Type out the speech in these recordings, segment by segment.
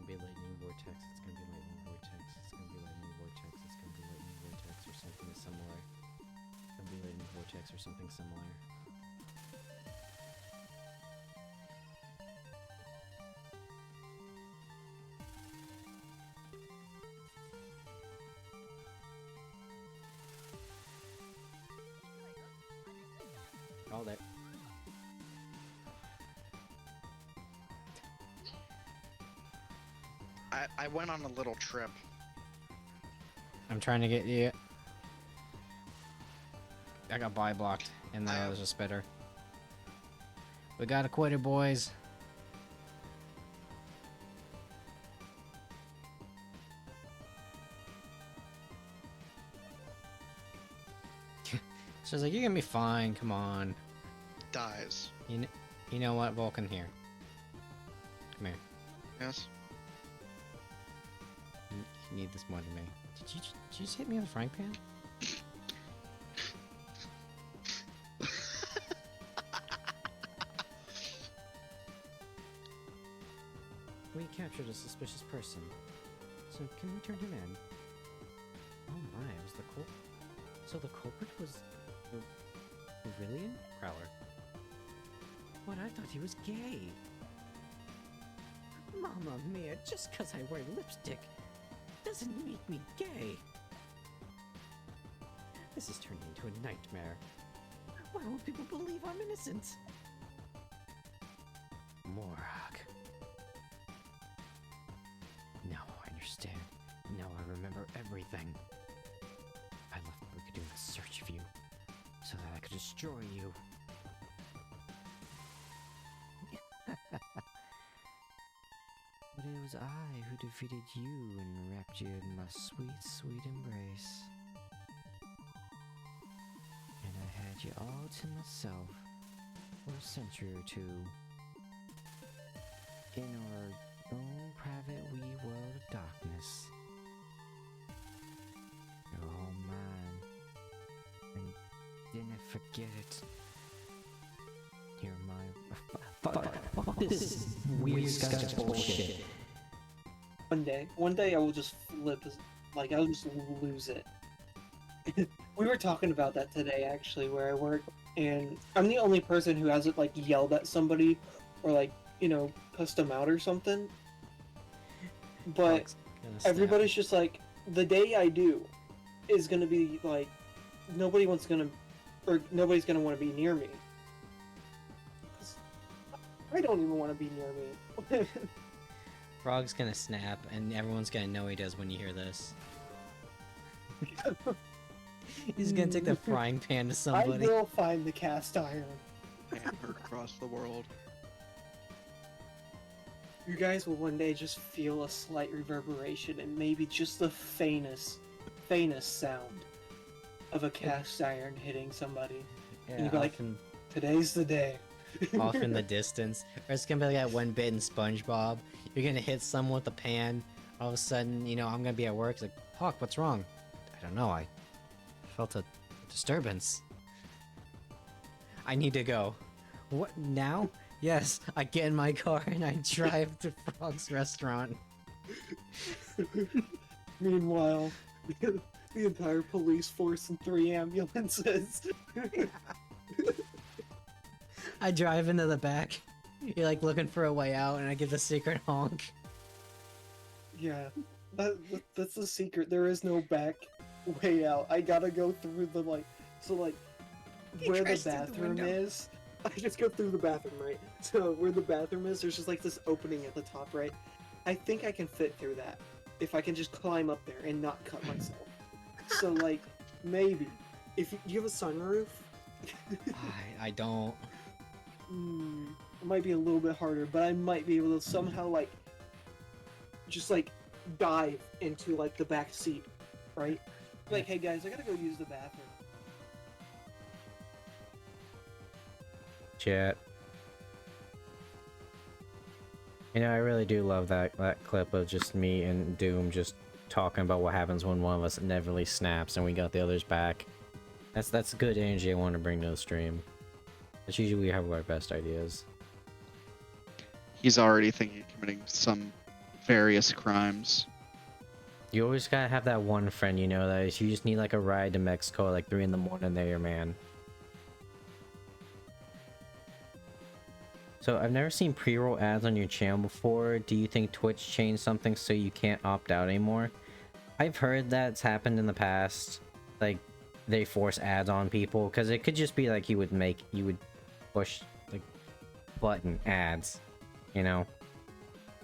gonna be lightning vortex. It's gonna be lightning vortex. It's gonna be lightning vortex. It's gonna be lightning vortex or something similar. It's gonna be lightning vortex or something similar. All that. I went on a little trip. I'm trying to get you. I got buy blocked, and then there's a spitter. We got a quitter, boys. She's like, "You're gonna be fine. Come on." Dies. You know what, Vulcan? Here. Come here. Yes. You need this more than me. Did you just hit me with a frying pan? We captured a suspicious person. So can we turn him in? Oh my, it was the So the culprit was the Aurelian Prowler. What, I thought he was gay. Mamma mia, just 'cause I wear lipstick doesn't make me gay. This is turning into a nightmare. Why won't people believe I'm innocent? Morag. Now I understand. Now I remember everything. I left Brigadoon in search of you, so that I could destroy you. But it was I who defeated you and wrapped you in my sweet, sweet embrace. And I had you all to myself for a century or two. In our own private wee world of darkness. You're all mine. And didn't forget it. You're my... Fuck this weird Scottish bullshit. One day I will just flip, like I'll just lose it. We were talking about that today actually, where I work, and I'm the only person who hasn't like yelled at somebody or like, you know, cussed them out or something. But everybody's just like, the day I do is gonna be like, nobody's gonna want to be near me. I don't even want to be near me. Frog's gonna snap, and everyone's gonna know he does when you hear this. He's gonna take the frying pan to somebody. I will find the cast iron. Hammered across the world. You guys will one day just feel a slight reverberation and maybe just the faintest sound of a cast iron hitting somebody. Yeah, and you'll be like, today's the day. Off in the distance. Or it's gonna be like that one bit in SpongeBob. You're gonna hit someone with a pan. All of a sudden, you know, I'm gonna be at work. It's like, Hawk, what's wrong? I don't know. I felt a disturbance. I need to go. What, now? Yes, I get in my car and I drive to Frog's restaurant. Meanwhile, the entire police force and 3 ambulances. I drive into the back. You're like looking for a way out, and I give the secret honk. Yeah, that's the secret. There is no back way out. I gotta go through the where the bathroom is. I just go through the bathroom, right? So where the bathroom is, there's just like this opening at the top, right? I think I can fit through that if I can just climb up there and not cut myself. So like, maybe if you have a sunroof. I don't. It might be a little bit harder, but I might be able to somehow just dive into like the back seat, right? Like, hey guys, I gotta go use the bathroom. Chat. You know, I really do love that clip of just me and Doom just talking about what happens when one of us inevitably snaps and we got the others back. That's good energy I want to bring to the stream. That's usually we have our best ideas. He's already thinking of committing some various crimes. You always gotta have that one friend, you know, that you just need like a ride to Mexico at like 3 in the morning there, man. So I've never seen pre-roll ads on your channel before. Do you think Twitch changed something so you can't opt out anymore? I've heard that's happened in the past. Like, they force ads on people, because it could just be like you would push like button ads, you know?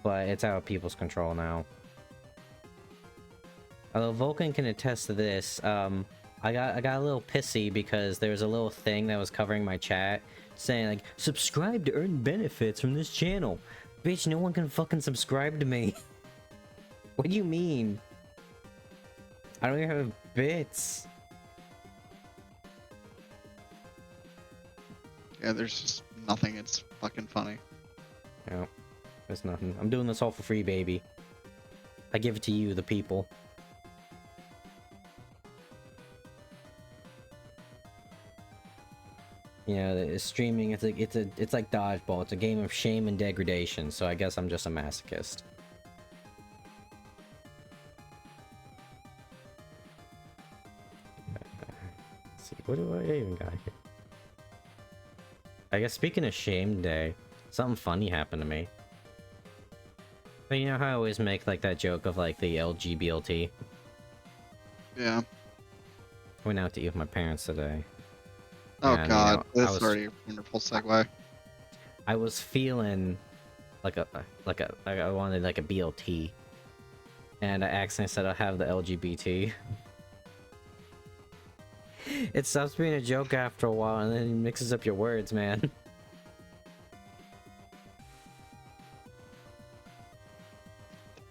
But it's out of people's control now. Although Vulcan can attest to this, I got a little pissy because there was a little thing that was covering my chat saying like, subscribe to earn benefits from this channel. Bitch, no one can fucking subscribe to me. What do you mean? I don't even have bits. Yeah, there's just nothing. It's fucking funny. No, there's nothing. I'm doing this all for free, baby. I give it to you, the people. You know, the streaming, it's like dodgeball. It's a game of shame and degradation, so I guess I'm just a masochist. Let's see, what do I even got here? I guess speaking of shame day, something funny happened to me. But you know how I always make like that joke of like the LGBT? Yeah. I went out to eat with my parents today. Oh And, god, you know, that's already a wonderful segue. I was feeling like I wanted like a BLT, and I accidentally said I have the LGBT. It stops being a joke after a while, and then it mixes up your words, man.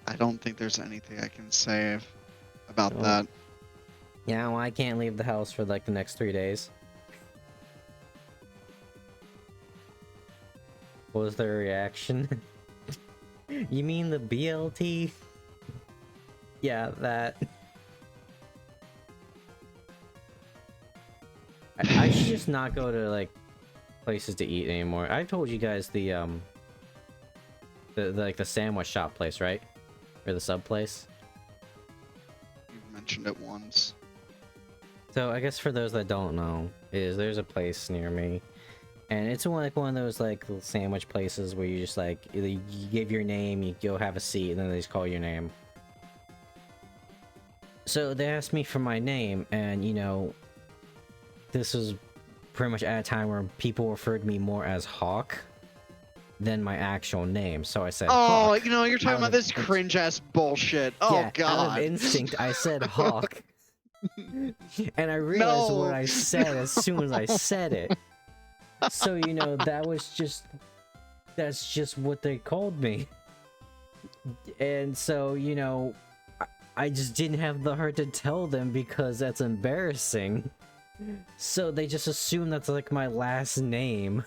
I don't think there's anything I can say about Oh. that. Yeah, well, I can't leave the house for like the next 3 days. What was their reaction? You mean the BLT? Yeah, that. I should just not go to like places to eat anymore. I told you guys the like the sandwich shop place, right? Or the sub place. You've mentioned it once. So I guess for those that don't know, there's a place near me, and it's one of those like sandwich places where you just like you give your name, you go have a seat, and then they just call your name. So they asked me for my name, and you know, this was pretty much at a time where people referred to me more as Hawk than my actual name. So I said, Oh, Hawk. you know, you're talking Out about of- this cringe ass bullshit. Oh Yeah, out god. of instinct, I said Hawk. And I realized No. what I said as soon as I said it. So, you know, that's just what they called me. And so, you know, I just didn't have the heart to tell them because that's embarrassing. So they just assume that's like my last name.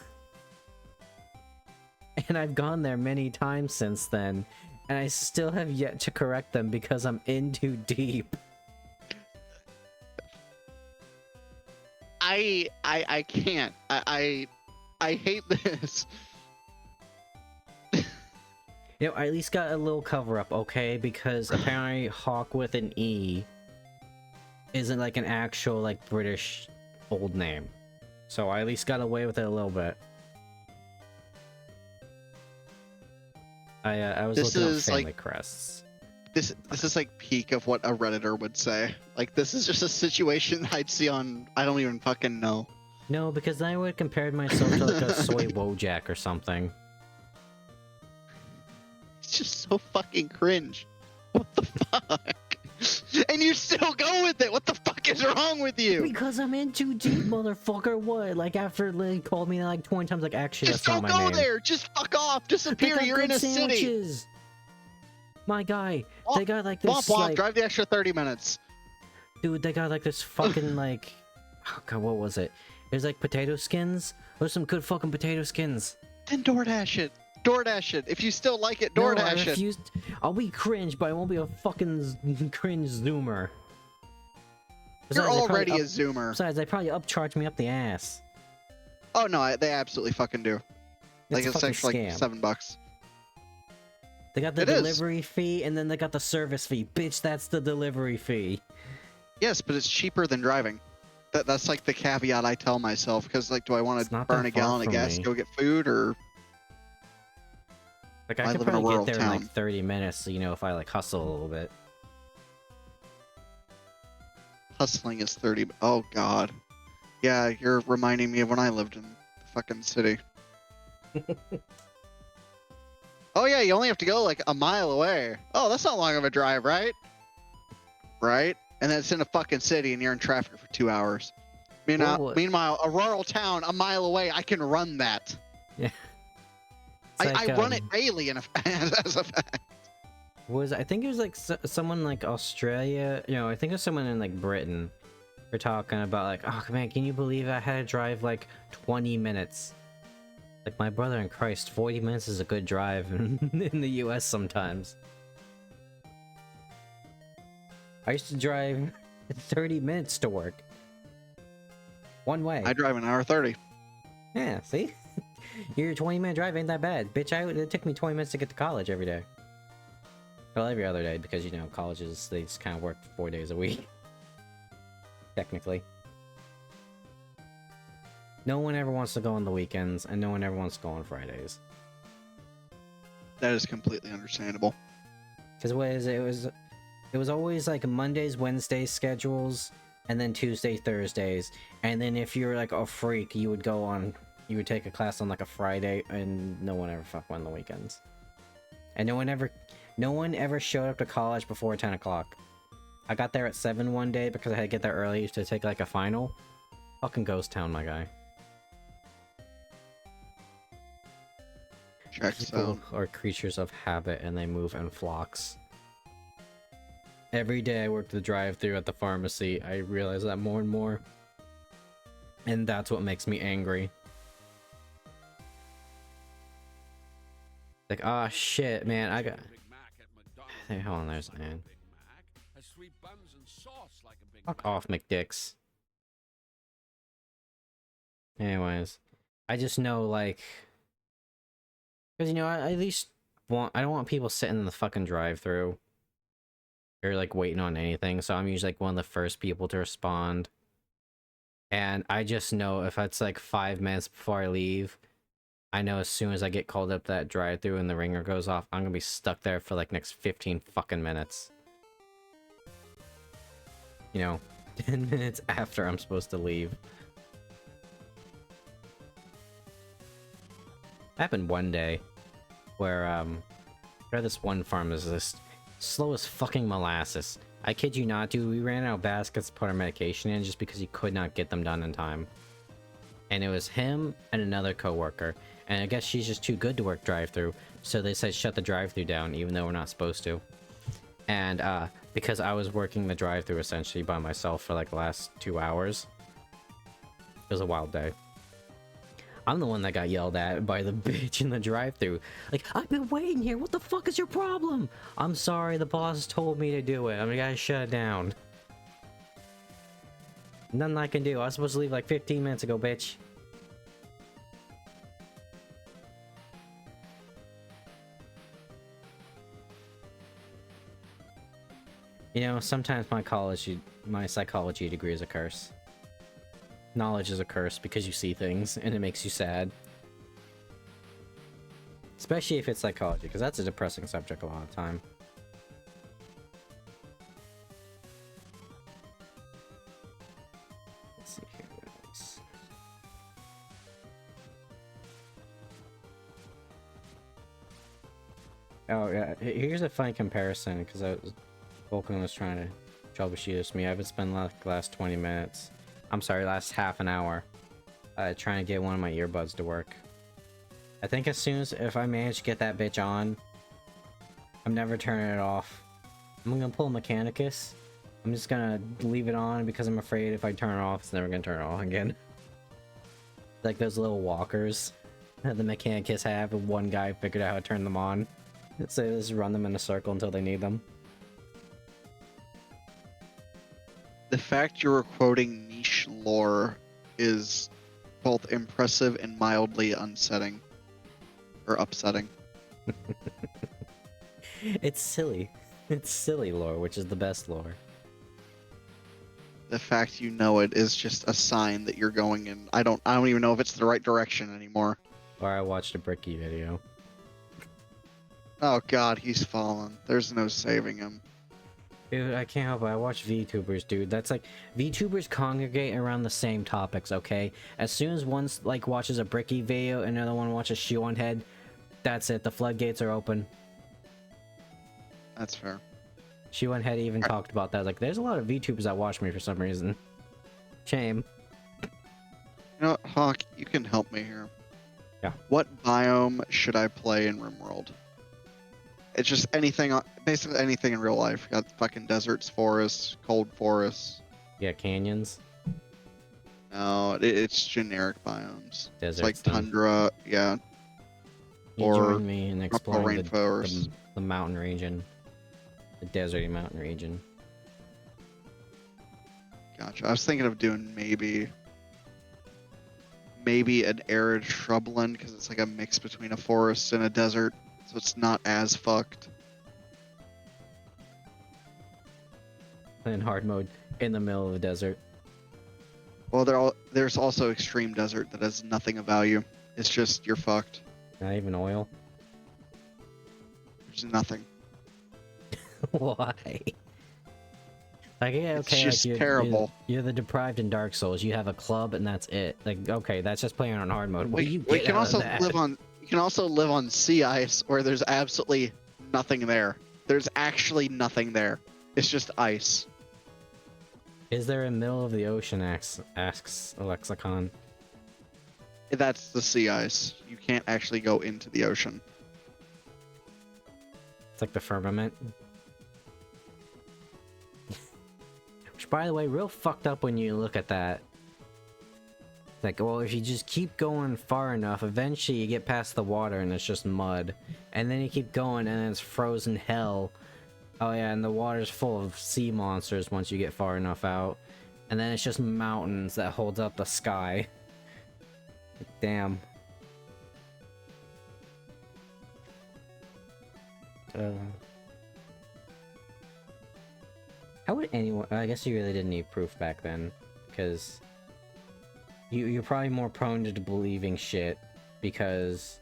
And I've gone there many times since then, and I still have yet to correct them because I'm in too deep. I can't. I hate this. You know, I at least got a little cover up, okay? Because apparently Hawk with an E isn't like an actual like British old name. So I at least got away with it a little bit. I was This looking up is, family like- crests. This is like peak of what a Redditor would say. Like, this is just a situation I'd see on, I don't even fucking know. No, because I would have compared myself to like a soy Wojak or something. It's just so fucking cringe. What the fuck? And you still go with it. What the fuck is wrong with you? Because I'm in too deep, motherfucker. What? Like after they called me like 20 times, like actually Just that's not don't my go name. there. Just fuck off. They Disappear. got You're in good a city. sandwiches. My guy, they got like Womp this womp. like, Drive the extra 30 minutes. dude, they got like this fucking like, oh god, what was it? There's like potato skins. There's some good fucking potato skins. Then DoorDash it. DoorDash it. If you still like it, No, I DoorDash it. refused. I'll be cringe, but I won't be a fucking cringe zoomer. You're Besides, they probably already a up- Zoomer. Besides, they probably upcharge me up the ass. Oh no, they absolutely fucking do. Like a it's fucking actually scam. like $7. They got the It is. delivery fee, and then they got the service fee. Bitch, that's the delivery fee. Yes, but it's cheaper than driving. That's like the caveat I tell myself, because like, do I want It's to not burn that a far gallon of from gas me. to go get food, or Like, I I could live in a probably rural get there in town? like 30 minutes, you know, if I like hustle a little bit. Hustling is 30. Oh God. Yeah, you're reminding me of when I lived in the fucking city. Oh yeah, you only have to go like a mile away. Oh, that's not long of a drive, right? Right? And then it's in a fucking city and you're in traffic for 2 hours. Well, Meanwhile, a rural town a mile away, I can run that. Yeah. I run it daily as a fact. I think it was like someone like Australia, you know, I think it was someone in like Britain. We're talking about like, oh man, can you believe I had to drive like 20 minutes? Like, my brother in Christ, 40 minutes is a good drive in the US sometimes. I used to drive 30 minutes to work. One way. I drive an hour 30. Yeah, see? Your 20-minute drive ain't that bad. Bitch, it took me 20 minutes to get to college every day. Well, every other day, because, you know, colleges, they just kind of work 4 days a week. Technically. No one ever wants to go on the weekends, and no one ever wants to go on Fridays. That is completely understandable. Because what is it? It was always like Mondays, Wednesdays schedules, and then Tuesday, Thursdays. And then if you're like a freak, you would take a class on like a Friday, and no one ever fuck on the weekends. And no one ever showed up to college before 10 o'clock. I got there at 7 one day because I had to get there early to take like a final. Fucking ghost town, my guy. People are creatures of habit and they move in flocks. Every day I work the drive-thru at the pharmacy, I realize that more and more. And that's what makes me angry. Like, oh shit, man, I got... Hey, hold on, there's man. Fuck off, McDicks. Anyways, I just know, like... Because, you know, I at least I don't want people sitting in the fucking drive-thru. Or, like, waiting on anything, so I'm usually, like, one of the first people to respond. And I just know if it's, like, 5 minutes before I leave, I know as soon as I get called up to that drive-thru and the ringer goes off, I'm gonna be stuck there for, like, next 15 fucking minutes. You know, 10 minutes after I'm supposed to leave. Happened one day where this one pharmacist, slow as fucking molasses. I kid you not, dude, we ran out of baskets to put our medication in just because he could not get them done in time. And it was him and another coworker, and I guess she's just too good to work drive-thru, so they said shut the drive-thru down even though we're not supposed to. And because I was working the drive-thru essentially by myself for like the last 2 hours, it was a wild day. I'm the one that got yelled at by the bitch in the drive-thru. Like, I've been waiting here. What the fuck is your problem? I'm sorry, the boss told me to do it. I'm gonna shut it down. Nothing I can do. I was supposed to leave like 15 minutes ago, bitch. You know, sometimes my psychology degree is a curse. Knowledge is a curse because you see things and it makes you sad. Especially if it's psychology, because that's a depressing subject a lot of the time. Let's see here. Oh yeah, here's a funny comparison because Vulcan was trying to troubleshoot me. I've been spending like the last 20 minutes. I'm sorry, last half an hour, trying to get one of my earbuds to work. I think as soon as if I manage to get that bitch on, I'm never turning it off. I'm gonna pull a Mechanicus. I'm just gonna leave it on because I'm afraid if I turn it off, it's never gonna turn it on again. Like those little walkers that the Mechanicus have, and one guy figured out how to turn them on. So they just run them in a circle until they need them. The fact you were quoting niche lore is both impressive and mildly unsetting. Or upsetting. It's silly. It's silly lore, which is the best lore. The fact you know it is just a sign that you're going in. I don't even know if it's the right direction anymore. Or I watched a Bricky video. Oh god, he's fallen. There's no saving him. Dude, I can't help it. I watch VTubers, dude. That's like, VTubers congregate around the same topics, okay? As soon as one, like, watches a Bricky video and another one watches Shoe on Head, that's it. The floodgates are open. That's fair. Shoe on Head even talked about that. Like, there's a lot of VTubers that watch me for some reason. Shame. You know what, Hawk, you can help me here. Yeah. What biome should I play in RimWorld? It's just anything, basically anything in real life. Got fucking deserts, forests, cold forests. Yeah, canyons. No, it's generic biomes. Deserts, it's like then. tundra, yeah. You Or join me in exploring rainforest. the mountain region. The deserty mountain region. Gotcha. I was thinking of doing maybe an arid shrubland because it's like a mix between a forest and a desert, so it's not as fucked. In hard mode, in the middle of the desert. Well, there's also extreme desert that has nothing of value. It's just you're fucked. Not even oil. There's nothing. Why? Like, yeah, It's okay, just like terrible. You're the deprived in Dark Souls. You have a club and that's it. Like, okay, that's just playing on hard mode. What do you We get can out also of that? You can also live on sea ice where there's absolutely nothing there. There's actually nothing there. It's just ice. Is there a middle of the ocean? Asks Alexicon. That's the sea ice. You can't actually go into the ocean. It's like the firmament. Which, by the way, real fucked up when you look at that. Like, well, if you just keep going far enough, eventually you get past the water and it's just mud. And then you keep going and then it's frozen hell. Oh yeah, and the water's full of sea monsters once you get far enough out. And then it's just mountains that holds up the sky. Damn. How would anyone... I guess you really didn't need proof back then. Because... You're probably more prone to believing shit. Because...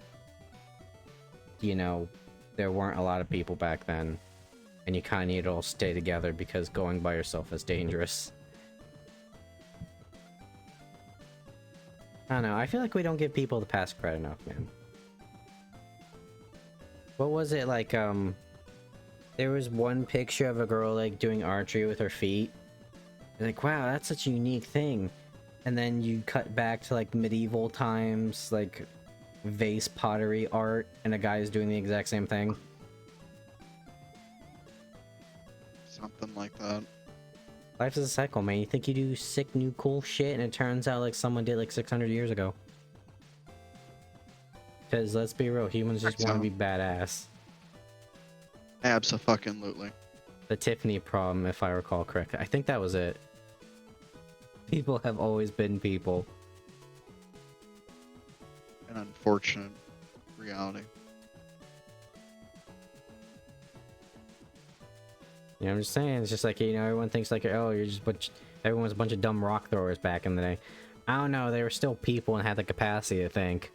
You know... There weren't a lot of people back then. And you kind of need to all stay together because going by yourself is dangerous. I don't know, I feel like we don't give people the pass credit enough, man. What was it, like, there was one picture of a girl, like, doing archery with her feet. And like, wow, that's such a unique thing. And then you cut back to, like, medieval times, like, vase pottery art, and a guy is doing the exact same thing. Something like that. Life is a cycle, man. You think you do sick, new, cool shit, and it turns out like someone did like 600 years ago. Because let's be real, humans just want to be badass. Abso-fucking-lutely. The Tiffany problem, if I recall correctly. I think that was it. People have always been people. An unfortunate reality. You know, I'm just saying, it's just like, you know, everyone thinks like, oh, you're just everyone's a bunch of dumb rock throwers back in the day. I don't know, they were still people and had the capacity to think.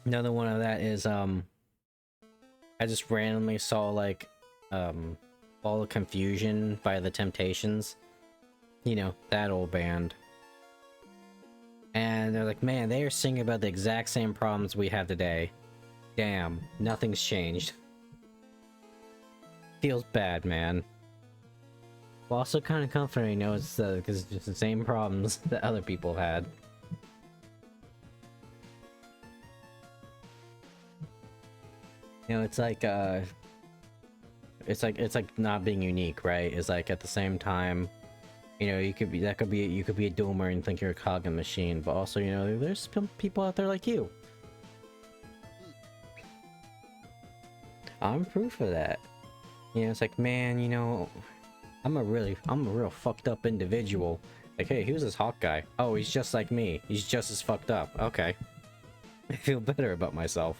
Another one of that is, I just randomly saw, like, All the Confusion by The Temptations. You know, that old band. And they're like, man, they are singing about the exact same problems we have today. Damn, nothing's changed. Feels bad, man. But also kind of comforting, you know, it's because it's just the same problems that other people had. You know, it's like not being unique, right? It's like at the same time, you know, you could be a doomer and think you're a cog in the machine, but also, you know, there's some people out there like you. I'm proof of that. You know, it's like, man, you know, I'm a real fucked up individual. Like, hey, who's this Hawk guy? Oh, he's just like me. He's just as fucked up. Okay. I feel better about myself.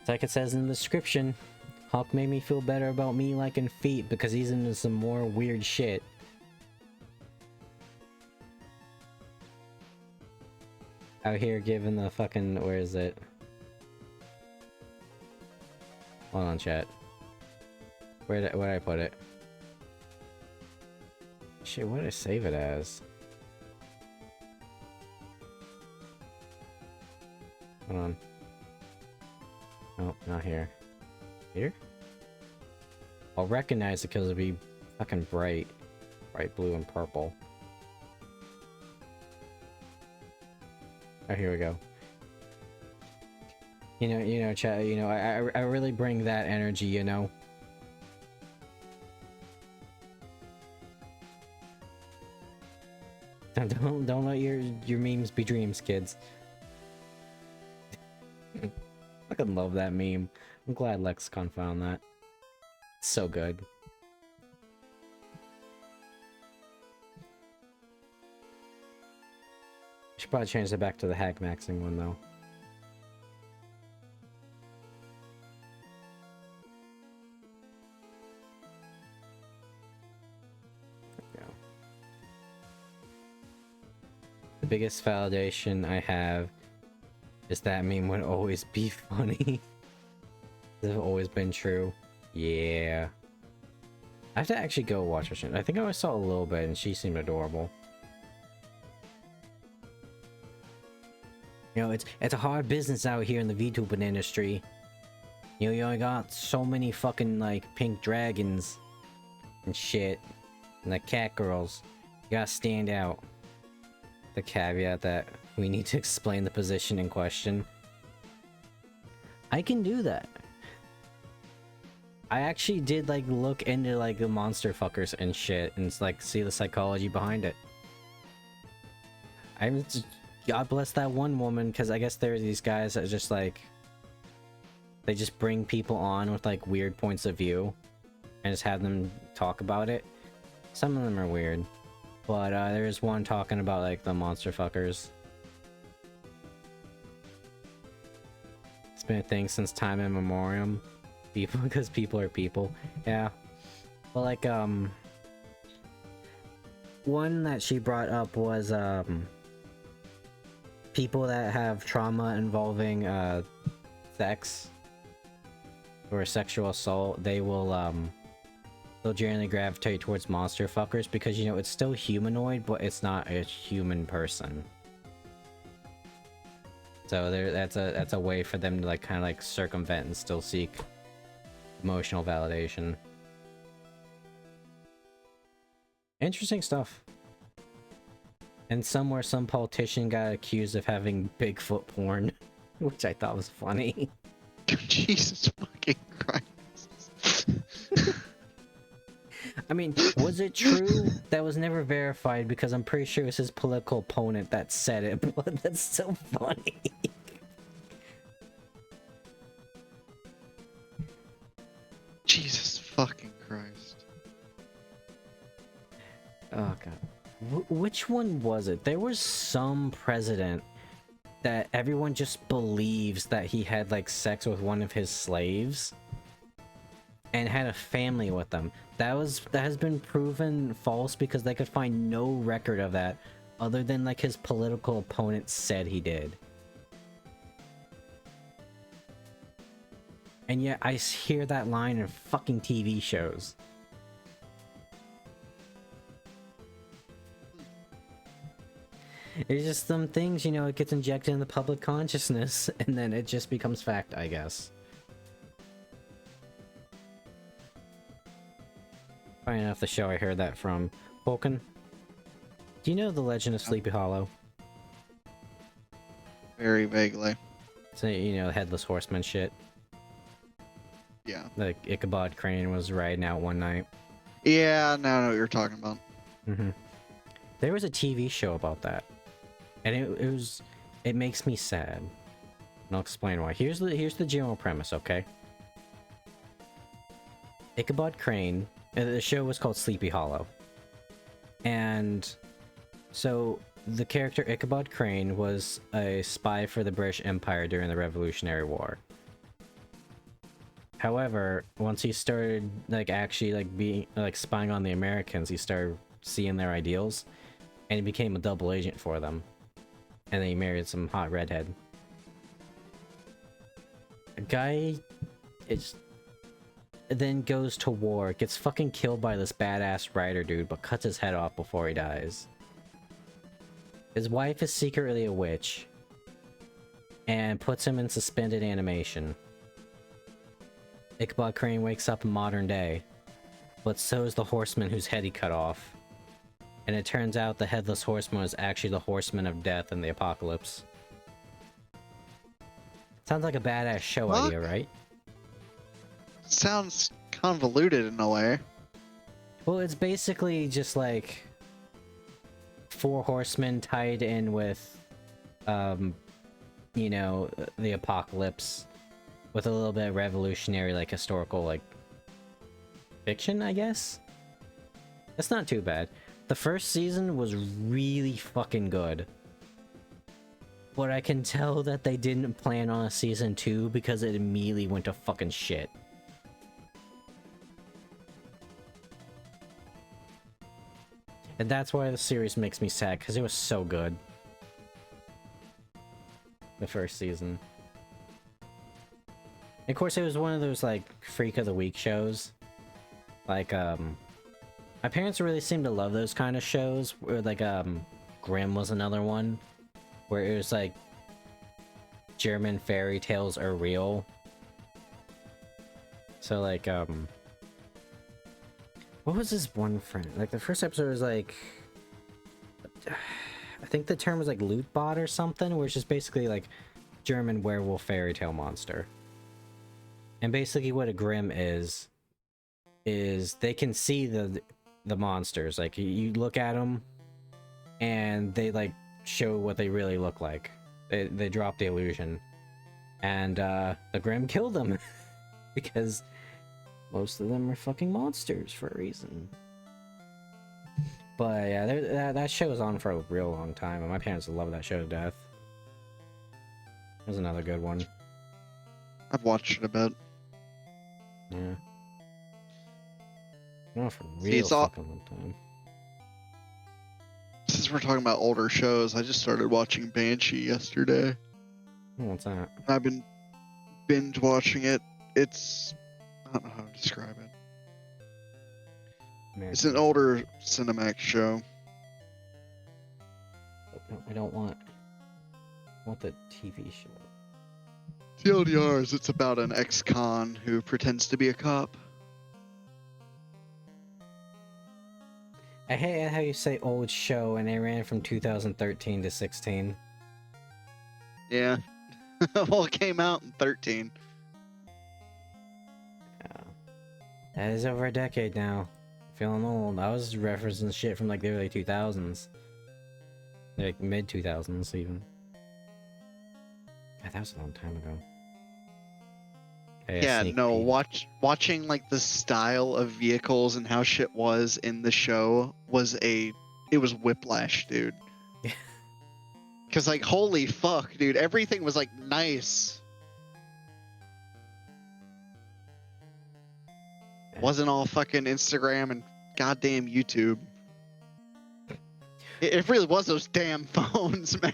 It's like it says in the description, Hawk made me feel better about me liking feet because he's into some more weird shit. Out here giving the fucking... where is it? Hold on, chat. Where did I put it? Shit, what did I save it as? Hold on. Oh, not here. Here? I'll recognize it because it'll be fucking bright. Bright blue and purple. Oh, here we go. You know, chat, you know, I really bring that energy, you know? Don't let your memes be dreams, kids. I fucking love that meme. I'm glad Lexicon found that. It's so good. Should probably change it back to the hag maxing one though. There we go. The biggest validation I have is that meme would always be funny. It's always been true. Yeah. I have to actually go watch her shit. I think I only saw a little bit and she seemed adorable. You know, it's a hard business out here in the VTubing industry. You know, you only got so many fucking, like, pink dragons and shit. And the cat girls. You gotta stand out. The caveat that we need to explain the position in question. I can do that. I actually did, like, look into, like, the monster fuckers and shit and, like, see the psychology behind it. I'm just... God bless that one woman, because I guess there are these guys that just, like... they just bring people on with, like, weird points of view. And just have them talk about it. Some of them are weird. But, there's one talking about, like, the monster fuckers. It's been a thing since time immemorial. People, because people are people. Yeah. Well, like, one that she brought up was, people that have trauma involving, sex or sexual assault, they will, they'll generally gravitate towards monster fuckers because, you know, it's still humanoid, but it's not a human person. So that's a way for them to, like, kind of, like, circumvent and still seek emotional validation. Interesting stuff. And somewhere some politician got accused of having Bigfoot porn, which I thought was funny. Jesus fucking Christ. I mean, was it true? That was never verified because I'm pretty sure it was his political opponent that said it, but that's so funny. Jesus fucking Christ. Oh god. Which one was it? There was some president that everyone just believes that he had, like, sex with one of his slaves and had a family with them. That has been proven false because they could find no record of that other than, like, his political opponent said he did. And yet I hear that line in fucking TV shows. It's just some things, you know, it gets injected in the public consciousness and then it just becomes fact, I guess. Funny enough, the show I heard that from. Vulcan, do you know the legend of Sleepy Hollow? Very vaguely. So, you know, Headless Horseman shit. Yeah. Like, Ichabod Crane was riding out one night. Yeah, now I know what you're talking about. Mm-hmm. There was a TV show about that. And it makes me sad. And I'll explain why. Here's the general premise, okay? Ichabod Crane The show was called Sleepy Hollow. And so the character Ichabod Crane was a spy for the British Empire during the Revolutionary War. However, once he started like actually like being like spying on the Americans, he started seeing their ideals, and he became a double agent for them. And then he married some hot redhead. A guy is then goes to war, gets fucking killed by this badass writer dude, but cuts his head off before he dies. His wife is secretly a witch and puts him in suspended animation. Ichabod Crane wakes up in modern day, but so is the horseman whose head he cut off. And it turns out the Headless Horseman was actually the Horseman of Death in the Apocalypse. Sounds like a badass show idea, right? Sounds convoluted in a way. Well, it's basically just like 4 horsemen tied in with, you know, the apocalypse, with a little bit of revolutionary, like, historical, like, fiction, I guess? That's not too bad. The first season was really fucking good. But I can tell that they didn't plan on a season 2 because it immediately went to fucking shit. And that's why the series makes me sad, because it was so good. The first season. And of course, it was one of those, like, Freak of the Week shows. Like, my parents really seemed to love those kind of shows, where, like, Grimm was another one, where it was, like, German fairy tales are real. So, like, what was this one friend? Like, the first episode was, like, I think the term was, like, Lootbot or something, where it's just basically, like, German werewolf fairy tale monster. And basically what a Grimm is they can see the monsters. Like, you look at them, and they, like, show what they really look like. They drop the illusion. And, the Grimm killed them. Because most of them are fucking monsters for a reason. But, yeah, that show was on for a real long time, and my parents loved that show to death. There's another good one. I've watched it a bit. Yeah. No, for See, real it's all- fucking long time. Since we're talking about older shows, I just started watching Banshee yesterday. What's that? I've been binge watching it. It's... I don't know how to describe it. It's an older Cinemax show. No, I don't want... I want the TV show. TLDR is it's about an ex-con who pretends to be a cop. I hate how you say old show and it ran from 2013 to 16. Yeah. Well, it came out in 13. Yeah. That is over a decade now. Feeling old. I was referencing shit from like the early 2000s. Like mid 2000s even. God, that was a long time ago. Yeah, no, watching like the style of vehicles and how shit was in the show it was whiplash, dude. Yeah. Cause like holy fuck, dude, everything was like nice. Wasn't all fucking Instagram and goddamn YouTube. It really was those damn phones, man.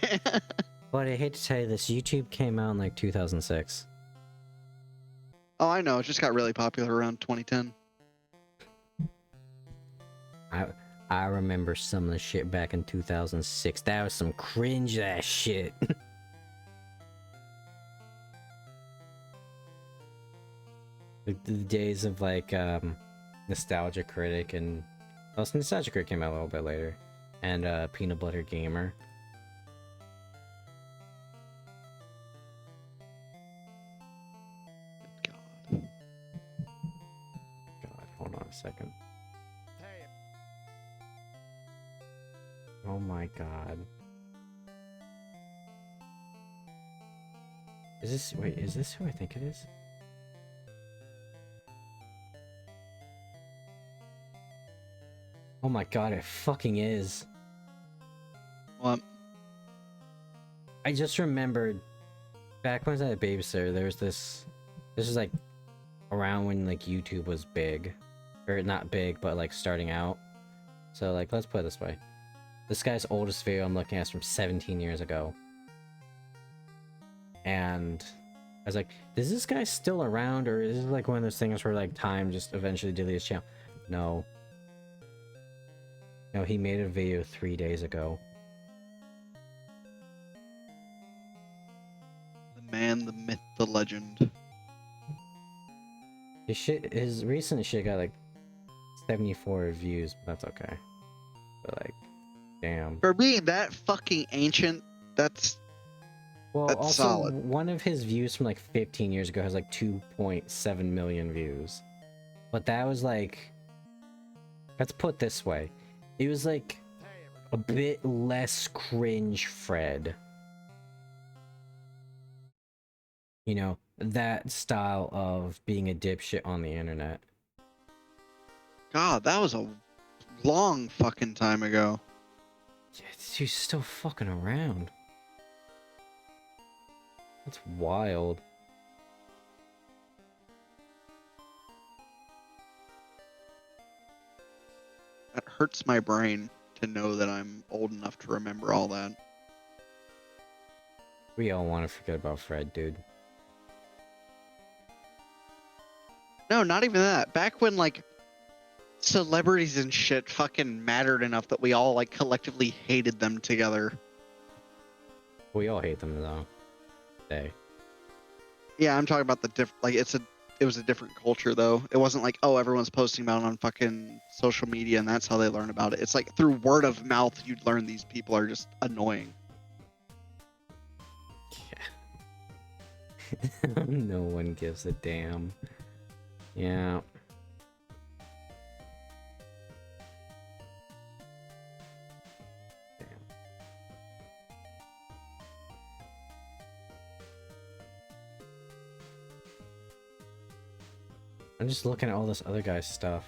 But I hate to tell you this, YouTube came out in like 2006. Oh, I know. It just got really popular around 2010. I remember some of the shit back in 2006. That was some cringe ass shit. The days of like Nostalgia Critic and Nostalgia Critic came out a little bit later, and Peanut Butter Gamer. God, hold on a second. Oh my god. Is this who I think it is? Oh my god, it fucking is. What? I just remembered back when I was at a babysitter, there was this is like around when like YouTube was big. Or not big, but like starting out. So like let's put it this way. This guy's oldest video I'm looking at is from 17 years ago. And I was like, is this guy still around, or is it like one of those things where like time just eventually deletes his channel? No. No, he made a video 3 days ago. The man, the myth, the legend. His recent shit got like 74 views, but that's okay. But like, damn. For being that fucking ancient, that's Also, solid. one of his views from like 15 years ago has like 2.7 million views. But that was like, let's put it this way. It was like a bit less cringe Fred. You know, that style of being a dipshit on the internet. God, that was a long fucking time ago. Yeah, he's still fucking around. That's wild. That hurts my brain to know that I'm old enough to remember all that. We all want to forget about Fred, dude. No, not even that. Back when, like, celebrities and shit fucking mattered enough that we all, like, collectively hated them together. We all hate them, though. Day. Yeah, I'm talking about the it was a different culture, though. It wasn't like, oh, everyone's posting about it on fucking social media and that's how they learn about it. It's like through word of mouth, you'd learn these people are just annoying. Yeah. No one gives a damn. Yeah. Damn. I'm just looking at all this other guy's stuff.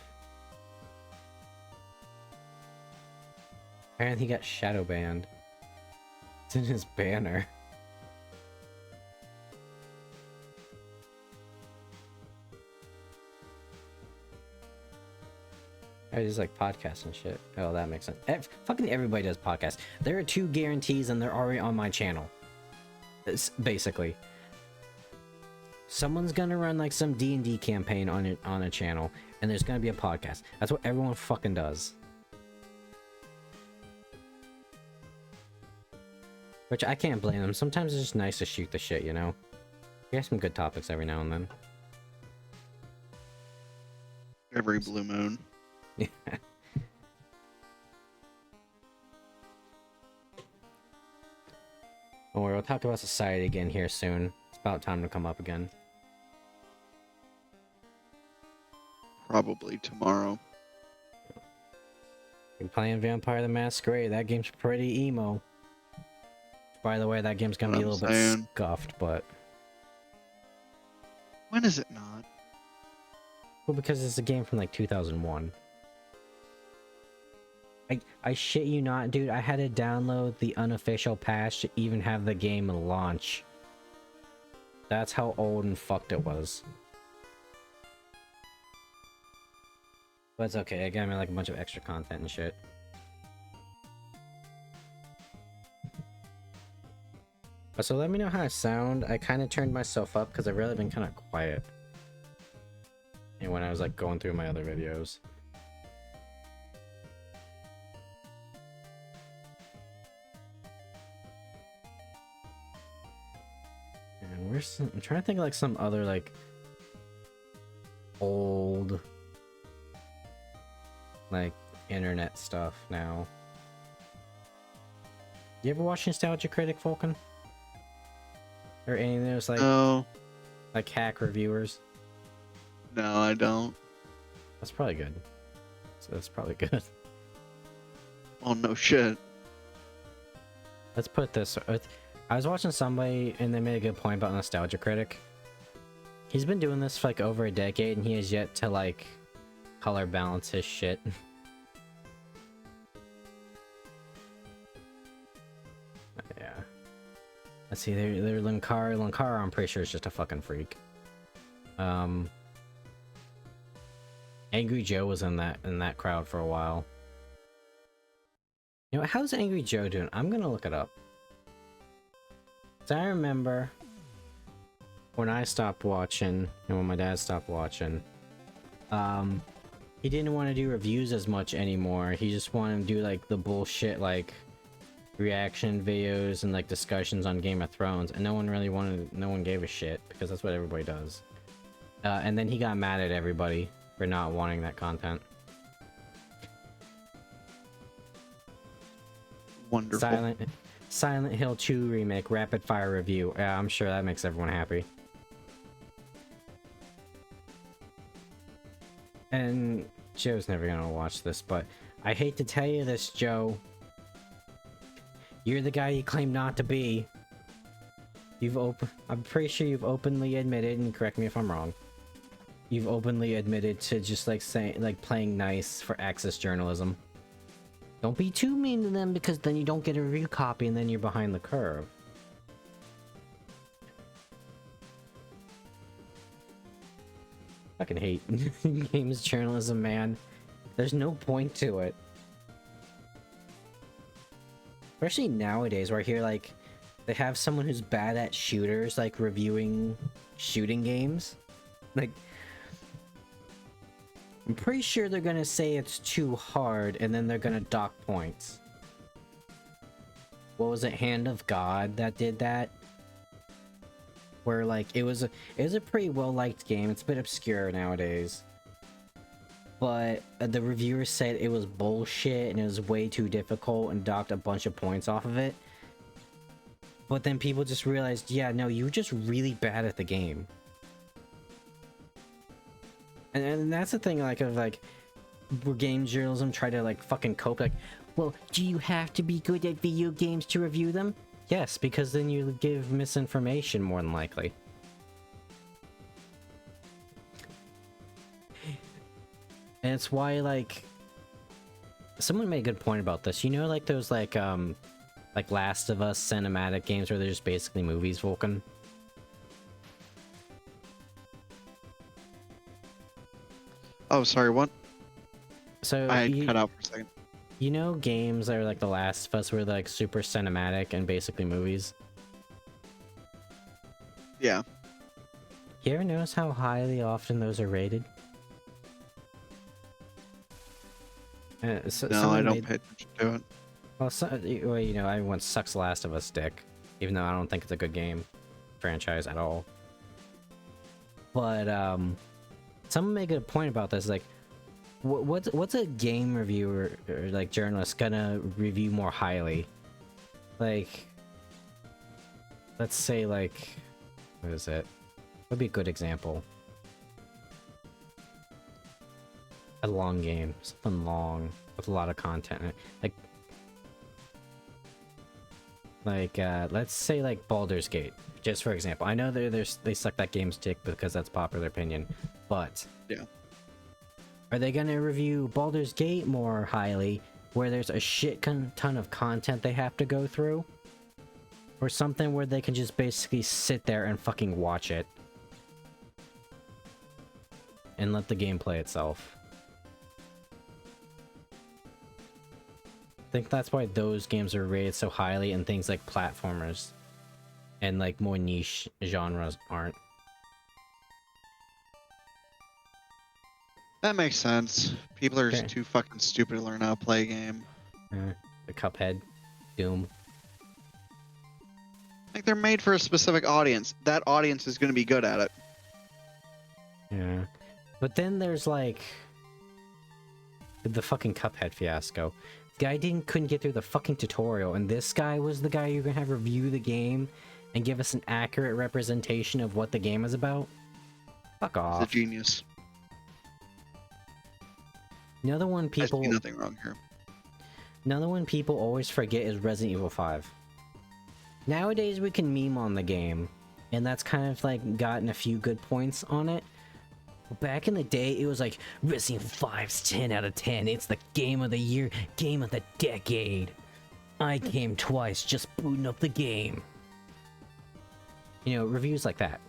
Apparently he got shadow banned. It's in his banner. I just like podcasts and shit. Oh, that makes sense. Fucking everybody does podcasts. There are 2 guarantees and they're already on my channel. It's basically. Someone's gonna run like some D&D campaign on a channel, and there's gonna be a podcast. That's what everyone fucking does. Which I can't blame them. Sometimes it's just nice to shoot the shit, you know? You have some good topics every now and then. Every blue moon. Yeah. Don't worry, we'll talk about society again here soon. It's about time to come up again. Probably tomorrow. Been playing Vampire the Masquerade. That game's pretty emo. By the way, that game's gonna be a little bit scuffed, but... When is it not? Well, because it's a game from like 2001. I shit you not, dude. I had to download the unofficial patch to even have the game launch. That's how old and fucked it was. But it's okay. I got me like a bunch of extra content and shit. So let me know how I sound. I kind of turned myself up because I've really been kind of quiet. And when I was like going through my other videos. And I'm trying to think of like some other like old like internet stuff now. You ever watch Nostalgia Critic, Vulcan? Or any of those like No. like hack reviewers? No, I don't. That's probably good. So that's probably good. Oh, no shit. Let's put this. I was watching somebody and they made a good point about Nostalgia Critic. He's been doing this for like over a decade and he has yet to like color balance his shit. Let's see, they're Linkara. Linkara, I'm pretty sure is just a fucking freak. Angry Joe was in that crowd for a while. You know, how's Angry Joe doing? I'm gonna look it up. So I remember when I stopped watching and when my dad stopped watching, he didn't want to do reviews as much anymore. He just wanted to do like the bullshit like reaction videos and like discussions on Game of Thrones, and no one gave a shit because that's what everybody does. And then he got mad at everybody for not wanting that content. Wonderful. Silent Hill 2 remake rapid fire review. Yeah, I'm sure that makes everyone happy. And Joe's never gonna watch this, but I hate to tell you this, Joe. You're the guy you claim not to be. I'm pretty sure you've openly admitted, and correct me if I'm wrong, you've openly admitted to just like saying, like playing nice for access journalism. Don't be too mean to them, because then you don't get a review copy and then you're behind the curve. Fucking hate games journalism, man. There's no point to it. Especially nowadays, where I hear like they have someone who's bad at shooters like reviewing shooting games. Like, I'm pretty sure they're gonna say it's too hard, and then they're gonna dock points. What was it, Hand of God that did that? Where like it was a pretty well liked game. It's a bit obscure nowadays, but the reviewers said it was bullshit and it was way too difficult and docked a bunch of points off of it. But then people just realized, yeah, no, you were just really bad at the game. And that's the thing, like, of like, where game journalism try to like fucking cope, like, well, do you have to be good at video games to review them? Yes, because then you give misinformation more than likely. And it's why, like, someone made a good point about this. You know, like those like Last of Us cinematic games where they're just basically movies, Vulcan? Oh, sorry, what? So I cut out for a second. You know games that are like The Last of Us where they're like super cinematic and basically movies? Yeah. You ever notice how highly often those are rated? No, I don't pay attention to it. Well, you know, everyone sucks Last of Us dick, even though I don't think it's a good game franchise at all. But someone made a good point about this, like, what's a game reviewer or like journalist gonna review more highly? Like, let's say like, what is it? Would be a good example. A long game, something long with a lot of content in it. Like let's say like Baldur's Gate, just for example. I know they suck that game's dick because that's popular opinion, but yeah, are they gonna review Baldur's Gate more highly, where there's a shit ton of content they have to go through, or something where they can just basically sit there and fucking watch it and let the game play itself? I think that's why those games are rated so highly, and things like platformers and like more niche genres aren't. That makes sense. People are just too fucking stupid to learn how to play a game. The Cuphead, Doom. Like, they're made for a specific audience. That audience is going to be good at it. Yeah. But then there's like the fucking Cuphead fiasco. The guy couldn't get through the fucking tutorial, and this guy was the guy you're gonna have review the game and give us an accurate representation of what the game is about? Fuck off. He's a genius. Another one people... I see nothing wrong here. Another one people always forget is Resident Evil 5. Nowadays we can meme on the game, and that's kind of like gotten a few good points on it. Back in the day, it was like, Resident Evil 5's 10 out of 10. It's the game of the year, game of the decade. I came twice, just booting up the game. You know, reviews like that.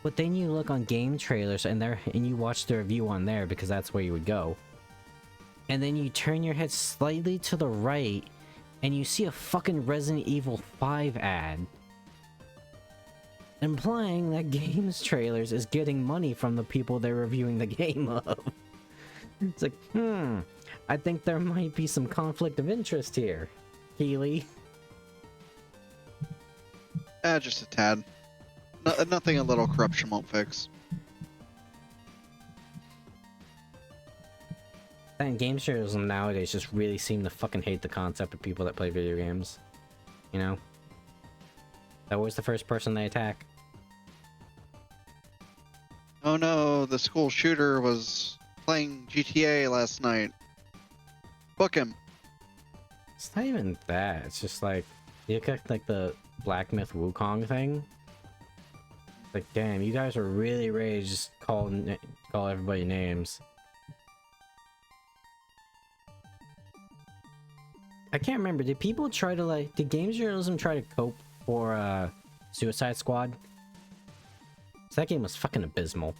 But then you look on game trailers and you watch the review on there because that's where you would go. And then you turn your head slightly to the right and you see a fucking Resident Evil 5 ad. Implying that games trailers is getting money from the people they're reviewing the game of. It's like, I think there might be some conflict of interest here, Healy. Just a tad. Nothing a little corruption won't fix. And game journalism nowadays just really seem to fucking hate the concept of people that play video games. You know? They're always the first person they attack. Oh no, the school shooter was playing GTA last night. Book him. It's not even that. It's just like, you got like the Black Myth Wukong thing. Like, damn, you guys are really ready to just call everybody names. I can't remember. Did people try to like? Did games journalism try to cope for Suicide Squad? 'Cause that game was fucking abysmal.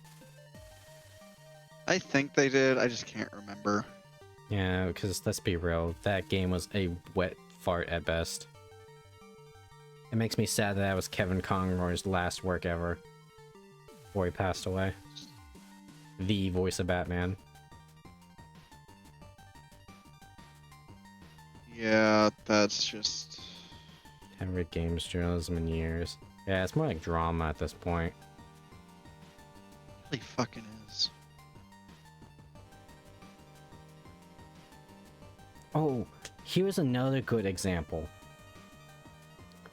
I think they did. I just can't remember. Yeah, because let's be real, that game was a wet fart at best. It makes me sad that was Kevin Conroy's last work ever before he passed away. The voice of Batman. Yeah, that's just... Haven't read games journalism in years. Yeah, it's more like drama at this point. It really fucking is. Oh, here's another good example.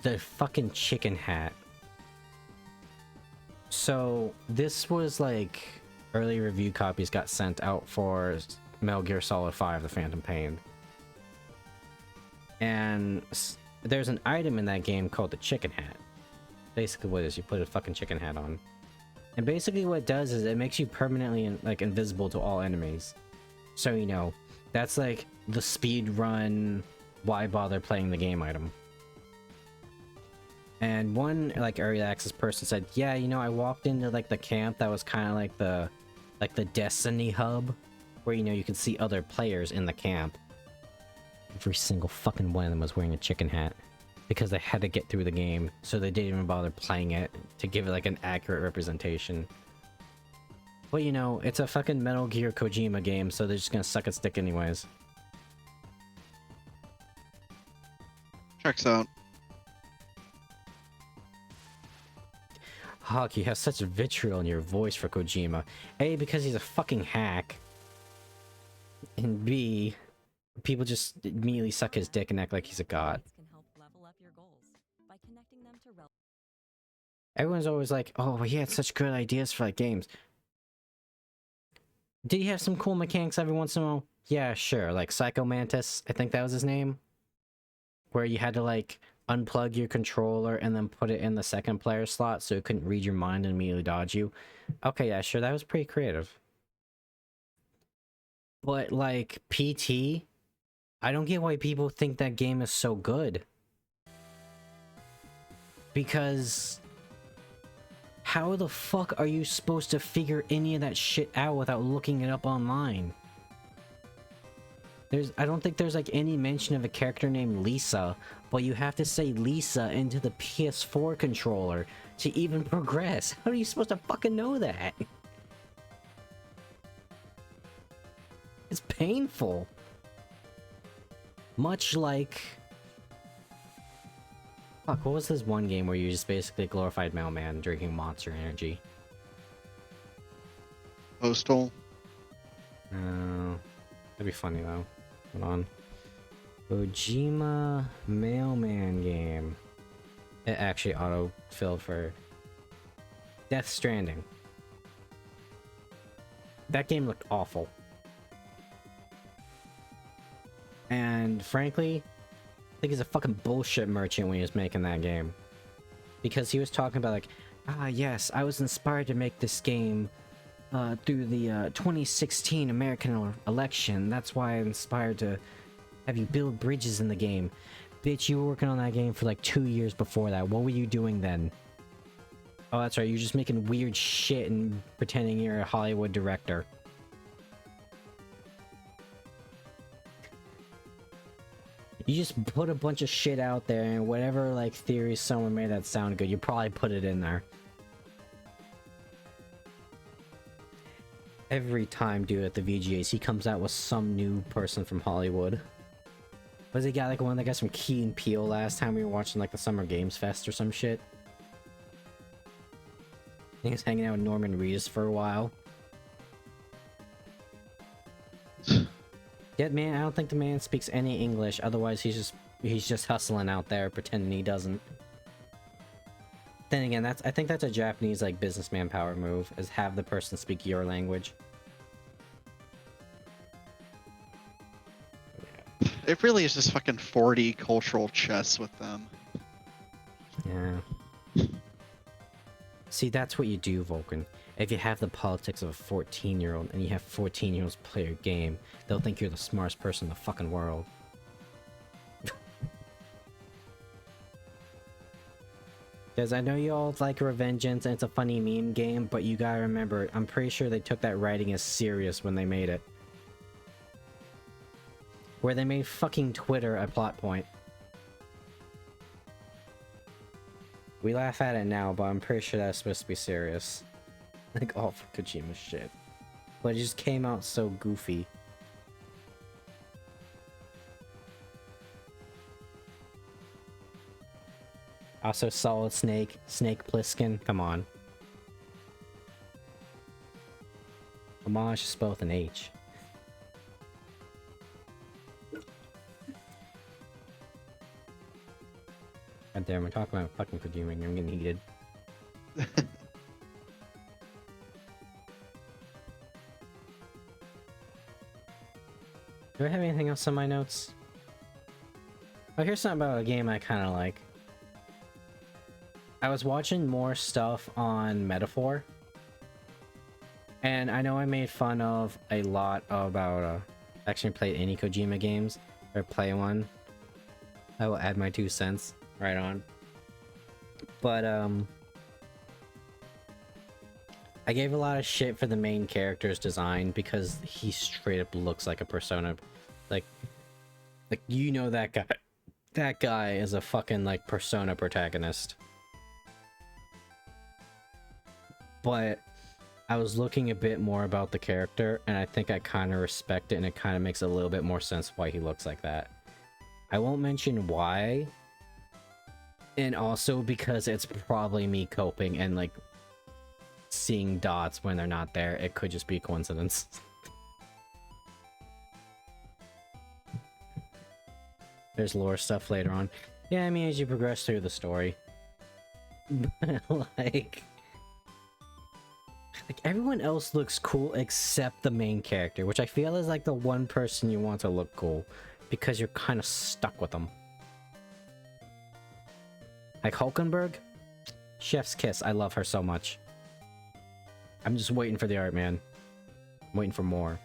The fucking chicken hat. So, this was like... early review copies got sent out for Metal Gear Solid 5, The Phantom Pain. And there's an item in that game called the chicken hat. Basically what it is, you put a fucking chicken hat on. And basically what it does is it makes you permanently like invisible to all enemies. So, you know, that's like the speed run, why bother playing the game item. And one like early access person said, yeah, you know, I walked into like the camp that was kind of like the Destiny hub, where, you know, you could see other players in the camp. Every single fucking one of them was wearing a chicken hat because they had to get through the game, so they didn't even bother playing it to give it like an accurate representation. But you know, it's a fucking Metal Gear Kojima game, so they're just gonna suck its dick anyways. Checks out. Hawk, you have such vitriol in your voice for Kojima. A, because he's a fucking hack. And B, people just immediately suck his dick and act like he's a god. Everyone's always like, oh, he had such good ideas for like games. Did he have some cool mechanics every once in a while? Yeah, sure. Like Psycho Mantis, I think that was his name. Where you had to like unplug your controller and then put it in the second player slot so it couldn't read your mind and immediately dodge you. Okay, yeah, sure, that was pretty creative. But like PT, I don't get why people think that game is so good. Because how the fuck are you supposed to figure any of that shit out without looking it up online? I don't think there's like any mention of a character named Lisa, but you have to say Lisa into the PS4 controller to even progress. How are you supposed to fucking know that? It's painful. Much like... Fuck, what was this one game where you just basically glorified mailman drinking Monster Energy? Postal. That'd be funny though. Hold on. Kojima mailman game. It actually auto-filled for Death Stranding. That game looked awful. And frankly, I think he's a fucking bullshit merchant when he was making that game. Because he was talking about like, ah yes, I was inspired to make this game through the 2016 American election. That's why I'm inspired to have you build bridges in the game. Bitch, you were working on that game for like 2 years before that. What were you doing then? Oh, that's right. You're just making weird shit and pretending you're a Hollywood director. You just put a bunch of shit out there, and whatever like theory someone made that sound good, you probably put it in there. Every time, dude, at the VGAs, he comes out with some new person from Hollywood. Was he got like one of the guys from Key and Peele last time we were watching like the Summer Games Fest or some shit? He was hanging out with Norman Reedus for a while. Yeah, man, I don't think the man speaks any English. Otherwise, he's just hustling out there, pretending he doesn't. Then again, I think that's a Japanese like businessman power move, is have the person speak your language. It really is just fucking 40 cultural chess with them. Yeah. See, that's what you do, Vulcan. If you have the politics of a 14-year-old and you have 14-year-olds play your game, they'll think you're the smartest person in the fucking world. Because I know you all like Revengeance and it's a funny meme game, but you gotta remember, I'm pretty sure they took that writing as serious when they made it. Where they made fucking Twitter a plot point. We laugh at it now, but I'm pretty sure that's supposed to be serious. Like all for Kojima shit. But it just came out so goofy. Also, Solid Snake, Snake Plissken, come on. Homage is spelled an H. God damn, we're talking about fucking Kojima and I'm getting heated. Do I have anything else on my notes? Oh, here's something about a game I kind of like. I was watching more stuff on Metaphor. And I know I made fun of a lot about actually played any Kojima games or play one. I will add my 2 cents right on. But I gave a lot of shit for the main character's design because he straight up looks like a Persona. Like you know that guy. That guy is a fucking like Persona protagonist. But I was looking a bit more about the character, and I think I kind of respect it, and it kind of makes a little bit more sense why he looks like that. I won't mention why, and also because it's probably me coping and like seeing dots when they're not there. It could just be a coincidence. There's lore stuff later on. Yeah, I mean, as you progress through the story. like everyone else looks cool except the main character, which I feel is like the one person you want to look cool because you're kind of stuck with them. Like Hulkenberg, chef's kiss. I love her so much. I'm just waiting for the art, man. I'm waiting for more.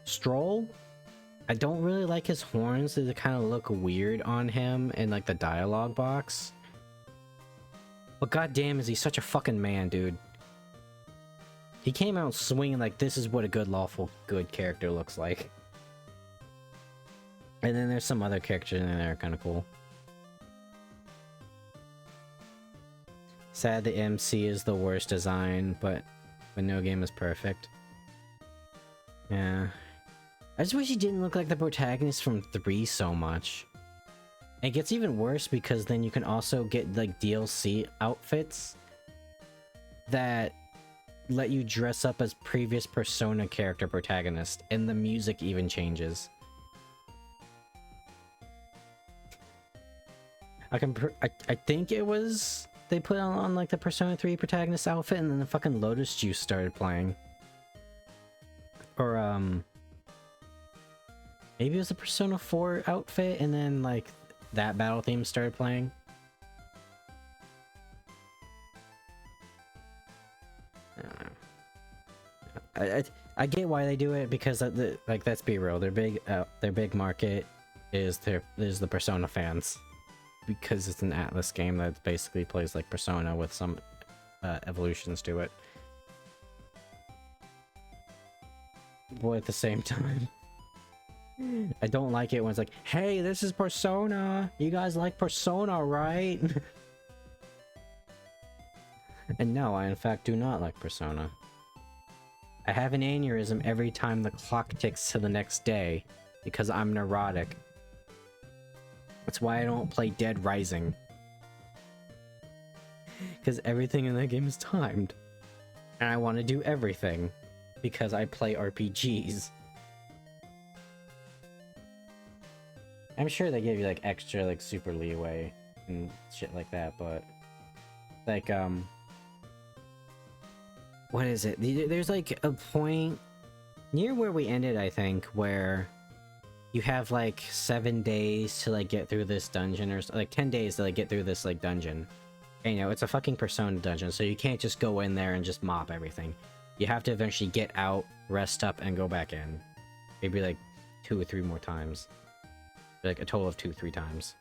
Stroll, I don't really like his horns. They kind of look weird on him in like the dialogue box. But goddamn, is he such a fucking man, dude. He came out swinging like this is what a good, lawful, good character looks like. And then there's some other characters in there that are kind of cool. Sad the MC is the worst design, but no game is perfect. Yeah. I just wish he didn't look like the protagonist from 3 so much. It gets even worse because then you can also get like DLC outfits that let you dress up as previous Persona character protagonist, and the music even changes. I think it was they put on like the Persona 3 protagonist outfit, and then the fucking Lotus Juice started playing. Or maybe it was a Persona 4 outfit, and then like that battle theme started playing. I get why they do it because like let's be real, they're big market. is the Persona fans, because it's an Atlus game that basically plays like Persona with some evolutions to it. But at the same time, I don't like it when it's like, hey, this is Persona. You guys like Persona, right? And no, I in fact do not like Persona. I have an aneurysm every time the clock ticks to the next day because I'm neurotic. That's why I don't play Dead Rising. Because everything in that game is timed. And I want to do everything because I play RPGs. I'm sure they give you like extra like super leeway and shit like that, but like what is it? There's like a point near where we ended, I think, where you have like 7 days to like get through this dungeon, or like 10 days to like get through this like dungeon. And, you know, it's a fucking Persona dungeon, so you can't just go in there and just mop everything. You have to eventually get out, rest up, and go back in. Maybe like 2 or 3 more times. Like a total of 2-3 times.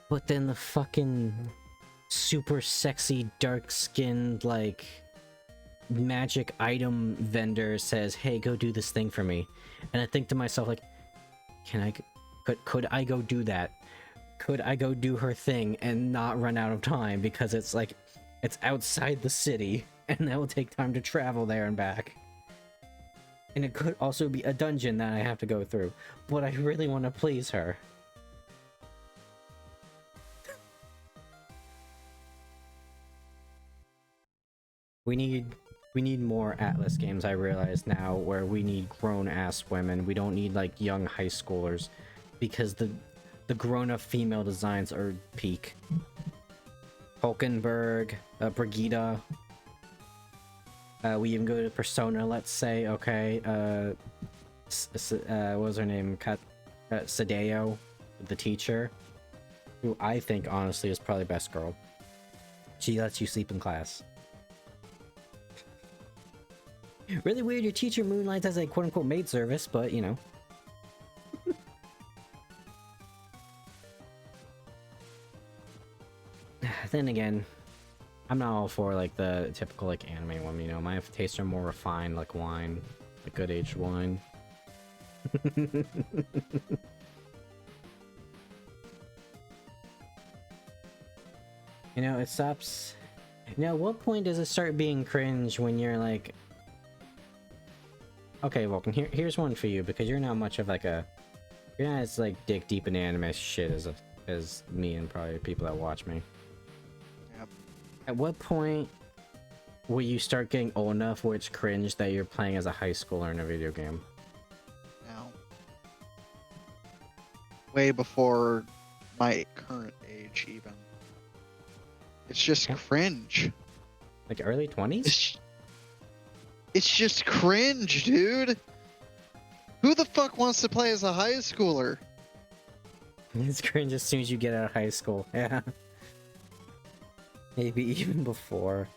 But then the fucking super sexy, dark-skinned, like, magic item vendor says, hey, go do this thing for me. And I think to myself, like, could I go do that? Could I go do her thing and not run out of time? Because it's like, it's outside the city, and that will take time to travel there and back. And it could also be a dungeon that I have to go through, but I really want to please her. We need more Atlus games, I realize now, where we need grown-ass women. We don't need, like, young high schoolers, because the grown-up female designs are peak. Hulkenberg, Brigitte. We even go to Persona, let's say, okay. What was her name? Sadeo, the teacher, who I think, honestly, is probably best girl. She lets you sleep in class. Really weird, your teacher moonlights as a quote-unquote maid service, but, you know. Then again, I'm not all for, like, the typical, like, anime one, you know. My tastes are more refined, like wine. Like good aged wine. You know, it stops... You know, at what point does it start being cringe when you're, like... Okay, Vulcan, here's one for you, because you're not much of, like, a... You're not as, like, dick deep in anime shit as me and probably people that watch me. Yep. At what point will you start getting old enough where it's cringe that you're playing as a high schooler in a video game? Now, way before my current age, even. It's just cringe. Like early 20s? It's just cringe, dude. Who the fuck wants to play as a high schooler? It's cringe as soon as you get out of high school. Yeah. Maybe even before.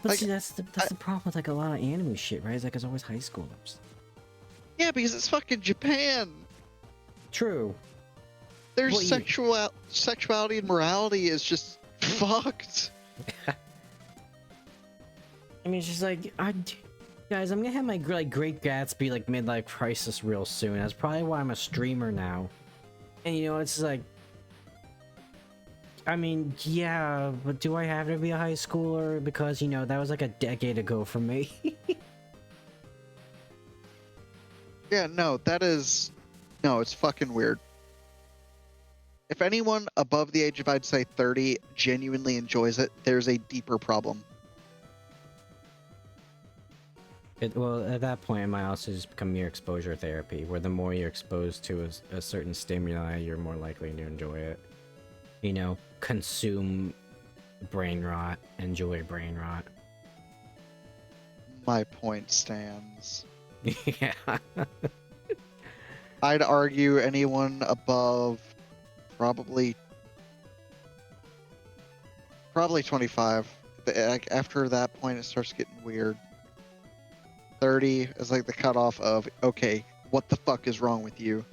But Like, see, that's the problem with like a lot of anime shit, right? It's like it's always high schoolers. Yeah, because it's fucking Japan. True. Their Well, sexuality and morality is just fucked. I mean, it's just like, guys, I'm gonna have my like Great Gatsby like midlife crisis real soon. That's probably why I'm a streamer now. And you know, it's like, I mean, yeah, but do I have to be a high schooler? Because, you know, that was like a decade ago for me. Yeah, no, it's fucking weird. If anyone above the age of, I'd say 30, genuinely enjoys it, there's a deeper problem. Well, at that point, it might also just become mere exposure therapy, where the more you're exposed to a certain stimuli, you're more likely to enjoy it. You know, consume brain rot, enjoy brain rot. My point stands. Yeah. I'd argue anyone above probably 25. Like, after that point, it starts getting weird. 30 is like the cutoff of, okay, what the fuck is wrong with you?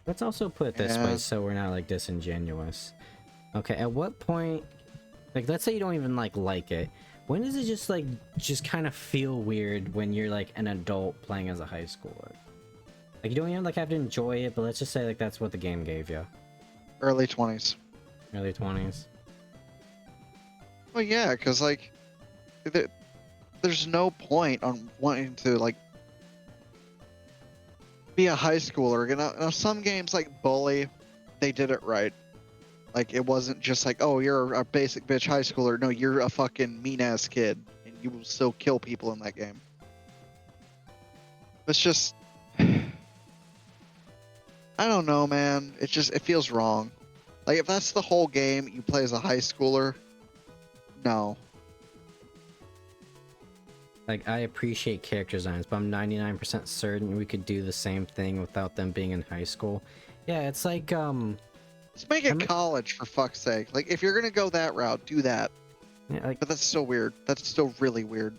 Let's also put it this way Yeah. so we're not like disingenuous. Okay, at what point, like let's say you don't even like it. When does it just kind of feel weird when you're like an adult playing as a high schooler? Like you don't even like have to enjoy it, but let's just say like that's what the game gave you. Early 20s. Early 20s. Well, yeah, because like, there's no point on wanting to like be a high schooler. Now some games like Bully, they did it right. Like it wasn't just like, oh, you're a basic bitch high schooler. No, you're a fucking mean ass kid, and you will still kill people in that game. It's just, I don't know, man. It feels wrong. Like if that's the whole game, you play as a high schooler. No. Like I appreciate character designs, but I'm 99% certain we could do the same thing without them being in high school. Yeah, it's like Let's make it college for fuck's sake. Like if you're gonna go that route, do that. yeah, like But that's still weird. That's still really weird.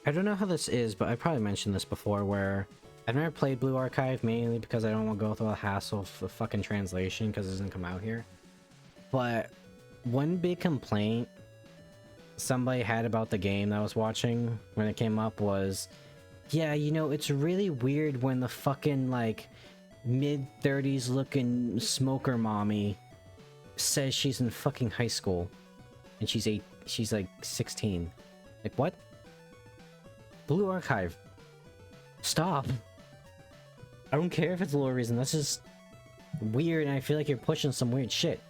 I don't know how this is, but I probably mentioned this before where I've never played Blue Archive mainly because I don't want to go through the hassle of the fucking translation because it doesn't come out here. But one big complaint somebody had about the game that I was watching when it came up was, yeah, you know, it's really weird when the fucking like mid-30s looking smoker mommy says she's in fucking high school and she's like 16. Like what? Blue Archive. Stop. I don't care if it's a little reason, that's just weird and I feel like you're pushing some weird shit.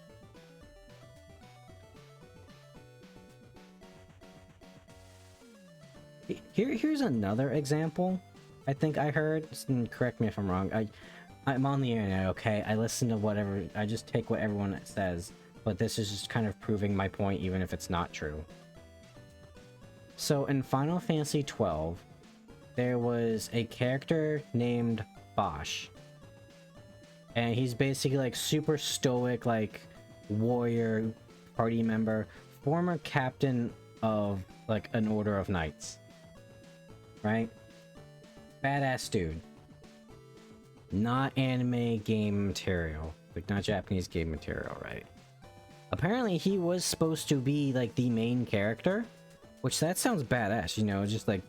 Here's another example I think I heard, and correct me if I'm wrong. I'm on the internet, okay? I listen to whatever, I just take what everyone says, but this is just kind of proving my point even if it's not true. So in Final Fantasy XII, there was a character named Bosch. And he's basically like super stoic, like warrior, party member, former captain of like an order of knights. Right? Badass dude. Not anime game material. Like, not Japanese game material, right? Apparently, he was supposed to be, like, the main character. Which, that sounds badass, you know? Just like,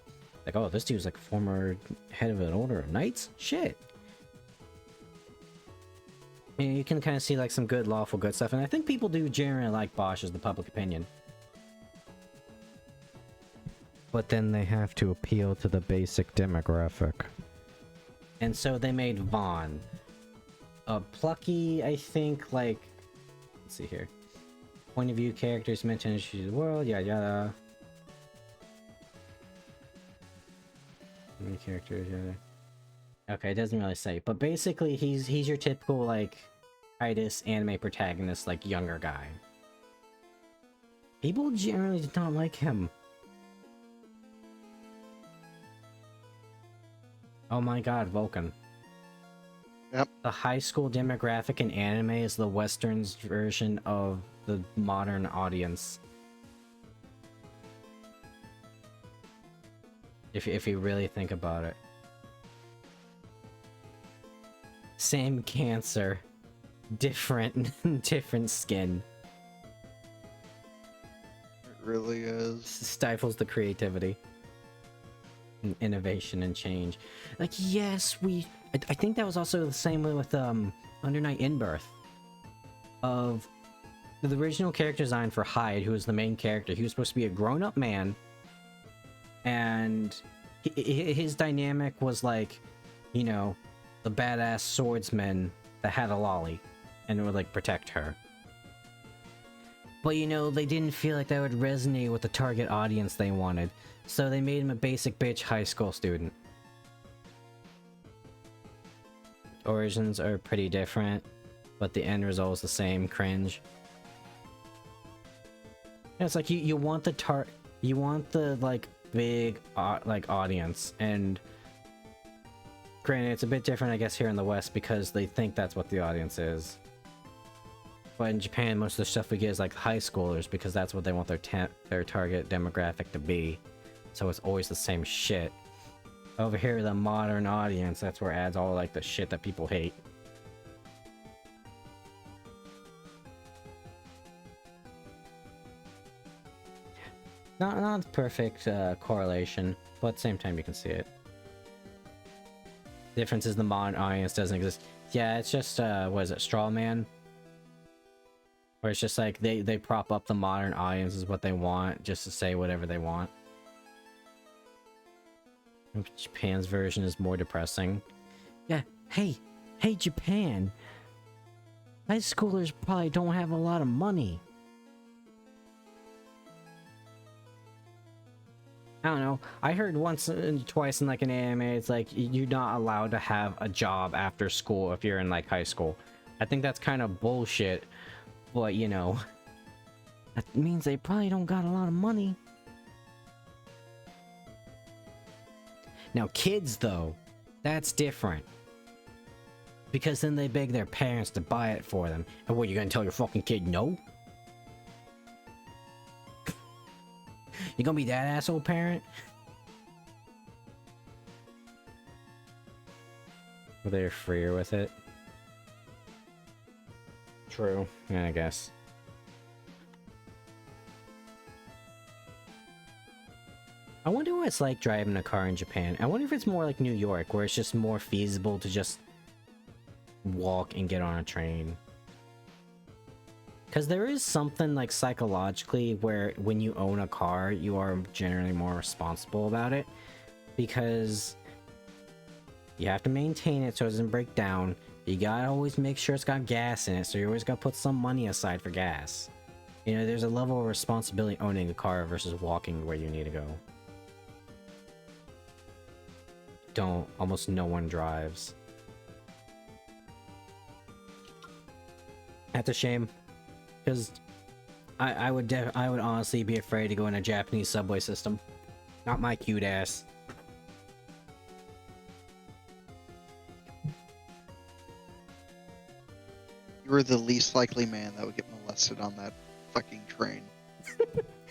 oh, this dude's, like, former head of an order of knights? Shit. And you can kind of see, like, some good, lawful good stuff. And I think people do generally like Bosch as the public opinion. But then they have to appeal to the basic demographic. And so they made Vaughn. A plucky, I think, like... Let's see here. Point of view characters meant to introduce the world, yada yada. Many characters, yada. Okay, it doesn't really say. But basically, he's your typical, like, Titus anime protagonist, like, younger guy. People generally did not like him. Oh my god, Vulcan. Yep. The high school demographic in anime is the Western's version of the modern audience. If you really think about it. Same cancer. Different skin. It really is. Stifles the creativity. Innovation and change. Like, yes, I think that was also the same way with Under Night In-Birth. Of the original character design for Hyde, who was the main character. He was supposed to be a grown-up man, and his dynamic was like, you know, the badass swordsman that had a lolly and would like protect her. But you know, they didn't feel like that would resonate with the target audience they wanted. So they made him a basic bitch high school student. Origins are pretty different, but the end result is the same, cringe. Yeah, it's like you want the like big like audience, and granted it's a bit different I guess here in the West because they think that's what the audience is. But in Japan most of the stuff we get is like high schoolers because that's what they want their target demographic to be. So it's always the same shit. Over here, the modern audience, that's where it adds all like the shit that people hate. Not perfect correlation, but at the same time you can see it. Difference is the modern audience doesn't exist. Yeah, it's just what is it, straw man? Where it's just like they prop up the modern audience is what they want, just to say whatever they want. Japan's version is more depressing. Yeah, hey Japan. High schoolers probably don't have a lot of money. I don't know. I heard once and twice in like an anime, it's like you're not allowed to have a job after school if you're in like high school. I think that's kind of bullshit, but you know, that means they probably don't got a lot of money. Now kids though, that's different. Because then they beg their parents to buy it for them. And what, you gonna tell your fucking kid no? You gonna be that asshole parent? Or they're freer with it? True, yeah, I guess. I wonder what it's like driving a car in Japan. I wonder if it's more like New York, where it's just more feasible to just walk and get on a train. Because there is something like psychologically where when you own a car, you are generally more responsible about it. Because you have to maintain it so it doesn't break down. You gotta always make sure it's got gas in it, so you always gotta put some money aside for gas. You know, there's a level of responsibility owning a car versus walking where you need to go. Almost no one drives. That's a shame. Because I would honestly be afraid to go in a Japanese subway system. Not my cute ass. You were the least likely man that would get molested on that fucking train.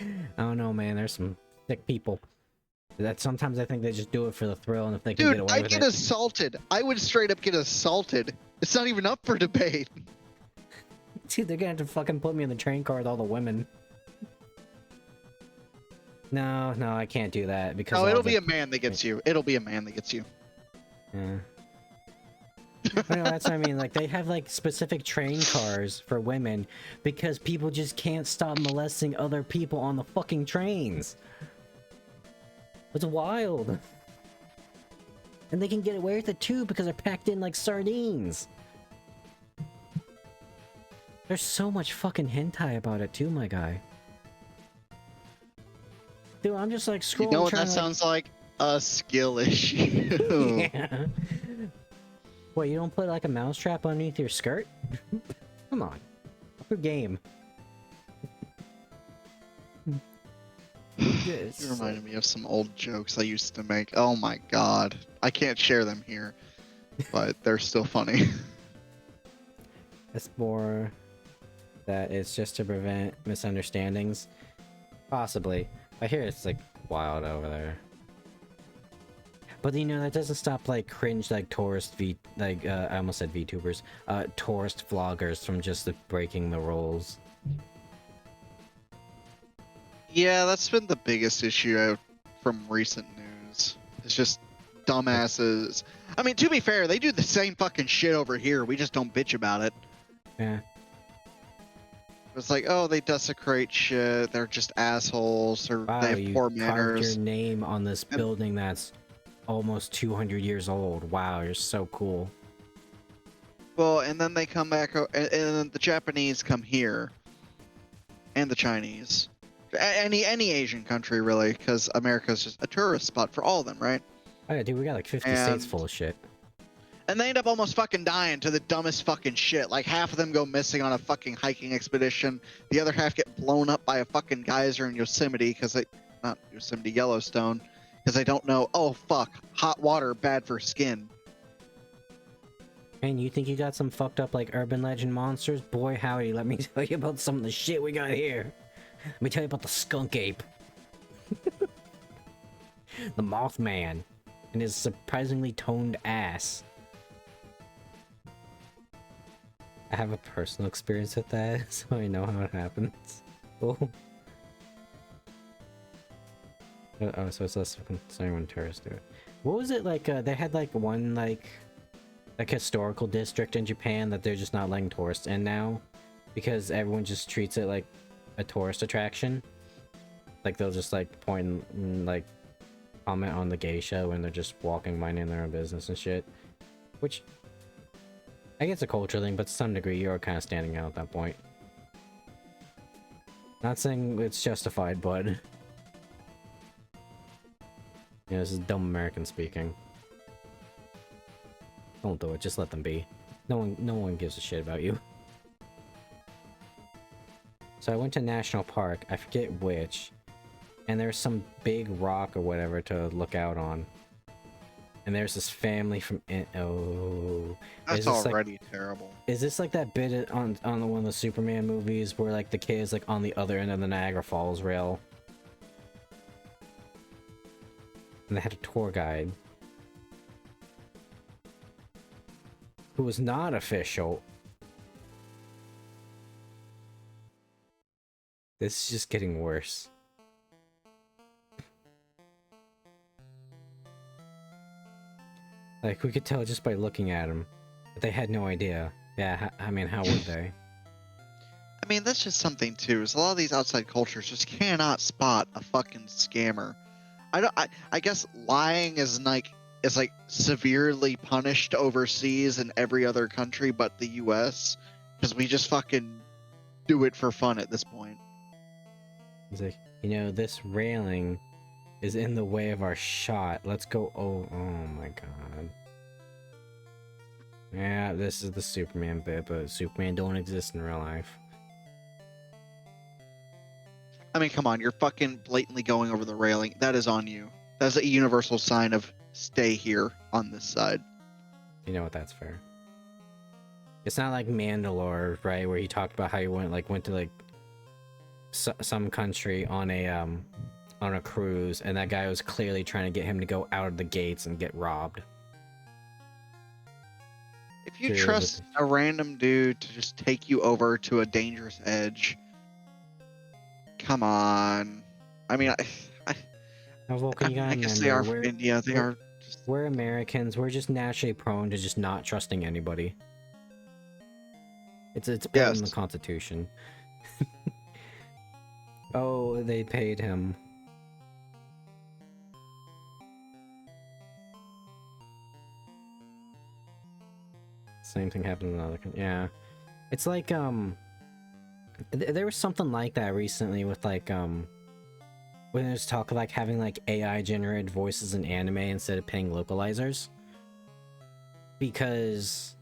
I don't know, man. There's some sick people. That sometimes I think they just do it for the thrill, and if they can get away with it. Dude, I'd get assaulted. I would straight up get assaulted. It's not even up for debate. Dude, they're gonna have to fucking put me in the train car with all the women. No, I can't do that because. No, it'll be a man that gets you. It'll be a man that gets you. Yeah. I know, that's what I mean. Like, they have like specific train cars for women because people just can't stop molesting other people on the fucking trains. It's wild. And they can get away with it too because they're packed in like sardines. There's so much fucking hentai about it too, my guy. Dude, I'm just like scrolling. You know what that sounds like? A skill issue. Yeah. What, you don't put like a mousetrap underneath your skirt? Come on. Up your game. You reminded me of some old jokes I used to make. Oh my god. I can't share them here, but they're still funny. It's more that it's just to prevent misunderstandings. Possibly. I hear it's like wild over there. But you know, that doesn't stop like cringe like tourist I almost said VTubers. Tourist vloggers from just breaking the rules. Yeah, that's been the biggest issue from recent news. It's just dumbasses. I mean, to be fair, they do the same fucking shit over here. We just don't bitch about it. Yeah. It's like, oh, they desecrate shit. They're just assholes. Or Wow, they have poor you carved manners. your name on this building that's almost 200 years old. Wow, you're so cool. Well, and then they come back, and then the Japanese come here, and the Chinese. Any Asian country, really, because America's just a tourist spot for all of them, right? Oh yeah, dude, we got like 50 states full of shit. And they end up almost fucking dying to the dumbest fucking shit. Like, half of them go missing on a fucking hiking expedition. The other half get blown up by a fucking geyser in Yosemite, because they... Not Yosemite, Yellowstone. Because they don't know, oh fuck, hot water, bad for skin. Man, you think you got some fucked up like urban legend monsters? Boy howdy, let me tell you about some of the shit we got here. Let me tell you about the skunk ape. The Mothman. and his surprisingly toned ass. I have a personal experience with that, so I know how it happens. Oh. Oh, so it's less concerning when tourists do it. What was it like? They had like one like historical district in Japan that they're just not letting tourists in now, because everyone just treats it like a tourist attraction. Like they'll just like point and like comment on the geisha when they're just walking, minding their own business and shit. Which I guess a culture thing, but to some degree you're kind of standing out at that point. Not saying it's justified, but yeah, this is dumb American speaking. Don't do it, just let them be. No one gives a shit about you. So I went to National Park, I forget which, and there's some big rock or whatever to look out on. And there's this family from oh, That's already terrible. Is this like that bit on the one of the Superman movies where like the kid is like on the other end of the Niagara Falls rail? And they had a tour guide who was not official. This is just getting worse. Like, we could tell just by looking at him. But they had no idea. Yeah, I mean, how would they? I mean, that's just something too. Is a lot of these outside cultures just cannot spot a fucking scammer. I guess lying is like severely punished overseas in every other country but the U.S. because we just fucking do it for fun at this point. He's like, you know, this railing is in the way of our shot. Let's go. Oh my god. Yeah, this is the Superman bit, but Superman don't exist in real life. I mean, come on, you're fucking blatantly going over the railing. That is on you. That's a universal sign of stay here on this side. You know what? That's fair. It's not like Mandalore, right, where he talked about how he went to like some country on a cruise, and that guy was clearly trying to get him to go out of the gates and get robbed. If you trust a random dude to just take you over to a dangerous edge, come on. I mean, I guess they are from India. They are. We're Americans. We're just naturally prone to just not trusting anybody. It's built in the Constitution. Oh, they paid him. Same thing happened in another country. Yeah, it's like there was something like that recently with like when there's talk of like having like AI generated voices in anime instead of paying localizers, because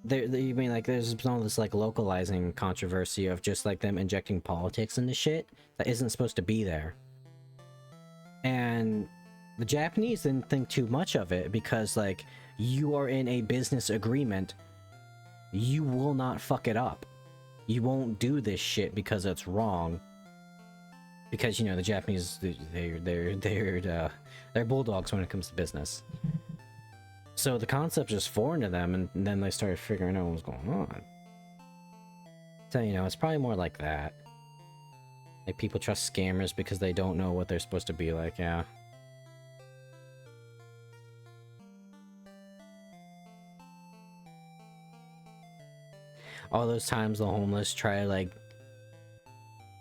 you mean like there's been all this like localizing controversy of just like them injecting politics into shit that isn't supposed to be there, and the Japanese didn't think too much of it because like you are in a business agreement, you will not fuck it up. You won't do this shit because it's wrong. Because, you know, the Japanese, they're bulldogs when it comes to business. So the concept's just foreign to them, and then they started figuring out what was going on. So, you know, it's probably more like that. Like, people trust scammers because they don't know what they're supposed to be like, yeah. All those times the homeless try to, like,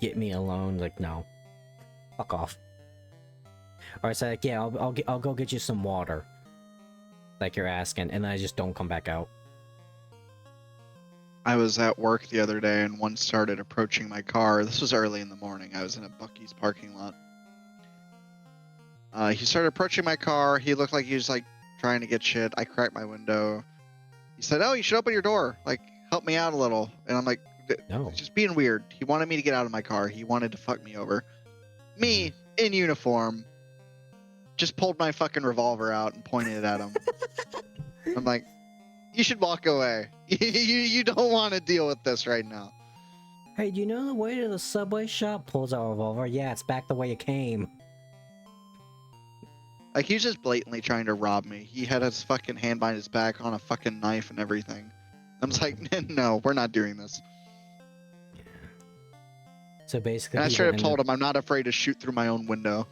get me alone, like, no. Fuck off. Or it's like, yeah, I'll go get you some water. Like you're asking, and then I just don't come back out. I was at work the other day, and one started approaching my car. This was early in the morning. I was in a Buc-ee's parking lot. He started approaching my car. He looked like he was, like, trying to get shit. I cracked my window. He said, oh, you should open your door. Like, help me out a little. And I'm like, no. He's just being weird. He wanted me to get out of my car. He wanted to fuck me over. Me, in uniform, just pulled my fucking revolver out and pointed it at him. I'm like, you should walk away. You don't want to deal with this right now. Hey, do you know the way to the Subway shop? Pulls out a revolver. Yeah, it's back the way it came. Like, he's just blatantly trying to rob me. He had his fucking hand behind his back on a fucking knife and everything. I'm just like, no, we're not doing this. So basically, And I people straight up end told up- him I'm not afraid to shoot through my own window.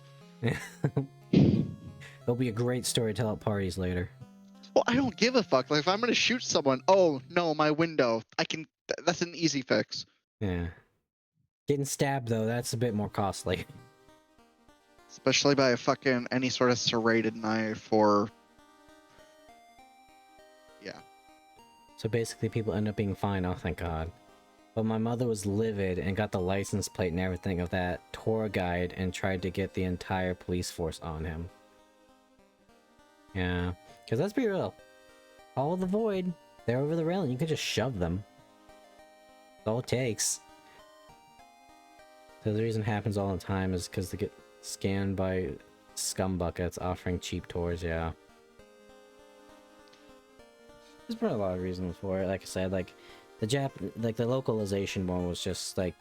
It'll be a great story to tell at parties later. Well, I don't give a fuck. Like, if I'm gonna shoot someone, oh no, my window. I can. That's an easy fix. Yeah. Getting stabbed though, that's a bit more costly. Especially by a fucking any sort of serrated knife or. Yeah. So basically, people end up being fine. Oh, thank God. But my mother was livid and got the license plate and everything of that tour guide and tried to get the entire police force on him. Yeah, because let's be real. All of the void, they're over the railing. You can just shove them. That's all it takes. So the reason it happens all the time is because they get scanned by scumbuckets offering cheap tours, yeah. There's probably a lot of reasons for it. Like I said, like the localization one was just like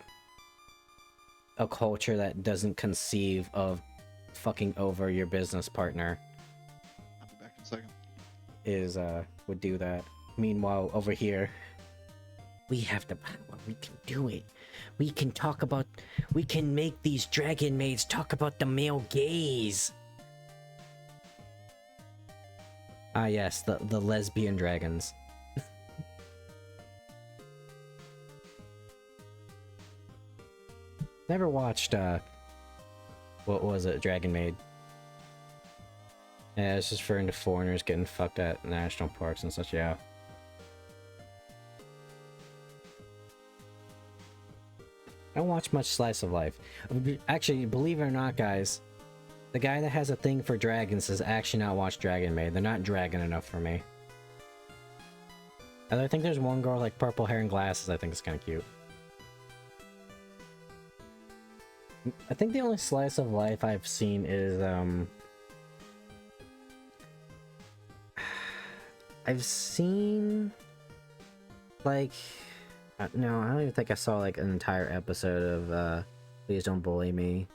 a culture that doesn't conceive of fucking over your business partner. I'll be back in a second. Is would do that. Meanwhile, over here, we have the power. We can do it. We can make these dragon maids talk about the male gaze. Ah yes, the lesbian dragons. Never watched what was it, Dragon Maid? Yeah, it's just referring to foreigners getting fucked at national parks and such, yeah. I don't watch much slice of life. Actually, believe it or not, guys, the guy that has a thing for dragons has actually not watched Dragon Maid. They're not dragon enough for me. And I think there's one girl like purple hair and glasses I think is kind of cute. I think the only slice of life I've seen is I've seen like no, I don't even think I saw like an entire episode of Please Don't Bully Me,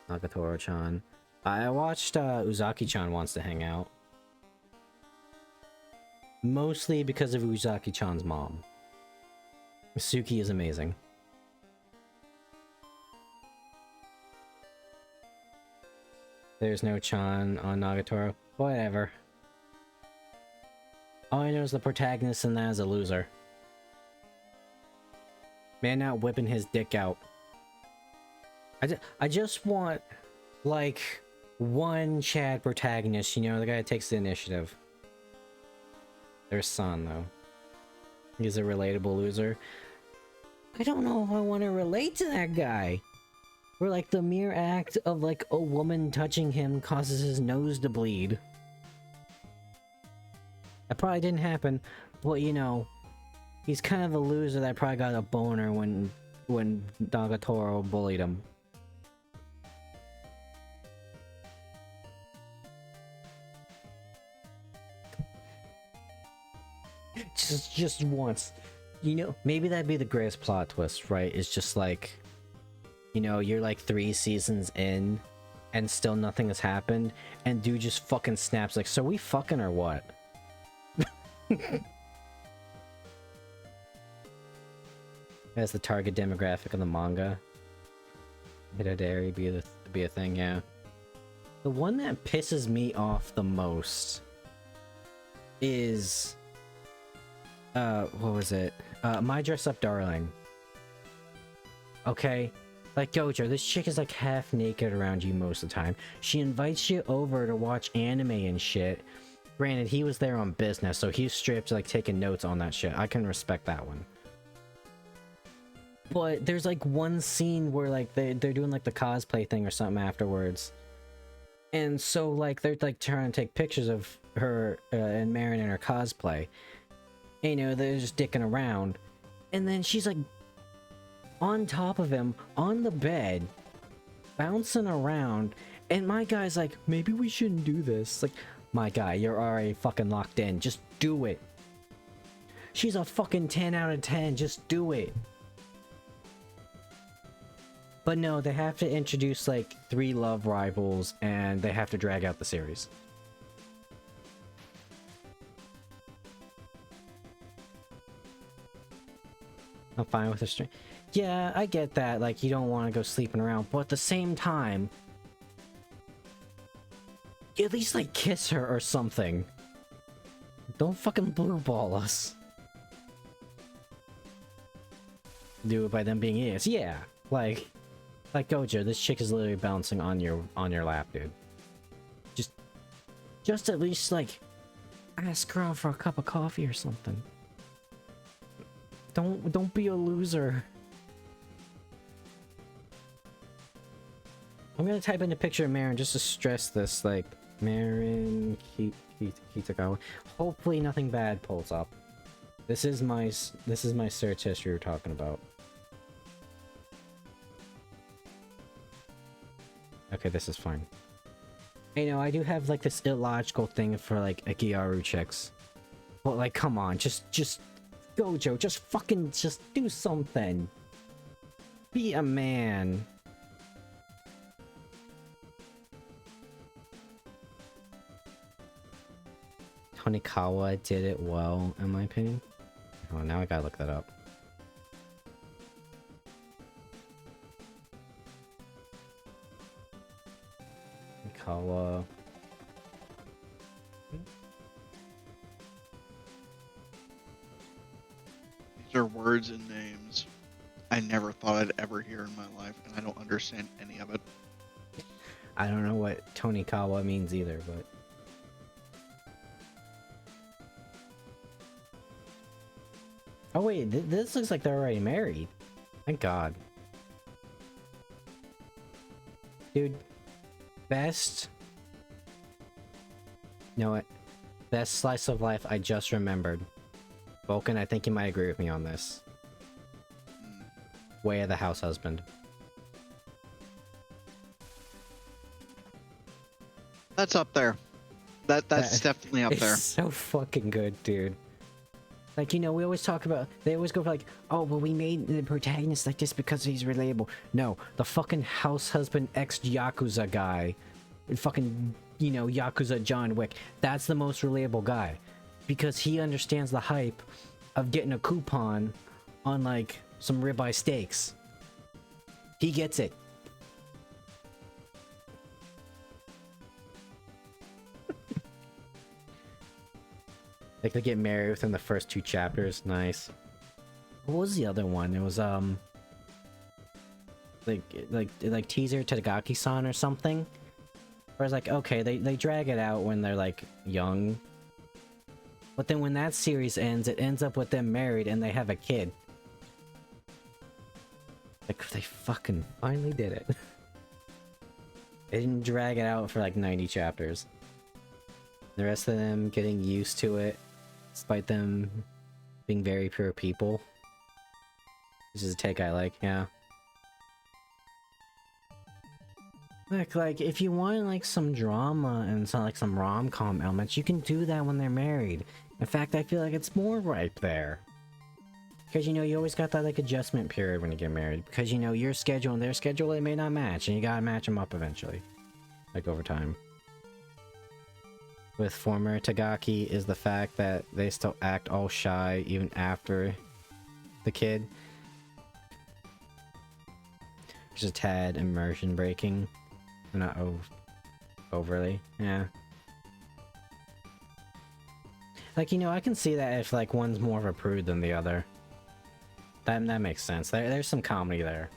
Nagatoro-chan. I watched Uzaki-chan Wants to Hang Out. Mostly because of Uzaki-chan's mom. Suki is amazing. There's no Chan on Nagatoro. Whatever. All I know is the protagonist in that is a loser. Man out whipping his dick out. I just want, like, one Chad protagonist, you know, the guy that takes the initiative. Their son, though. He's a relatable loser. I don't know if I want to relate to that guy. Where, like, the mere act of, like, a woman touching him causes his nose to bleed. That probably didn't happen, but, you know, he's kind of a loser that probably got a boner when Nagatoro bullied him. Just once. You know, maybe that'd be the greatest plot twist, right? It's just like, you know, you're like 3 seasons in and still nothing has happened, and dude just fucking snaps like, so we fucking or what? As the target demographic of the manga. Hitadari be a thing, yeah. The one that pisses me off the most is what was it? My Dress Up Darling. Okay? Like, Gojo, this chick is like half naked around you most of the time. She invites you over to watch anime and shit. Granted, he was there on business, so he's stripped, like, taking notes on that shit. I can respect that one. But there's, like, one scene where, like, they're doing, like, the cosplay thing or something afterwards. And so, like, they're, like, trying to take pictures of her and Marin in her cosplay. And, you know, they're just dicking around. And then she's, like, on top of him, on the bed, bouncing around. And my guy's like, maybe we shouldn't do this. Like, my guy, you're already fucking locked in. Just do it. She's a fucking 10 out of 10. Just do it. But no, they have to introduce like 3 love rivals and they have to drag out the series. I'm fine with the string. Yeah, I get that, like, you don't want to go sleeping around, but at the same time, at least, like, kiss her or something. Don't fucking blue ball us. Do it by them being idiots. Yeah, like Gojo, this chick is literally bouncing on your lap, dude. Just at least, like, ask her out for a cup of coffee or something. Don't be a loser. I'm gonna type in a picture of Marin just to stress this, like, Marin Kitagawa. Hopefully nothing bad pulls up. This is my search history we're talking about. Okay, this is fine. You know, I do have like this illogical thing for like Akiaru chicks. But like, come on, just Gojo, just do something. Be a man. Tonikawa did it well, in my opinion. Oh, now I gotta look that up. Tonikawa. These are words and names I never thought I'd ever hear in my life, and I don't understand any of it. I don't know what Tonikawa means either, but... Oh wait, this looks like they're already married. Thank God. Dude, best... You know what? Best slice of life I just remembered. Vulcan, I think you might agree with me on this. Way of the House Husband. That's up there. That's definitely up there. It's so fucking good, dude. Like, you know, we always talk about, they always go for like, oh, well, we made the protagonist like this because he's relatable. No, the fucking house husband ex-Yakuza guy, fucking, you know, Yakuza John Wick, that's the most relatable guy. Because he understands the hype of getting a coupon on, like, some ribeye steaks. He gets it. Like, they get married within the first 2 chapters. Nice. What was the other one? It was, like Teaser Tadagaki-san or something? Where it's like, okay, they drag it out when they're, like, young. But then when that series ends, it ends up with them married and they have a kid. Like, they fucking finally did it. They didn't drag it out for, like, 90 chapters. The rest of them getting used to it. Despite them being very pure people. This is a take I like, yeah. Like, if you want, like, some drama and some, like, some rom-com elements, you can do that when they're married. In fact, I feel like it's more ripe there. Because, you know, you always got that, like, adjustment period when you get married. Because, you know, your schedule and their schedule, it may not match, and you gotta match them up eventually. Like, over time. With former Tagaki is the fact that they still act all shy even after the kid. Which is a tad immersion breaking. Not overly, yeah. Like, you know, I can see that if, like, one's more of a prude than the other. That makes sense. There's some comedy there.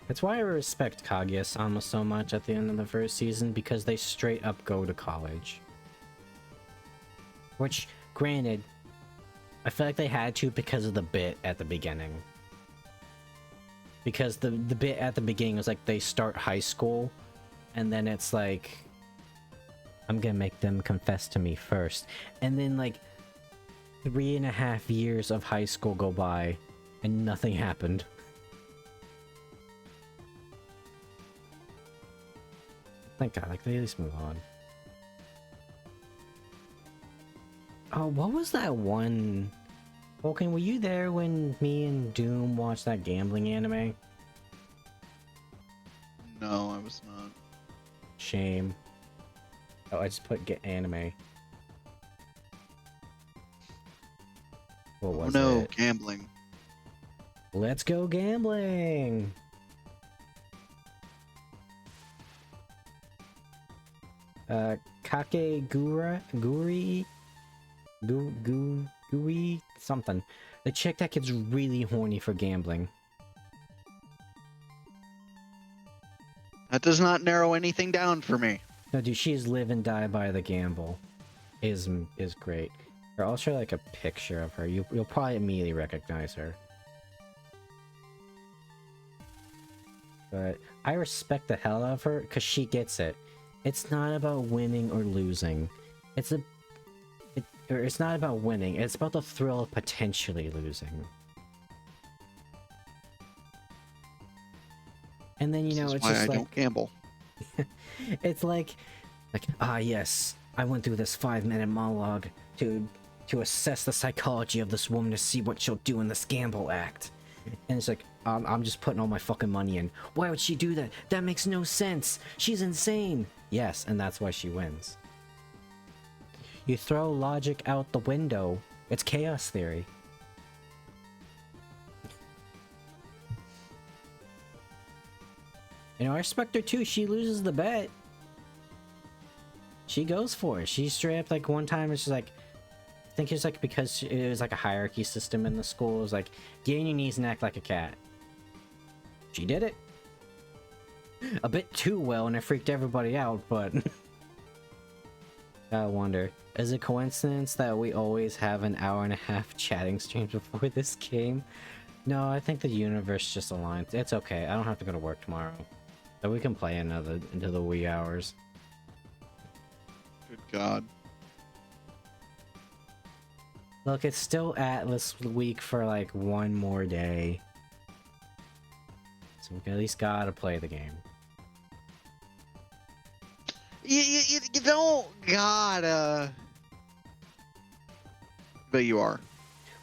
That's why I respect Kaguya-sama so much at the end of the first season, because they straight up go to college. Which, granted, I feel like they had to because of the bit at the beginning. Because the bit at the beginning was like they start high school, and then it's like, I'm gonna make them confess to me first. And then like 3.5 years of high school go by, and nothing happened. Thank God, like, they at least move on. Oh, what was that one Vulcan, were you there when me and Doom watched that gambling anime? No, I was not. Shame. Oh, I just put get anime. What Oh was no, it? gambling. Let's go gambling! Guri, something. The chick that gets really horny for gambling. That does not narrow anything down for me. No, dude, she's live and die by the gamble. Is great. Or I'll show like a picture of her. You'll probably immediately recognize her. But I respect the hell out of her because she gets it. It's not about winning or losing. It's not about winning. It's about the thrill of potentially losing. And then, you know, This is it's why just I like... don't gamble. It's like, ah, yes, I went through this 5-minute monologue to assess the psychology of this woman to see what she'll do in this gamble act. And it's like, I'm just putting all my fucking money in. Why would she do that? That makes no sense. She's insane. Yes, and that's why she wins. You throw logic out the window. It's chaos theory. You know, I respect her too. She loses the bet. She goes for it. She straight up, like, one time, it's just like, I think it's like because it was like a hierarchy system in the school. It was like, get on your knees and act like a cat. She did it. A bit too well, and it freaked everybody out, but... I wonder, is it coincidence that we always have an hour-and-a-half chatting streams before this game? No, I think the universe just aligns. It's okay, I don't have to go to work tomorrow. So we can play into the wee hours. Good God. Look, it's still Atlus week for like one more day. So we at least gotta play the game. You don't gotta. But you are.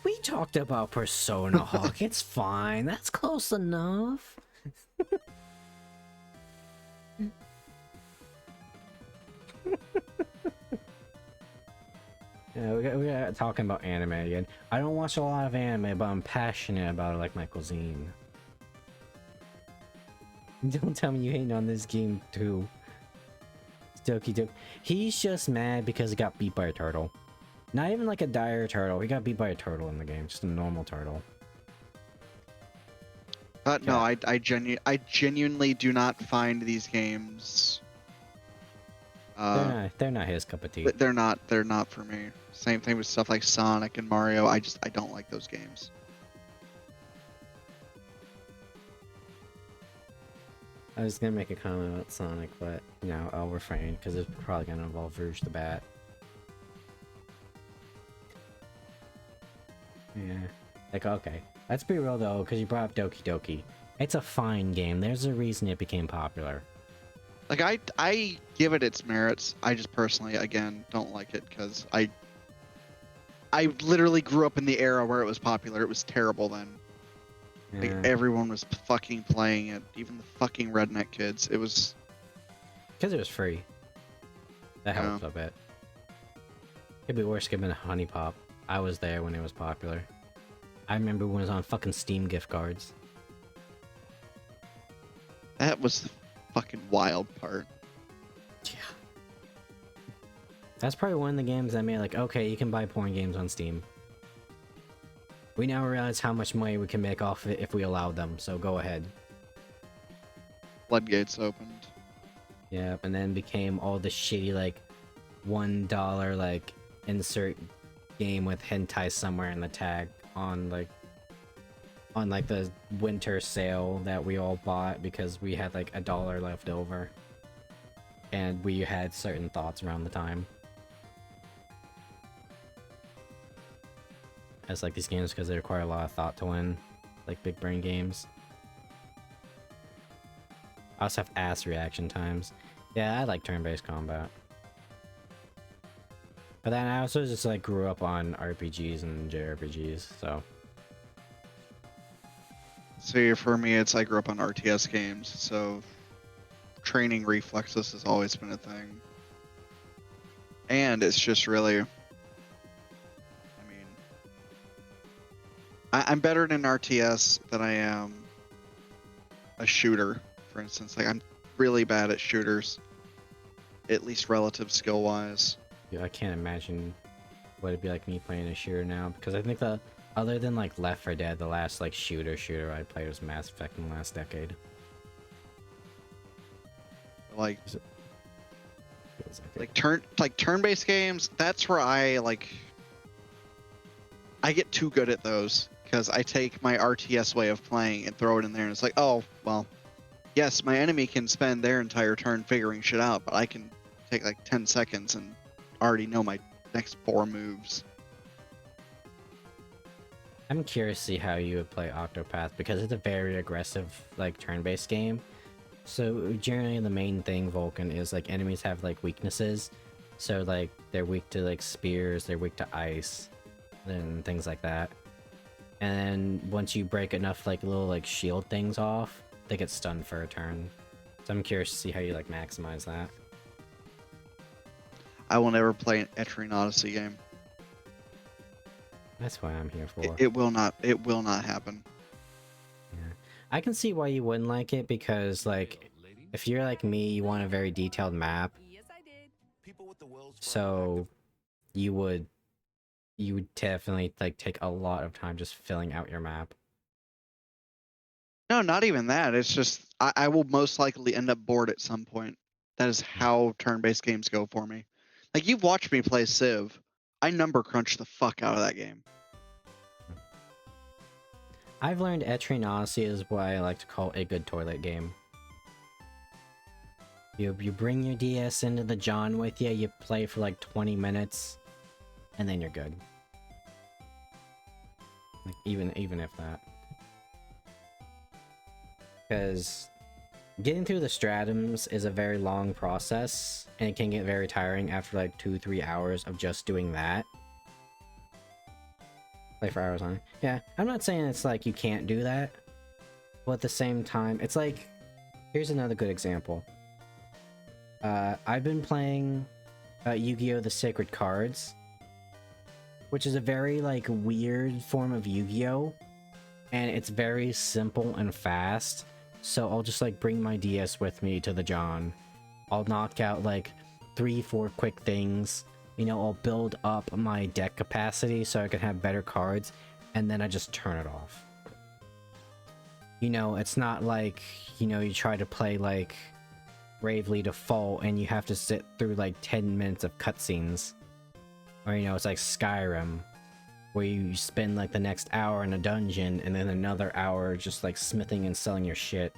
We talked about Persona Hawk, it's fine, that's close enough. Yeah, we got talking about anime again. I don't watch a lot of anime, but I'm passionate about it like my cuisine. Don't tell me you hating on this game too. Doki Doki. He's just mad because he got beat by a turtle. Not even like a dire turtle. He got beat by a turtle in the game. Just a normal turtle. No, I genuinely do not find these games. They're not his cup of tea. They're not for me. Same thing with stuff like Sonic and Mario. I don't like those games. I was gonna make a comment about Sonic, but no, I'll refrain because it's probably gonna involve Rouge the Bat. Yeah, like okay, let's be real though, because you brought up Doki Doki. It's a fine game. There's a reason it became popular. Like I give it its merits. I just personally, again, don't like it because I literally grew up in the era where it was popular. It was terrible then. Like Yeah. everyone was fucking playing it, even the fucking redneck kids. It was Because it was free. That Yeah. helped a bit. It'd be worse giving a Honey Pop. I was there when it was popular. I remember when it was on fucking Steam gift cards. that was the fucking wild part. Yeah. That's probably one of the games that made like, okay, you can buy porn games on Steam. We now realize how much money we can make off it if we allow them, so go ahead. Floodgates opened. Yeah, and then became all the shitty like $1 like insert game with hentai somewhere in the tag on like the winter sale that we all bought because we had like $1 left over. And we had certain thoughts around the time. As like these games because they require a lot of thought to win. Like big brain games. I also have ass reaction times. Yeah, I like turn-based combat. But then I also just like grew up on RPGs and JRPGs, so See, for me, it's I grew up on RTS games, so training reflexes has always been a thing. And it's just really, I mean, I'm better in an RTS than I am a shooter, for instance. Like, I'm really bad at shooters, at least relative skill-wise. yeah, I can't imagine what it'd be like me playing a shooter now, because I think the other than like Left 4 Dead, the last like shooter I played was Mass Effect in the last decade. Like, Feels like it. turn-based games, that's where I get too good at those because I take my RTS way of playing and throw it in there, and it's like, oh, well, yes, my enemy can spend their entire turn figuring shit out, but I can take like 10 seconds and already know my next 4 moves. I'm curious to see how you would play Octopath, because it's a very aggressive like turn-based game. So generally the main thing Vulcan is like enemies have like weaknesses. So like they're weak to like spears, they're weak to ice, and things like that. And once you break enough like little like shield things off, they get stunned for a turn. So I'm curious to see how you like maximize that. I will never play an Etrian Odyssey game. That's what I'm here for. It will not happen. Yeah. I can see why you wouldn't like it, because like if you're like me, you want a very detailed map. Yes, I did. So you would definitely like take a lot of time just filling out your map. No, not even that. It's just I will most likely end up bored at some point. That is how turn-based games go for me. Like, you've watched me play Civ. I number crunch the fuck out of that game. I've learned Etrian Odyssey is what I like to call a good toilet game. You bring your DS into the John with you play for like 20 minutes, and then you're good. Like even if that. Because getting through the Stratums is a very long process, and it can get very tiring after like 2-3 hours of just doing that. Play for hours on it. Yeah, I'm not saying it's like you can't do that, but at the same time, it's like, here's another good example. I've been playing Yu-Gi-Oh! The Sacred Cards, which is a very like weird form of Yu-Gi-Oh! And it's very simple and fast. So I'll just like bring my DS with me to the John. I'll knock out like 3-4 quick things. You know, I'll build up my deck capacity so I can have better cards, and then I just turn it off. You know, it's not like, you know, you try to play like Bravely Default and you have to sit through like 10 minutes of cutscenes. Or, you know, it's like Skyrim, where you spend like the next hour in a dungeon and then another hour just like smithing and selling your shit.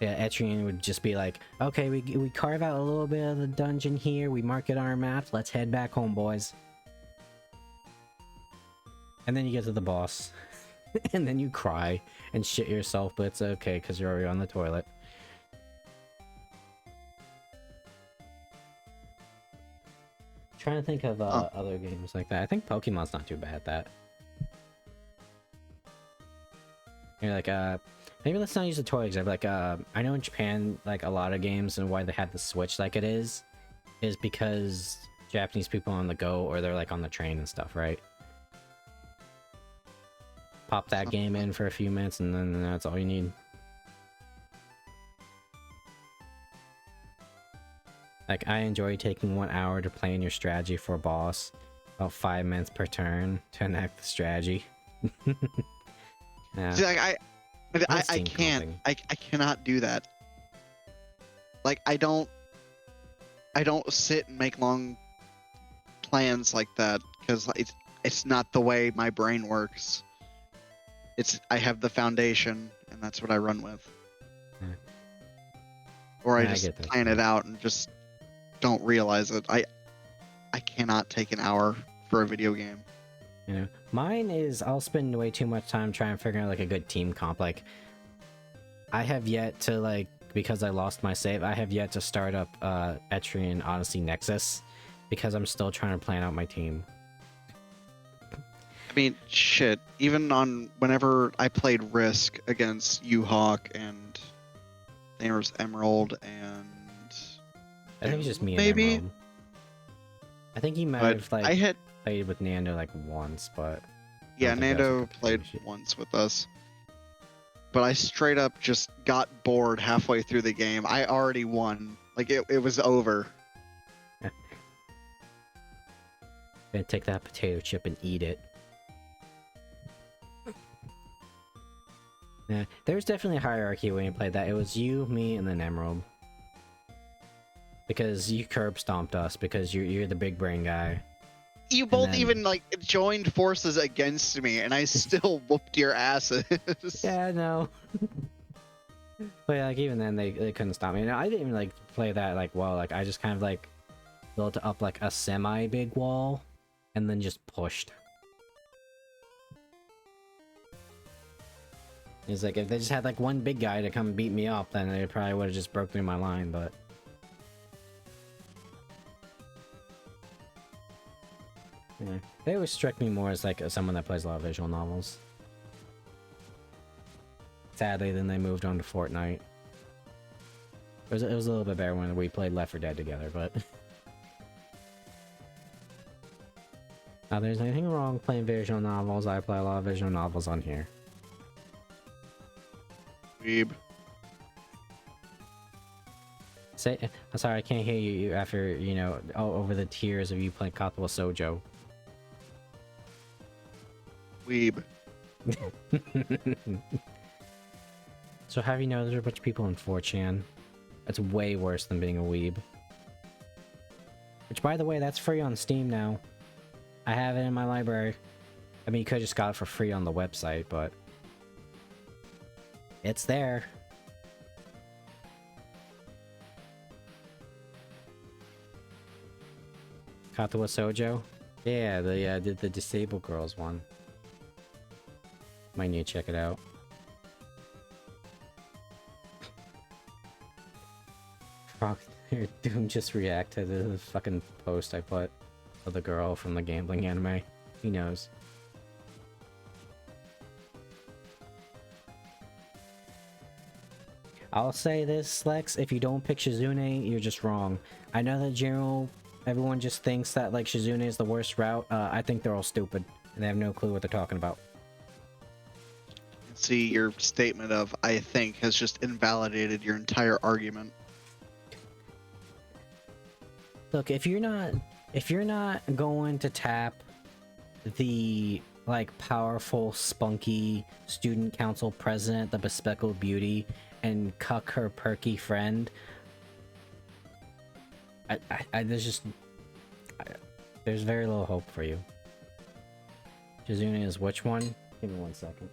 Yeah, Etrian would just be like, okay, we carve out a little bit of the dungeon here, we mark it on our map, let's head back home, boys. And then you get to the boss, and then you cry and shit yourself, but it's okay because you're already on the toilet. Trying to think of other games like that. I think Pokemon's not too bad at that. You're like, maybe let's not use the toy example. Like, I know in Japan, like a lot of games and why they had the Switch like it is because Japanese people are on the go, or they're like on the train and stuff, right? Pop that game in for a few minutes and then that's all you need. Like, I enjoy taking 1 hour to plan your strategy for a boss, about 5 minutes per turn to enact the strategy. Yeah. See, like, I seen can't. comping. I cannot do that. Like, I don't sit and make long plans like that because it's not the way my brain works. I have the foundation and that's what I run with. Yeah. Or I Yeah, I just get that, plan yeah. it out and just don't realize it. I cannot take an hour for a video game. You know, mine is I'll spend way too much time trying to figure out like a good team comp. Like, I have yet to like because I lost my save, I have yet to start up Etrian Odyssey Nexus because I'm still trying to plan out my team. I mean, shit. Even on whenever I played Risk against U-Hawk and there was Emerald and I think it's just me and maybe. Emerald. I think he might But have like I had played with Nando like once, but yeah, think that was a Nando played competition. once with us. But I straight up just got bored halfway through the game. I already won. Like it was over. Gonna take that potato chip and eat it. Yeah, there's definitely a hierarchy when you played that. It was you, me, and then Emerald. Because you curb stomped us because you're the big brain guy. You both then- even like joined forces against me, and I still whooped your asses. Yeah, I know. But like even then they couldn't stop me. You know, I didn't even like play that like well. Like I just kind of like built up like a semi big wall, and then just pushed. It's like if they just had like one big guy to come beat me up, then they probably would have just broke through my line. But yeah, they always struck me more as like someone that plays a lot of visual novels. Sadly, then they moved on to Fortnite. It was a little bit better when we played Left 4 Dead together, but now there's anything wrong playing visual novels. I play a lot of visual novels on here. Weeb. Say, I'm sorry, I can't hear you after you know over the tears of you playing Katsuo Sojo. Weeb. So have you know there's a bunch of people in 4chan? That's way worse than being a weeb. Which, by the way, that's free on Steam now. I have it in my library. I mean, you could just got it for free on the website, but it's there. Katsuo Sojo? Yeah, the disabled girls one. Might need to check it out. Doom just reacted to the fucking post I put of the girl from the gambling anime. He knows. I'll say this, Lex, if you don't pick Shizune, you're just wrong. I know that everyone just thinks that like Shizune is the worst route. I think they're all stupid and they have no clue what they're talking about. See, your statement of "I think" has just invalidated your entire argument. Look, if you're not going to tap the like powerful, spunky student council president, the bespectacled beauty, and cuck her perky friend, there's very little hope for you. Shizune is which one? Give me 1 second.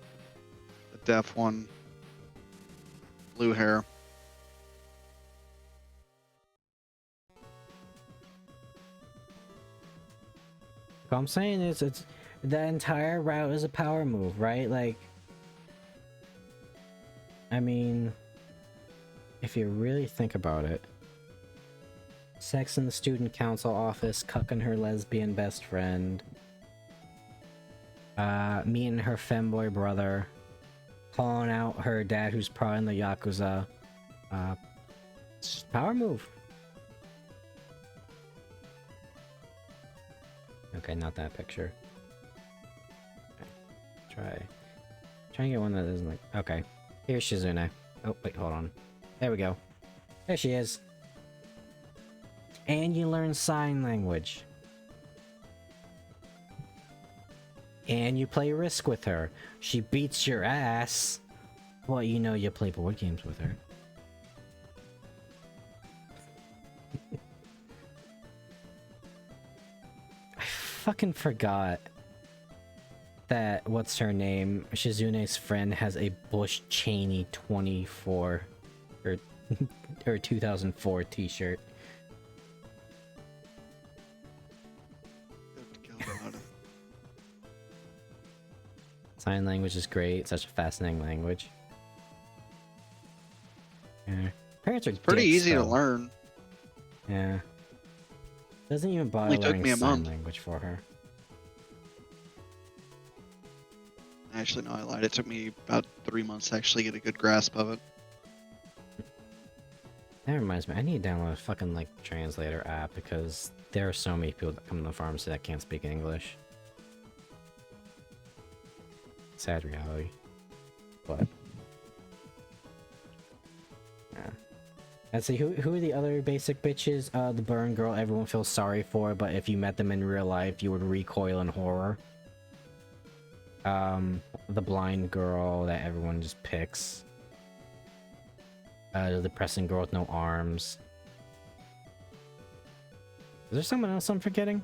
The deaf one. Blue hair. What I'm saying is, it's the entire route is a power move, right? Like, I mean, if you really think about it, sex in the student council office, cucking her lesbian best friend, meeting her femboy brother, calling out her dad who's probably in the Yakuza, it's just a power move. Okay, not that picture. Okay. Try and get one that isn't like... Okay. Here's Shizune. Oh, wait, hold on. There we go. There she is. And you learn sign language. And you play Risk with her. She beats your ass. Well, you know you play board games with her. I fucking forgot that what's her name? Shizune's friend has a Bush Cheney 24 or 2004 t-shirt. Good God. Sign language is great. Such a fascinating language. Yeah. Parents are Pretty dicks, easy to though. learn. Yeah. Doesn't even bother Only took learning me a sign month. language for her. Actually, no, I lied. It took me about 3 months to actually get a good grasp of it. That reminds me, I need to download a fucking, like, translator app because there are so many people that come to the pharmacy that can't speak English. Sad reality. But... yeah. Let's see, who are the other basic bitches? The burn girl everyone feels sorry for, but if you met them in real life, you would recoil in horror. The blind girl that everyone just picks. The depressing girl with no arms. Is there someone else I'm forgetting?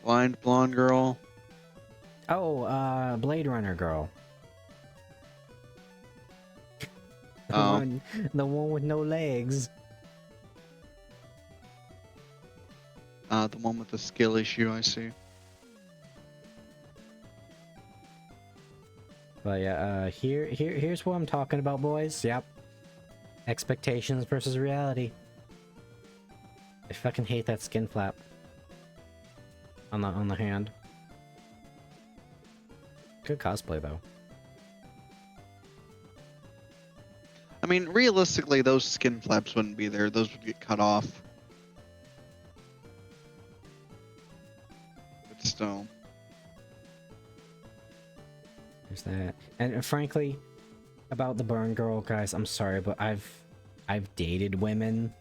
Blind blonde girl. Oh, Blade Runner girl. Oh. The one with no legs. The one with the skill issue, I see. But yeah, here's what I'm talking about, boys. Yep. Expectations versus reality. I fucking hate that skin flap. On the hand. Good cosplay though. I mean, realistically, those skin flaps wouldn't be there. Those would get cut off. But still. There's that. And frankly, about the burn girl, guys, I'm sorry, but I've dated women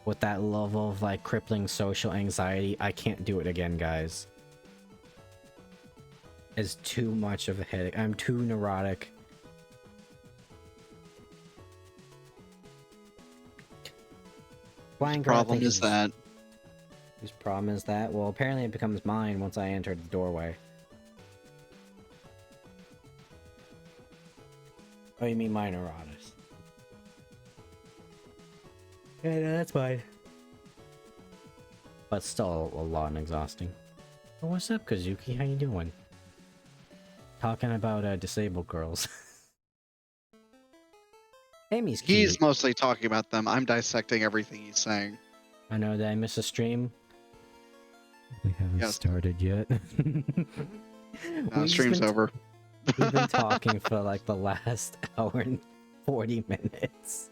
with that level of like crippling social anxiety. I can't do it again, guys. It's too much of a headache. I'm too neurotic. Blind girl, I Problem think is that. Whose problem is that? Well, apparently it becomes mine once I enter the doorway. Oh, you mean mine or honest? Yeah, no, that's fine. But still a lot and exhausting. Oh, what's up, Kazuki? How you doing? Talking about disabled girls. Amy's cute. He's mostly talking about them. I'm dissecting everything he's saying. I know, did I miss a stream? We haven't started yet. Stream's over. We've been talking for like the last hour and 40 minutes.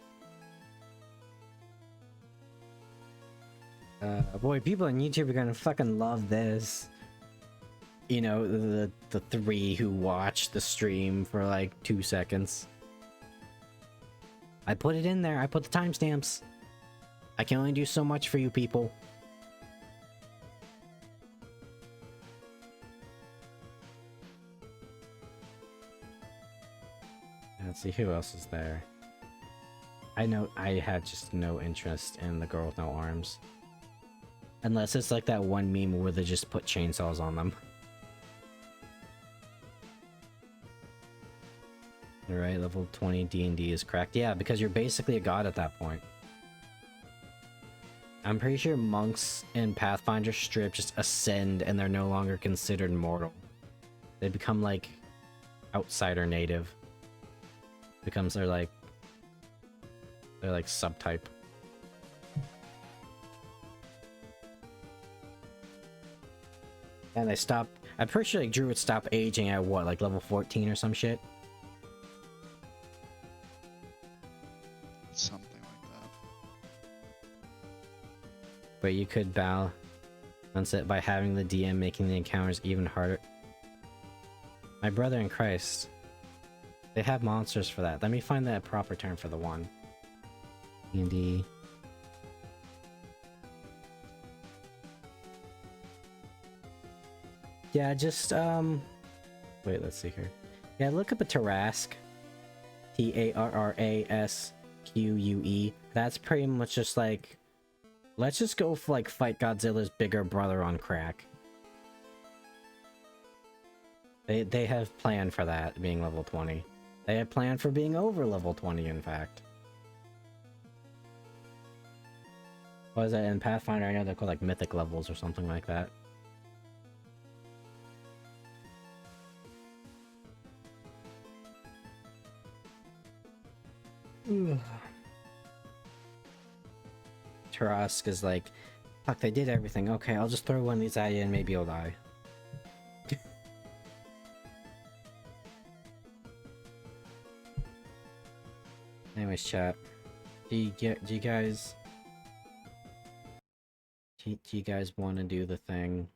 Boy, people on YouTube are gonna fucking love this. You know, the three who watched the stream for like 2 seconds. I put it in there. I put the timestamps. I can only do so much for you people. Let's see who else is there. I know I had just no interest in the girl with no arms. Unless it's like that one meme where they just put chainsaws on them. Alright, level 20 D&D is cracked. Yeah, because you're basically a god at that point. I'm pretty sure monks in Pathfinder Strip just ascend and they're no longer considered mortal. They become like outsider native. Becomes their like subtype. And they stop. I'm pretty sure like druids stop aging at what, like level 14 or some shit. Something like that. But you could balance it by having the DM making the encounters even harder. My brother in Christ. They have monsters for that. Let me find the proper term for the one. D&D. Yeah, just, wait, let's see here. Yeah, look up a Tarrasque. Tarrasque. That's pretty much just like... Let's just go for, like, fight Godzilla's bigger brother on crack. They have planned for that, being level 20. They have planned for being over level 20, in fact. What is that in Pathfinder? I know they're called, like, mythic levels or something like that. Tarask is like, fuck, they did everything. Okay, I'll just throw one of these at you and maybe you'll die. Anyways, chat. Do you guys want to do the thing?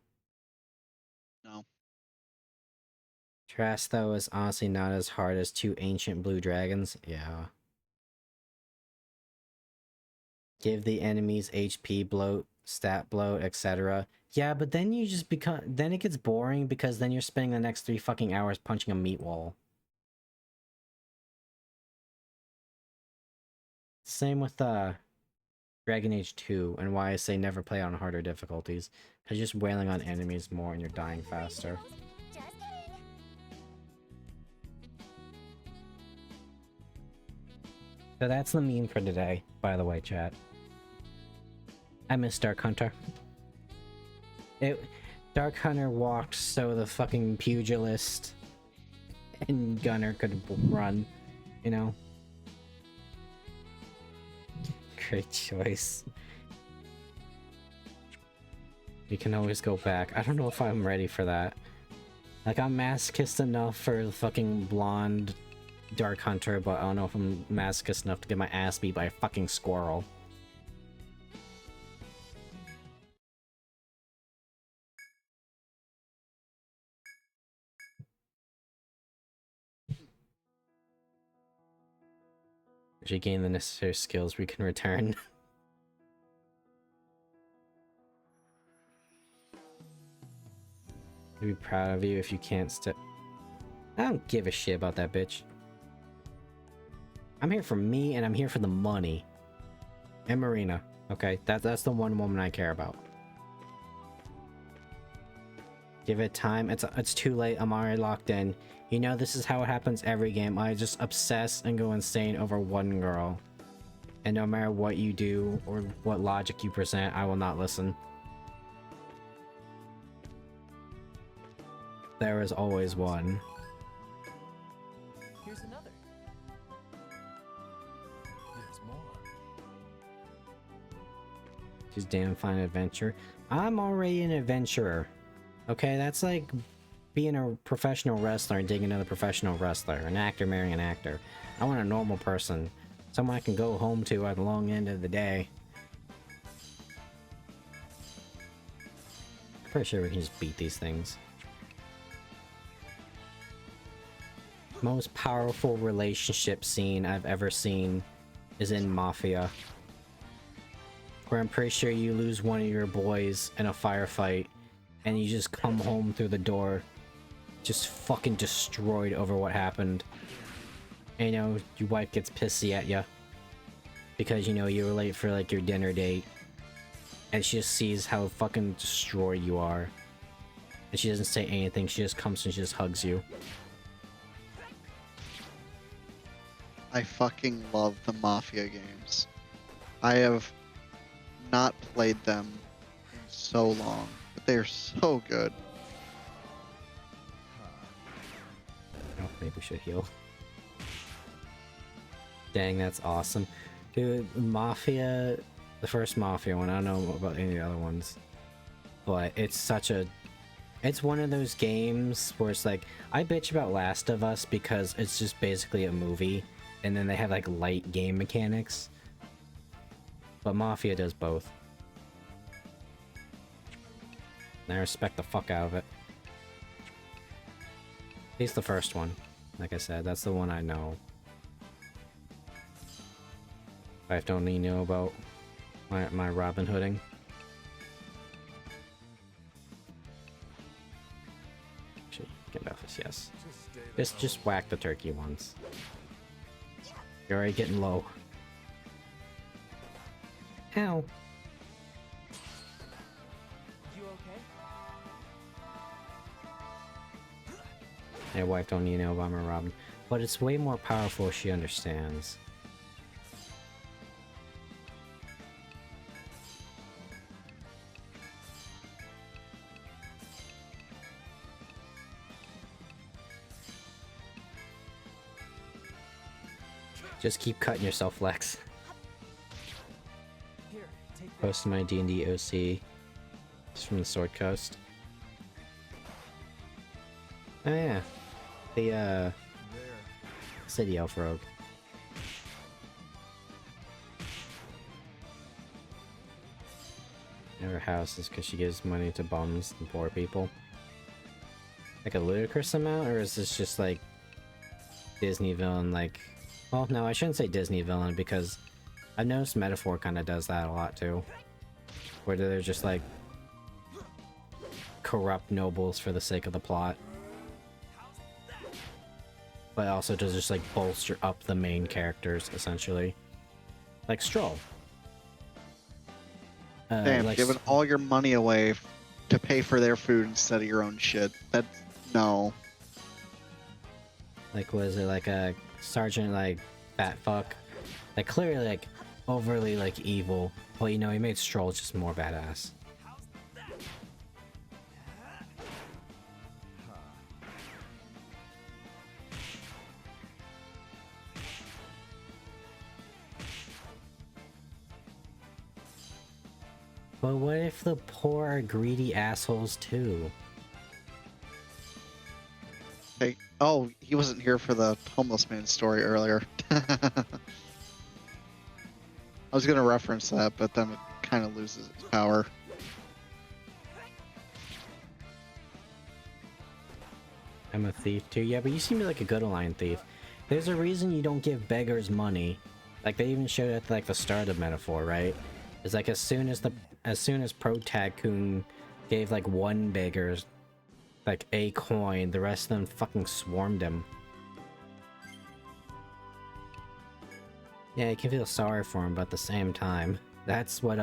No. Tarask though is honestly not as hard as 2 ancient blue dragons. Yeah. Give the enemies HP bloat, stat bloat, etc. Yeah, but then you just become. Then it gets boring because then you're spending the next 3 fucking hours punching a meat wall. Same with Dragon Age 2, and why I say never play on harder difficulties. Because you're just wailing on enemies more and you're dying faster. So that's the meme for today, by the way, chat. I miss Dark Hunter. Dark Hunter walked so the fucking pugilist and gunner could run, you know? Great choice. You can always go back. I don't know if I'm ready for that. Like, I'm masochist enough for the fucking blonde Dark Hunter, but I don't know if I'm masochist enough to get my ass beat by a fucking squirrel. As you gain the necessary skills, we can return. I'd be proud of you if you can't step. I don't give a shit about that bitch. I'm here for me, and I'm here for the money. And Marina. Okay, that's the one woman I care about. Give it time. It's too late. I'm already locked in. You know, this is how it happens every game. I just obsess and go insane over one girl. And no matter what you do or what logic you present, I will not listen. There is always one. Here's another. There's more. She's damn fine adventure. I'm already an adventurer. Okay, that's like being a professional wrestler and dating another professional wrestler. An actor marrying an actor. I want a normal person. Someone I can go home to at the long end of the day. Pretty sure we can just beat these things. Most powerful relationship scene I've ever seen is in Mafia. Where I'm pretty sure you lose one of your boys in a firefight and you just come home through the door just fucking destroyed over what happened. And, you know, your wife gets pissy at you because, you know, you were late for like your dinner date and she just sees how fucking destroyed you are and she doesn't say anything. She just comes and she just hugs you. I fucking love the Mafia games. I have not played them in so long, but they are so good. Oh, maybe we should heal. Dang, that's awesome. Dude, Mafia, the first Mafia one, I don't know about any of the other ones, but it's such a... It's one of those games where it's like, I bitch about Last of Us because it's just basically a movie, and then they have like light game mechanics. But Mafia does both. And I respect the fuck out of it. At least the first one. Like I said, that's the one I know. I don't need to know about my Robin Hooding. Actually, get off this, yes. Just whack the turkey once. You're already getting low. Ow. You okay? My wife don't need to know about my Robin. But it's way more powerful if she understands. Just keep cutting yourself, Lex. Here, take that. Post my D&D OC. It's from the Sword Coast. Oh yeah. The There. City Elf Rogue. Her house is because she gives money to bums and poor people. Like a ludicrous amount, or is this just like Disney villain? Like, well, no, I shouldn't say Disney villain because I've noticed Metaphor kind of does that a lot too, where they're just like corrupt nobles for the sake of the plot, but also to just like bolster up the main characters essentially, like Stroll. Damn, Like giving all your money away to pay for their food instead of your own shit. That's no. Like, was it like a sergeant, like, fat fuck? Like, clearly, like, overly, like, evil. Well, you know, he made Stroll just more badass. But what if the poor are greedy assholes, too? Hey, oh, he wasn't here for the homeless man story earlier. I was gonna reference that, but then it kind of loses its power. I'm a thief, too. Yeah, but you seem like a good aligned thief. There's a reason you don't give beggars money. Like, they even showed at, like, the start of Metaphor, right? It's like, as soon as Protag-kun gave, like, one beggar, like, a coin, the rest of them fucking swarmed him. Yeah, you can feel sorry for him, but at the same time, that's what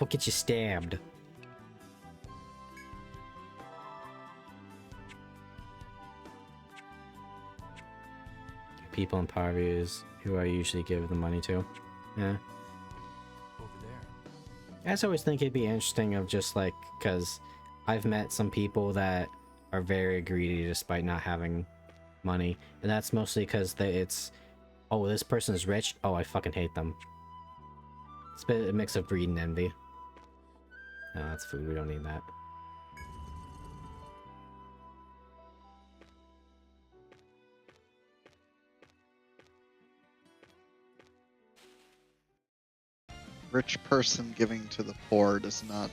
gets you stabbed. People in poverty is who I usually give the money to. Yeah. Over there. I just always think it'd be interesting of just like, because I've met some people that are very greedy despite not having money, and that's mostly because it's, oh, this person is rich, oh, I fucking hate them. It's a mix of greed and envy. No, that's food, we don't need that. Rich person giving to the poor does not.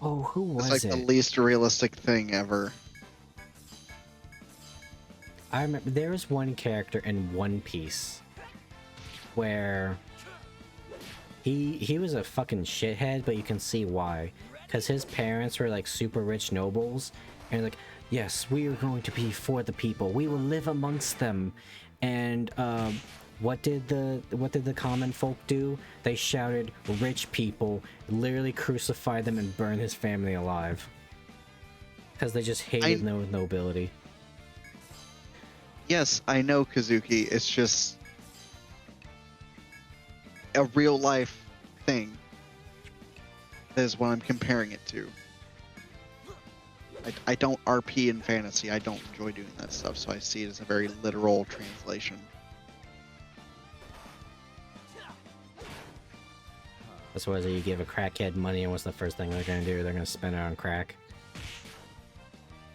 Oh, who was It's like it? the least realistic thing ever. I remember there was one character in One Piece where he was a fucking shithead, but you can see why. Because his parents were like super rich nobles, and like, yes, we are going to be for the people. We will live amongst them. And what did the common folk do? They shouted, "Rich people!" Literally crucified them and burned his family alive. Because they just hated nobility. Yes, I know, Kazuki. It's just a real life thing. That is what I'm comparing it to. I don't RP in fantasy. I don't enjoy doing that stuff, so I see it as a very literal translation. That's why you give a crackhead money, and what's the first thing they're gonna do? They're gonna spend it on crack.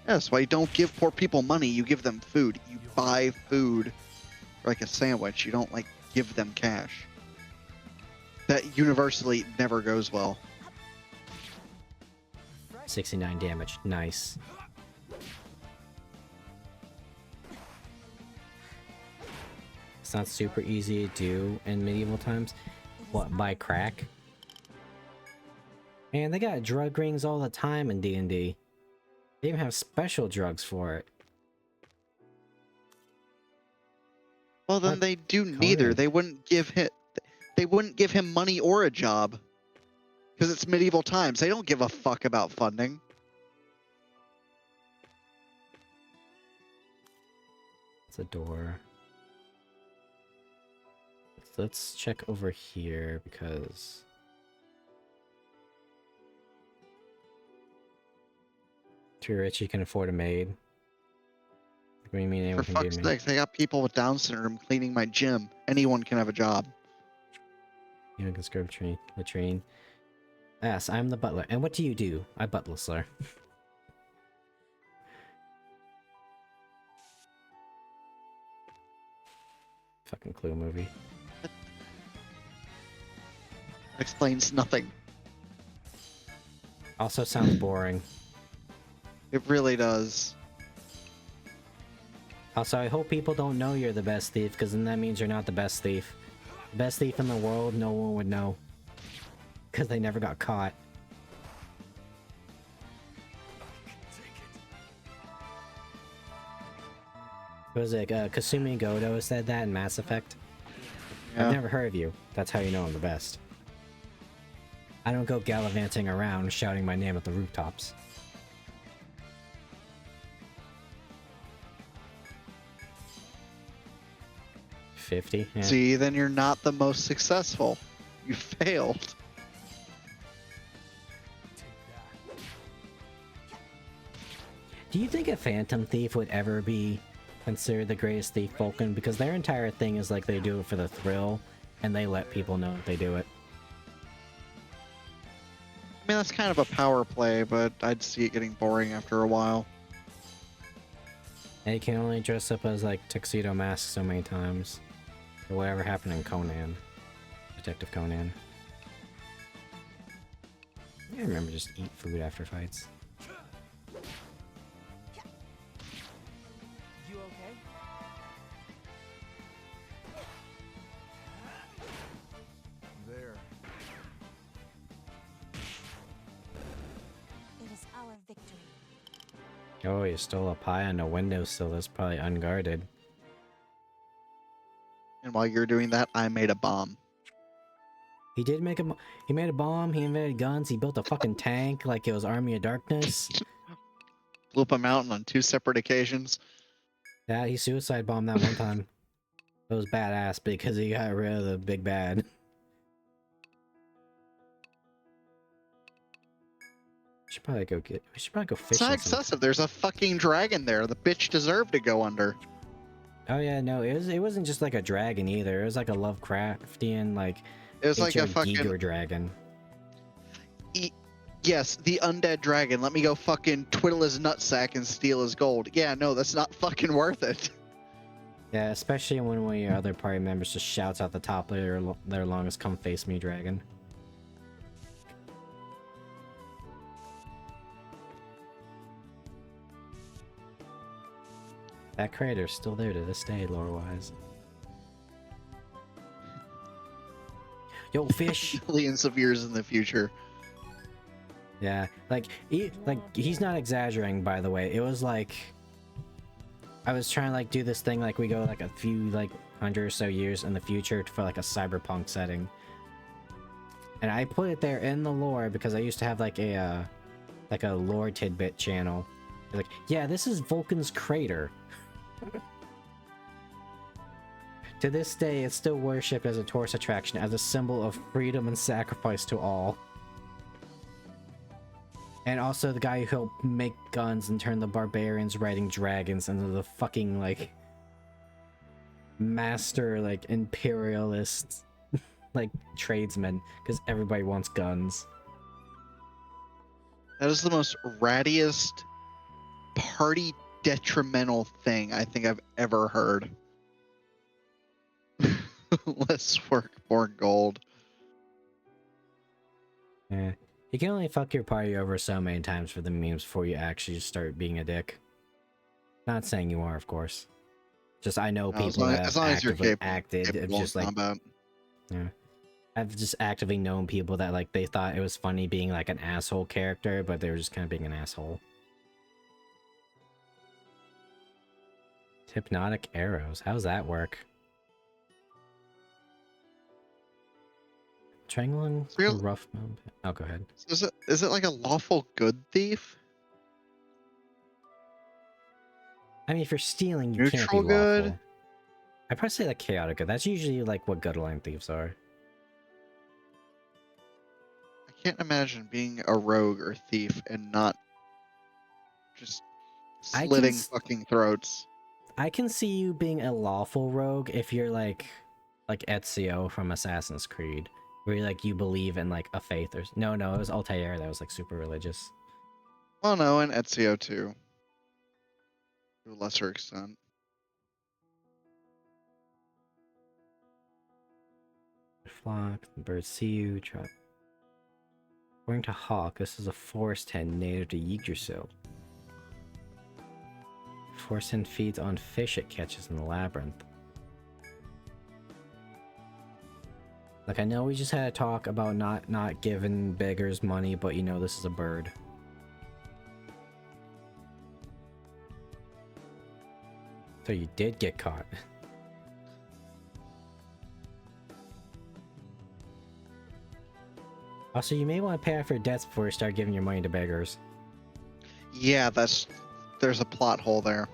Yes, why you don't give poor people money, you give them food. You buy food like a sandwich. You don't, like, give them cash. That universally never goes well. 69 damage. Nice. It's not super easy to do in medieval times. What, buy crack? Man, they got drug rings all the time in D&D. They even have special drugs for it. Well, then What? they do neither. Conan. They wouldn't give him money or a job. Because it's medieval times. They don't give a fuck about funding. It's a door. Let's check over here because if you're rich, you can afford a maid. What do you mean For anyone can beat fuck's me? sake, they got people with Down syndrome cleaning my gym. Anyone can have a job. You can scrub latrine. Yes, I'm the butler. And what do you do? I butler, sir. Fucking Clue movie. Explains nothing. Also sounds boring. It really does. Also, I hope people don't know you're the best thief, because then that means you're not the best thief. The best thief in the world, no one would know. Because they never got caught. Was it Kasumi Goto said that in Mass Effect? Yeah. I've never heard of you. That's how you know I'm the best. I don't go gallivanting around shouting my name at the rooftops. $50? Yeah. See, then you're not the most successful. You failed. Do you think a Phantom Thief would ever be considered the greatest thief Vulcan? Because their entire thing is like they do it for the thrill, and they let people know that they do it. I mean, that's kind of a power play, but I'd see it getting boring after a while. And you can only dress up as like Tuxedo Mask so many times. Or whatever happened in Conan. Detective Conan. I remember just eat food after fights. You okay? There. It is our victory. Oh, you stole a pie on a windowsill. That's probably unguarded. And while you're doing that, I made a bomb. He did make a. He made a bomb. He invented guns. He built a fucking tank like it was Army of Darkness. Blew up a mountain on 2 separate occasions. Yeah, he suicide bombed that one time. It was badass because he got rid of the big bad. We should probably go get. We should probably go fishing. It's not sometime. excessive. There's a fucking dragon there. The bitch deserved to go under. Oh yeah, no, it wasn't just like a dragon either. It was like a Lovecraftian like. It was like a H.R. fucking... Giger dragon. Yes, the undead dragon. Let me go fucking twiddle his nutsack and steal his gold. Yeah, no, that's not fucking worth it. Yeah, especially when one of your other party members just shouts out the top of their longest "Come face me, dragon." That crater's still there to this day, lore-wise. Yo, fish! Millions of years in the future. Yeah, like he's not exaggerating, by the way. It was like I was trying to like do this thing like we go like a few like 100 or so years in the future for like a cyberpunk setting. And I put it there in the lore because I used to have like a lore tidbit channel. Like, yeah, this is Vulcan's crater. To this day, it's still worshipped as a tourist attraction, as a symbol of freedom and sacrifice to all. And also the guy who helped make guns and turn the barbarians riding dragons into the fucking, like, master, like, imperialist, like, tradesmen, because everybody wants guns. That is the most rattiest party detrimental thing I think I've ever heard. Less work, more gold. Yeah. You can only fuck your party over so many times for the memes before you actually start being a dick. Not saying you are, of course. Just I know No, people that have as long as you're actively capable acted of in just like combat. yeah. I've just actively known people that like they thought it was funny being like an asshole character, but they were just kind of being an asshole. Hypnotic arrows. How does that work? Triangling Real- rough mode. Oh, go ahead. Is it like a lawful good thief? I mean, if you're stealing, you can't be Neutral lawful. good? I'd probably say like chaotic good. That's usually like what good line thieves are. I can't imagine being a rogue or thief and not just I can slitting s- fucking throats. I can see you being a lawful rogue if you're like Ezio from Assassin's Creed, where you believe in like a faith or no, it was Altair that was like super religious. Well, no, and Ezio too, to a lesser extent. Flock, the birds see you. Try. According to Hawk, this is a forest hen native to Yggdrasil. Forest hen feeds on fish it catches in the labyrinth. Like, I know we just had a talk about not giving beggars money, but you know this is a bird. So you did get caught. Also, you may want to pay off your debts before you start giving your money to beggars. Yeah, there's a plot hole there.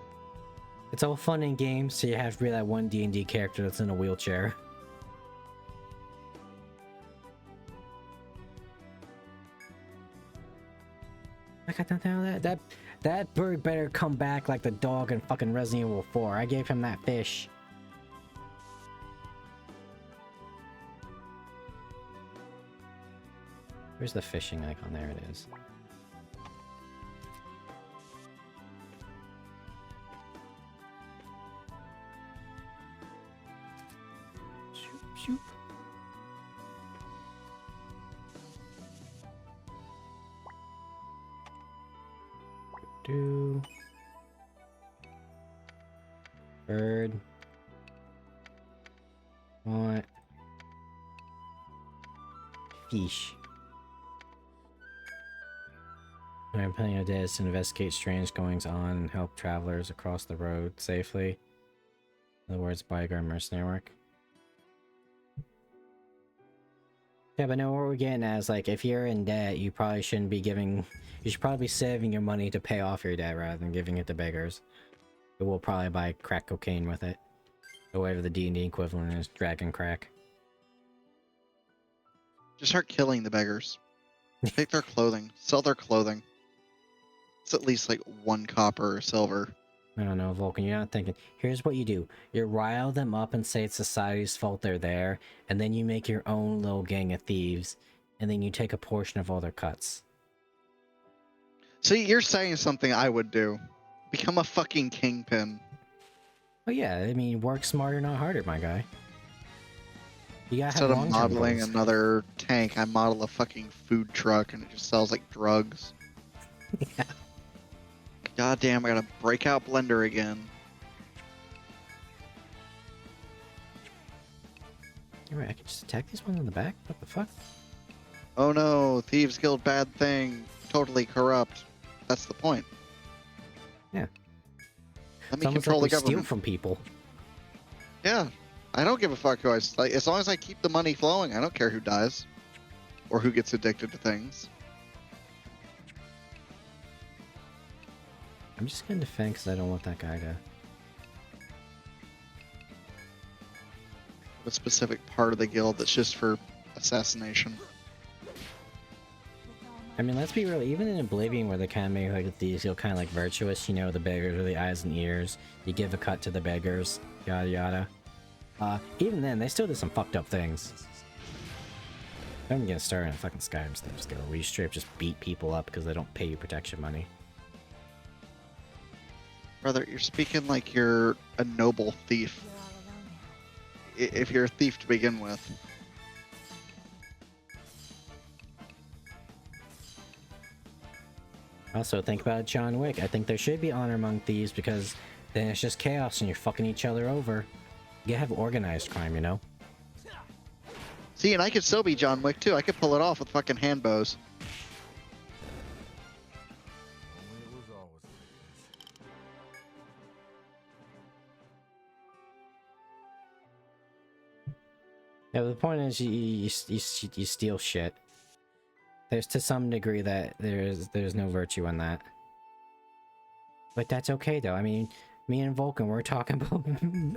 It's all fun in games, so you have to be that one D&D character that's in a wheelchair. I got nothing out of that. That bird better come back like the dog in fucking Resident Evil 4. I gave him that fish. Where's the fishing icon? There it is. Shoop, shoop. Do. Bird. What? Fish. I'm planning a day to investigate strange goings on and help travelers across the road safely. In other words, bodyguard mercenary work. Yeah, but no, what we're getting at is like, if you're in debt, you probably shouldn't be giving. You should probably be saving your money to pay off your debt rather than giving it to beggars. But we'll probably buy crack cocaine with it. Or whatever the D&D equivalent is, dragon crack. Just start killing the beggars. Take their clothing. Sell their clothing. It's at least like 1 copper or silver. I don't know, Vulcan, you're not thinking. Here's what you do. You rile them up and say it's society's fault they're there, and then you make your own little gang of thieves, and then you take a portion of all their cuts. See, you're saying something I would do. Become a fucking kingpin. Oh yeah, I mean, work smarter, not harder, my guy. You gotta Instead have of long-term modeling goals. another tank, I model a fucking food truck and it just sells like drugs. Yeah. God damn, I gotta break out Blender again. Alright, I can just attack these ones in the back? What the fuck? Oh no, Thieves Guild bad thing. Totally corrupt. That's the point. Yeah. Let It's me almost control like the we steal government. from people. Yeah. I don't give a fuck who like, as long as I keep the money flowing, I don't care who dies. Or who gets addicted to things. I'm just gonna defend because I don't want that guy to... A specific part of the guild that's just for assassination. I mean, let's be real, even in Oblivion where they kind of make like these feel kind of like virtuous, you know, the beggars are the eyes and ears, you give a cut to the beggars, yada yada. Even then, they still did some fucked up things. Don't even get started on fucking Skyrim stuff still, where you straight up just beat people up because they don't pay you protection money. Brother, you're speaking like you're a noble thief. If you're a thief to begin with. Also, think about John Wick. I think there should be honor among thieves because then it's just chaos and you're fucking each other over. You gotta have organized crime, you know? See, and I could still be John Wick too. I could pull it off with fucking hand bows. Only it was always like this. Yeah, but the point is you steal shit. There's to some degree that there's no virtue in that. But that's okay though. I mean, me and Vulcan, we're talking about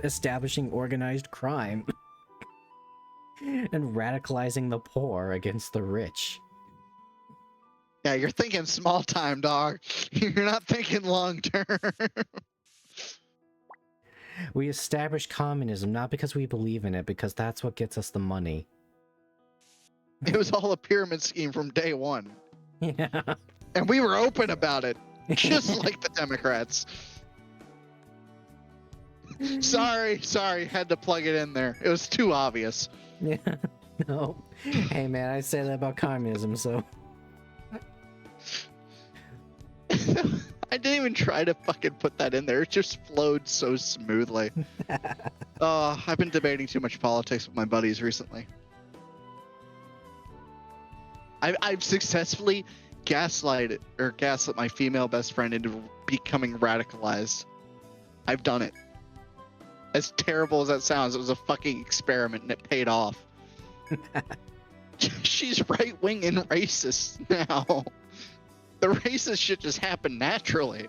establishing organized crime. And radicalizing the poor against the rich. Yeah, you're thinking small time, dog. You're not thinking long term. We established communism not because we believe in it, because that's what gets us the money. It was all a pyramid scheme from day one. Yeah. And we were open about it, just like the Democrats. Sorry, had to plug it in there. It was too obvious. Yeah. No. Hey man, I say that about communism, so. I didn't even try to fucking put that in there. It just flowed so smoothly. I've been debating too much politics with my buddies recently. I've successfully gaslit my female best friend into becoming radicalized. I've done it. As terrible as that sounds, it was a fucking experiment and it paid off. She's right-wing and racist now. The racist shit just happened naturally.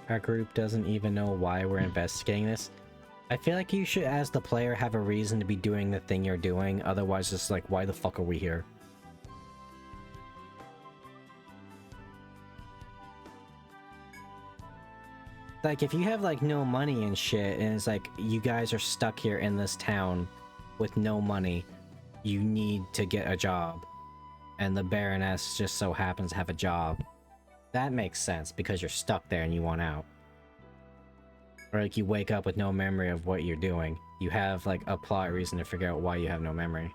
Our group doesn't even know why we're investigating this. I feel like you should, as the player, have a reason to be doing the thing you're doing. Otherwise, it's like, why the fuck are we here? Like, if you have, like, no money and shit, and it's like, you guys are stuck here in this town with no money, you need to get a job. And the Baroness just so happens to have a job. That makes sense, because you're stuck there and you want out. Or, like, you wake up with no memory of what you're doing. You have, like, a plot reason to figure out why you have no memory.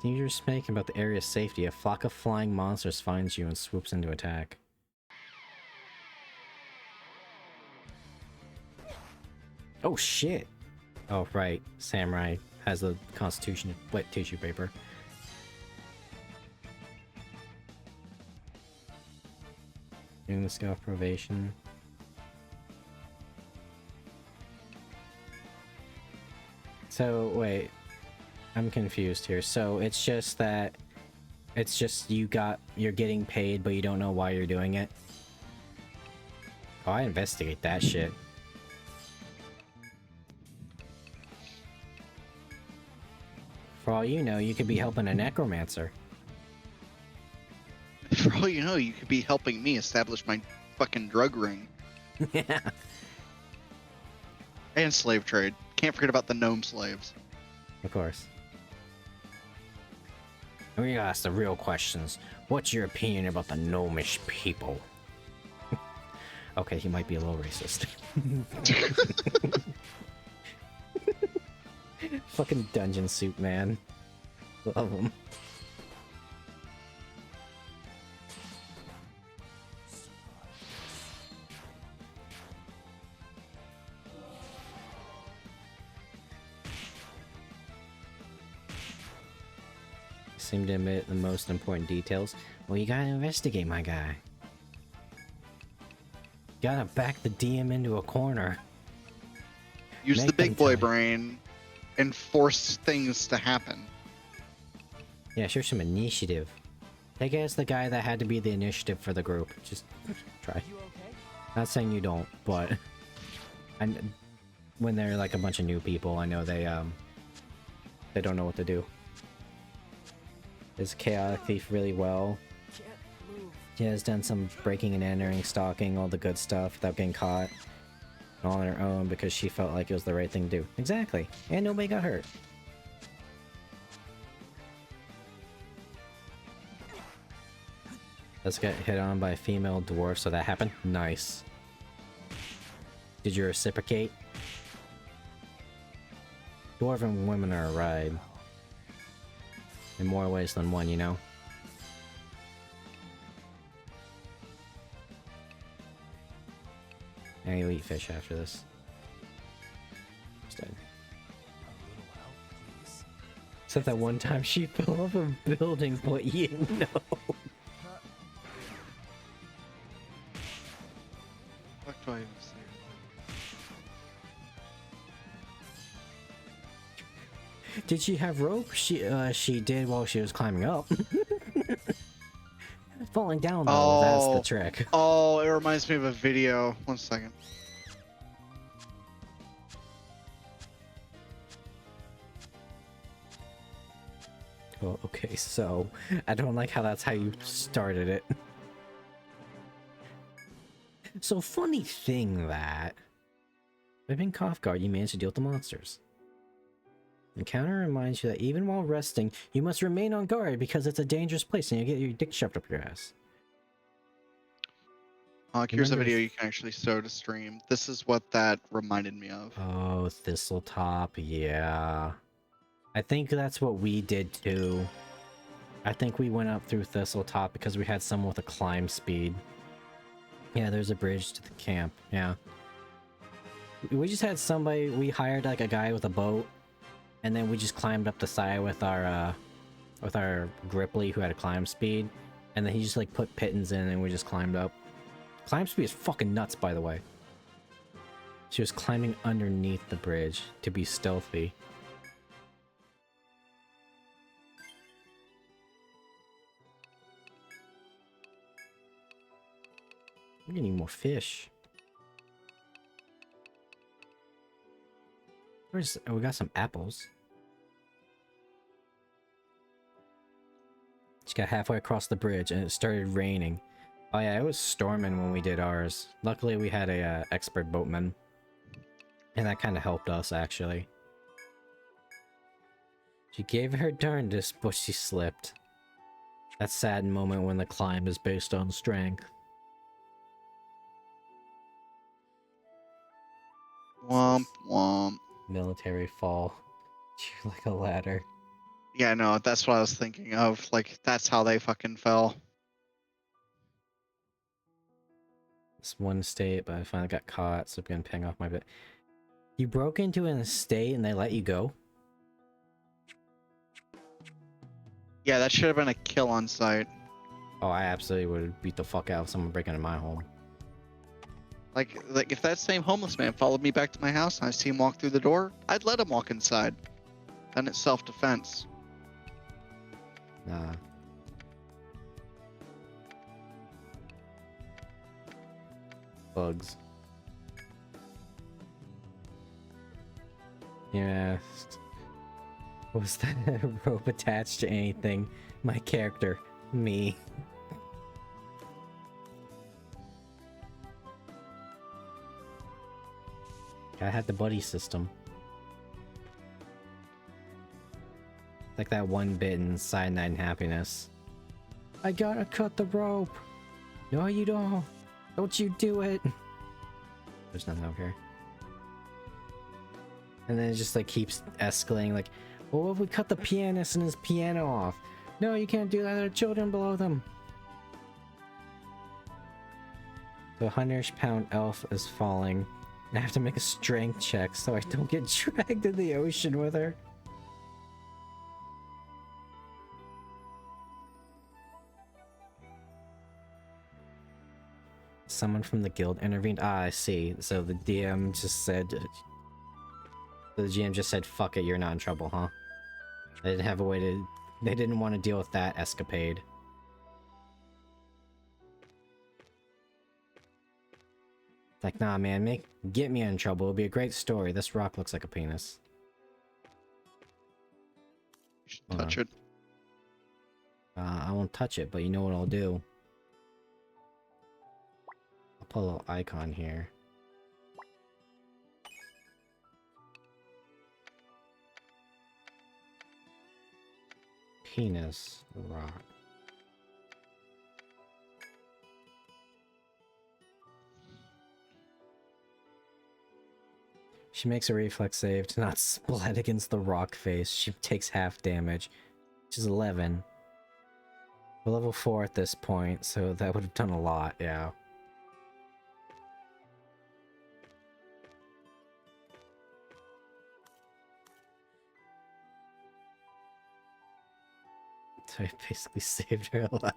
You're just making about the area's safety. A flock of flying monsters finds you and swoops in to attack. Oh shit! Oh right, Samurai has the Constitution wet tissue paper. Doing the scale of probation. So wait, I'm confused here. So it's just that you're getting paid, but you don't know why you're doing it. Oh, I investigate that shit. For all you know, you could be helping a necromancer. For all you know, you could be helping me establish my fucking drug ring. Yeah. And slave trade. Can't forget about the gnome slaves. Of course. And we gotta ask the real questions. What's your opinion about the gnomish people? Okay, he might be a little racist. Fucking dungeon suit, man. Love him. Seem to admit the most important details. Well, you gotta investigate, my guy. Gotta back the DM into a corner. Use Make the big them boy tell you. brain and force things to happen. Yeah, show some initiative. Take it as the guy that had to be the initiative for the group. Just try. Not saying you don't, but and when they're like a bunch of new people, I know they don't know what to do. Is Chaotic Thief really well? She has done some breaking and entering, stalking, all the good stuff without getting caught. All on her own because she felt like it was the right thing to do. Exactly. And nobody got hurt. Let's get hit on by a female dwarf, so that happened. Nice. Did you reciprocate? Dwarven women are a ride. In more ways than one, you know? And you eat fish after this. Instead. Except that one time she fell off a building, but you know. What do I even say? Did she have rope? She did while she was climbing up. Falling down though, that's the trick. Oh, it reminds me of a video. 1 second. Oh, okay, so I don't like how that's how you started it. So funny thing that by being off guard, you manage to deal with the monsters. Encounter reminds you that even while resting, you must remain on guard because it's a dangerous place and you get your dick shoved up your ass. Here's a Remember- video you can actually show to stream. This is what that reminded me of. Oh, Thistletop, yeah. I think that's what we did too. I think we went up through Thistletop because we had someone with a climb speed. Yeah, there's a bridge to the camp, yeah. We just had somebody, we hired like a guy with a boat, and then we just climbed up the side with our Gripply who had a climb speed, and then he just like put pittons in and we just climbed up. Climb speed is fucking nuts, by the way. She was climbing underneath the bridge to be stealthy. We're getting more fish. Oh, we got some apples. Just got halfway across the bridge and it started raining. Oh yeah, it was storming when we did ours. Luckily we had a expert boatman. And that kind of helped us, actually. She gave her darndest, but she slipped. That sad moment when the climb is based on strength. Womp womp. Military fall. You're like a ladder. Yeah, no, that's what I was thinking of. Like, that's how they fucking fell. It's one state, but I finally got caught, so I'm gonna ping off my bit. You broke into an estate and they let you go? Yeah, that should have been a kill on sight. Oh, I absolutely would beat the fuck out of someone breaking into my home. Like if that same homeless man followed me back to my house and I see him walk through the door, I'd let him walk inside. Then it's self-defense. Nah. Bugs. Yeah. Was that rope attached to anything? My character. Me. I had the buddy system. Like that one bit in Cyanide and Happiness. I gotta cut the rope! No, you don't! Don't you do it! There's nothing over here. And then it just like keeps escalating, like, well, what if we cut the pianist and his piano off? No, you can't do that, there are children below them! The 100-pound elf is falling. I have to make a strength check so I don't get dragged in the ocean with her. Someone from the guild intervened. Ah, I see. So the DM just said... The GM just said, fuck it, you're not in trouble, huh? They didn't have a way to... They didn't want to deal with that escapade. Like, nah, man, get me in trouble. It'll be a great story. This rock looks like a penis. You should touch it. I won't touch it, but you know what I'll do. I'll put a little icon here. Penis rock. She makes a reflex save to not splat against the rock face. She takes half damage. She's 11. We're level 4 at this point, so that would have done a lot, yeah. So I basically saved her life.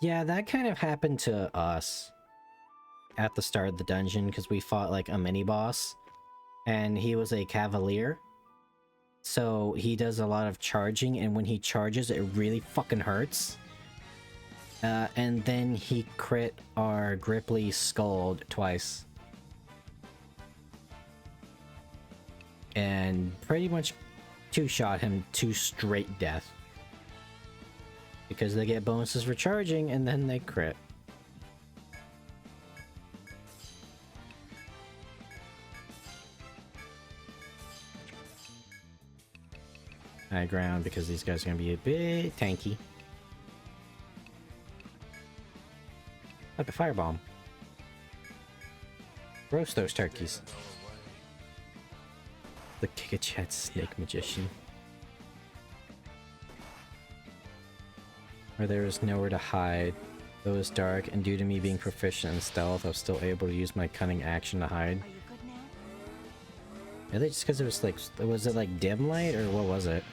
Yeah, that kind of happened to us at the start of the dungeon, because we fought like a mini boss and he was a cavalier, so he does a lot of charging, and when he charges it really fucking hurts. And then he crit our Gripply Scald twice and pretty much two-shot him to straight death because they get bonuses for charging and then they crit. high ground because these guys are gonna be a bit tanky. Look, a firebomb. Roast those turkeys. The Kikachat Snake Magician. Where there is nowhere to hide. Though it's dark, and due to me being proficient in stealth, I was still able to use my cunning action to hide. Are you good now? Really? Just because it was like... Was it like dim light, or what was it?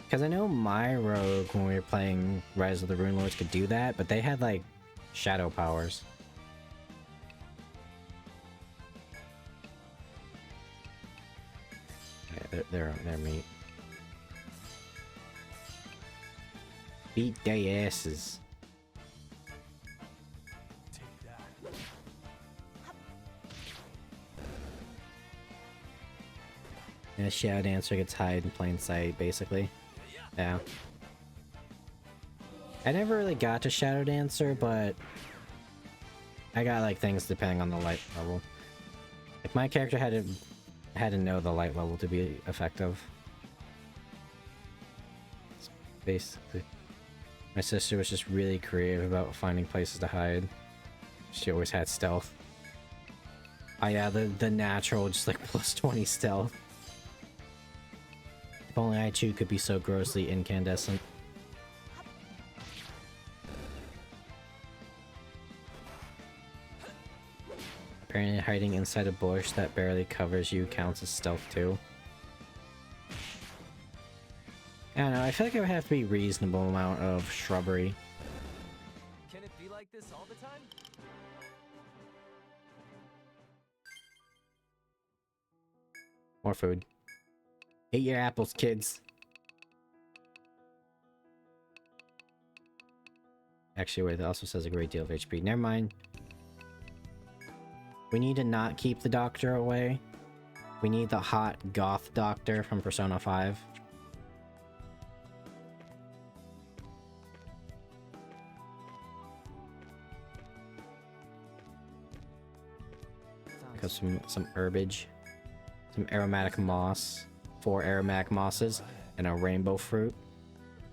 Because I know my rogue, when we were playing Rise of the Rune Lords, could do that, but they had like shadow powers. Yeah, they're meat. Beat they asses. Take that. And a Shadow Dancer gets hide in plain sight, basically. Yeah. I never really got to Shadow Dancer, but I got like things depending on the light level. Like my character had to know the light level to be effective. It's basically, my sister was just really creative about finding places to hide. She always had stealth. Oh yeah, the natural, just like plus 20 stealth. If only I too could be so grossly incandescent. Apparently hiding inside a bush that barely covers you counts as stealth too. I don't know, I feel like it would have to be a reasonable amount of shrubbery. Can it be like this all the time? More food. Eat your apples, kids. Actually, wait, it also says a great deal of HP. Never mind. We need to not keep the doctor away. We need the hot goth doctor from Persona 5. Because some herbage. Some aromatic moss. 4 aromatic mosses. And a rainbow fruit.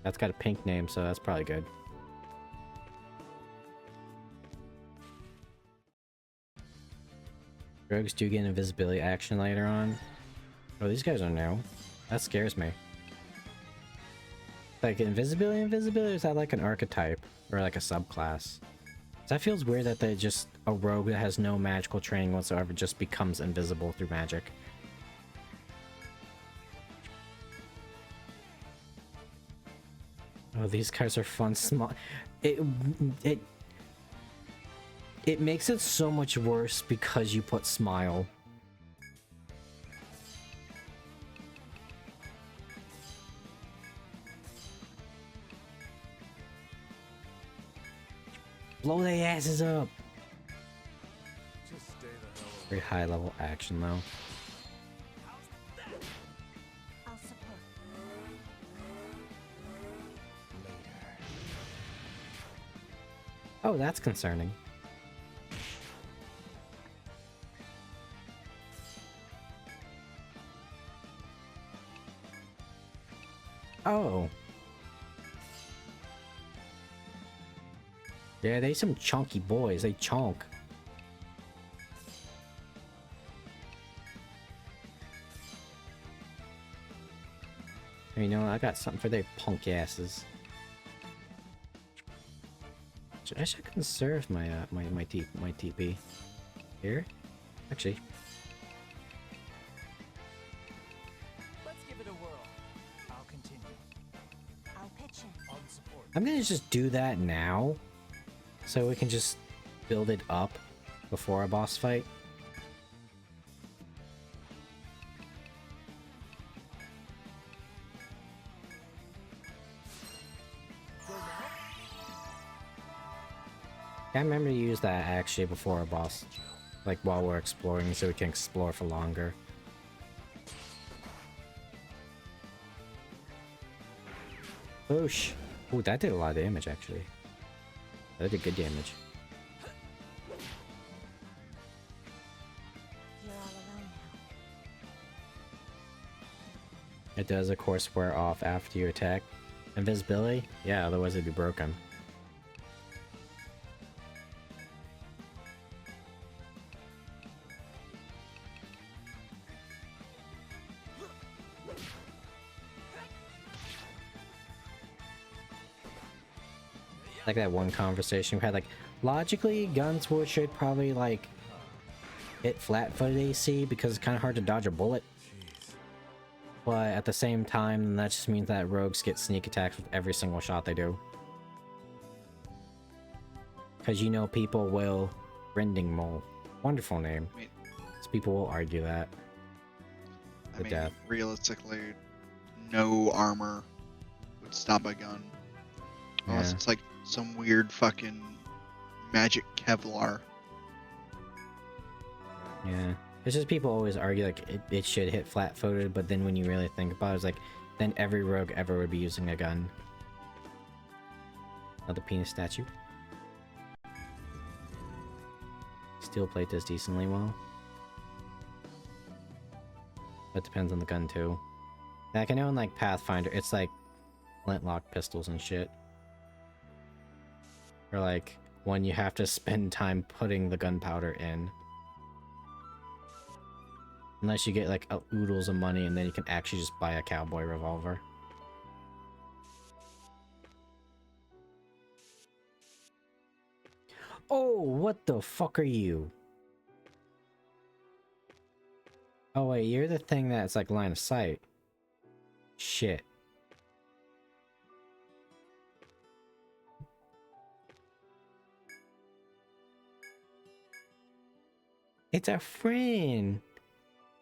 That's got a pink name, so that's probably good. Rogues do get invisibility action later on. Oh, these guys are new. That scares me. Like, invisibility, or is that like an archetype? Or like a subclass? That feels weird that they just... A rogue that has no magical training whatsoever just becomes invisible through magic. Oh, these guys are fun. Small. It makes it so much worse because you put smile. Blow their asses up. Just stay the hell away. Very high level action though. I'll support. Oh, that's concerning. Oh. Yeah, they some chunky boys. They chonk. You know, I got something for their punk asses. I should conserve my my TP here. Actually, Let's give it a whirl. I'll continue. I'll pitch in. On support. I'm gonna just do that now, so we can just build it up before a boss fight. I remember to use that actually before a boss, like while we're exploring, so we can explore for longer. Boosh! Ooh, that did a lot of damage actually. That did good damage. You're all alone It does, of course, wear off after you attack. Invisibility? Yeah, otherwise it'd be broken. Like that one conversation we had, like, logically, guns should probably, like, hit flat-footed AC because it's kind of hard to dodge a bullet. But at the same time, that just means that rogues get sneak attacks with every single shot they do. Because you know people will... Rending Mole. Wonderful name. I mean, So people will argue that. I mean, death. realistically, no armor would stop a gun. Unless Yeah. it's like some weird fucking magic Kevlar. Yeah. It's just people always argue like it should hit flat-footed, but then when you really think about it, it's like then every rogue ever would be using a gun. Another penis statue. Steel plate does decently well. That depends on the gun too. Like I know in like Pathfinder, it's like flintlock pistols and shit. Or like when you have to spend time putting the gunpowder in. Unless you get like oodles of money and then you can actually just buy a cowboy revolver. Oh, what the fuck are you? Oh wait, you're the thing that's like line of sight. Shit. It's a friend.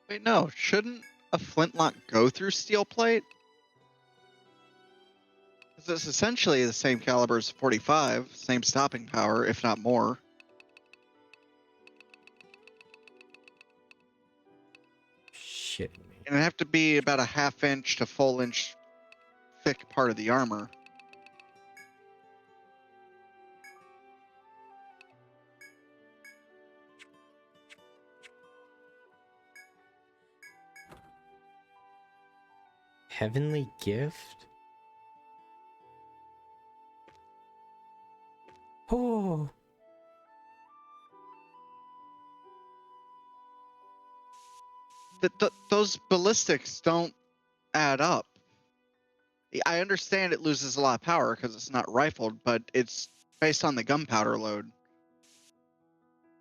Wait, no, shouldn't a flintlock go through steel plate? 'Cause it's essentially the same caliber as 45, same stopping power, if not more. Shit. And it'd have to be about a half-inch to full-inch thick part of the armor. Heavenly gift? Oh. Those ballistics don't add up. I understand it loses a lot of power because it's not rifled, but it's based on the gunpowder load.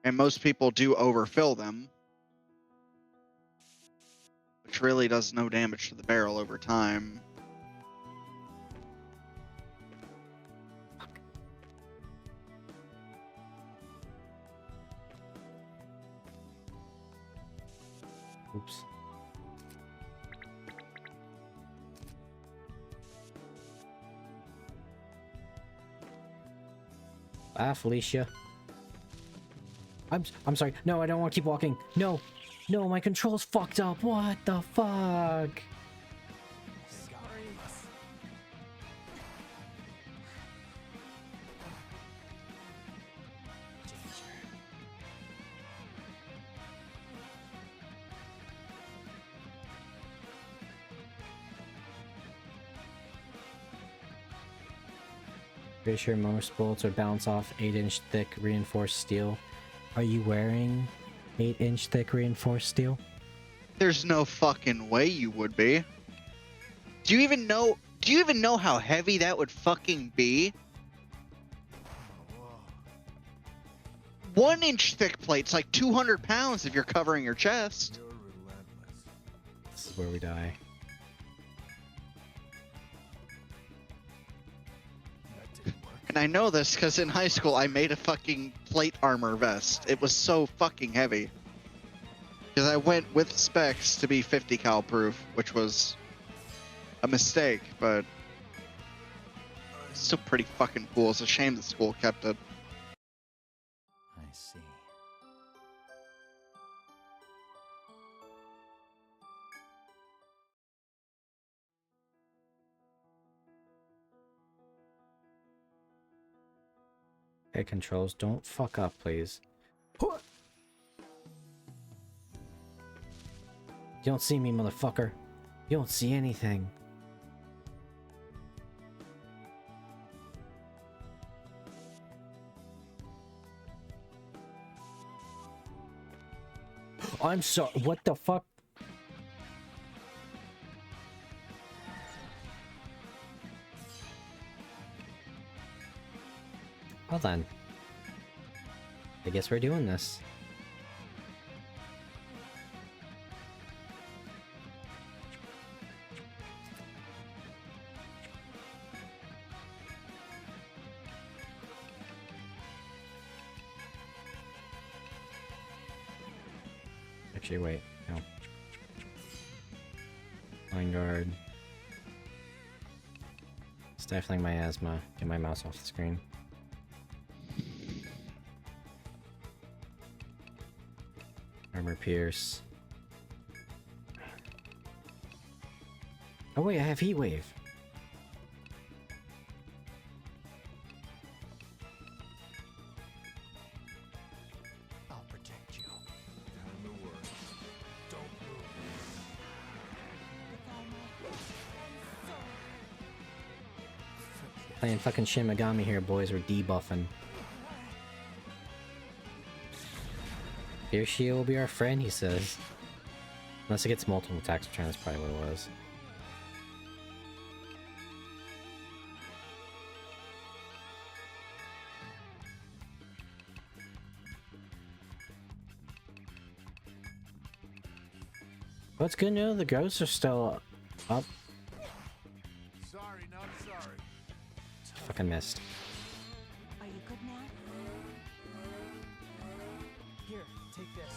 And most people do overfill them, which really does no damage to the barrel over time. Oops. Ah, Felicia. I'm sorry. No, I don't want to keep walking. No. No, my control's fucked up. What the fuck? Sorry. Pretty sure most bullets would bounce off 8-inch thick reinforced steel. Are you wearing 8-inch thick reinforced steel? There's no fucking way you would be. Do you even know how heavy that would fucking be? 1-inch thick plate's like 200 pounds if you're covering your chest. You're relentless. This is where we die. That didn't work. And I know this because in high school I made a fucking plate armor vest. It was so fucking heavy. Because I went with specs to be 50 cal proof, which was a mistake, but it's still pretty fucking cool. It's a shame the school kept it. I see. Okay, controls, don't fuck up, please. You don't see me, motherfucker. You don't see anything. I'm sorry. What the fuck? Well then. I guess we're doing this. Actually, wait. No. Line guard. Stifling my asthma. Get my mouse off the screen. Armor pierce. Oh wait, I have heat wave. I'll protect you. Time to work. Don't move. With all my heart and soul. Playing fucking Shin Megami here, boys. We're debuffing. Hirschia will be our friend, he says. Unless it gets multiple attacks return, that's probably what it was. What's good to know? The ghosts are still up. Sorry, not sorry. Fucking missed. Are you good now? Here, take this.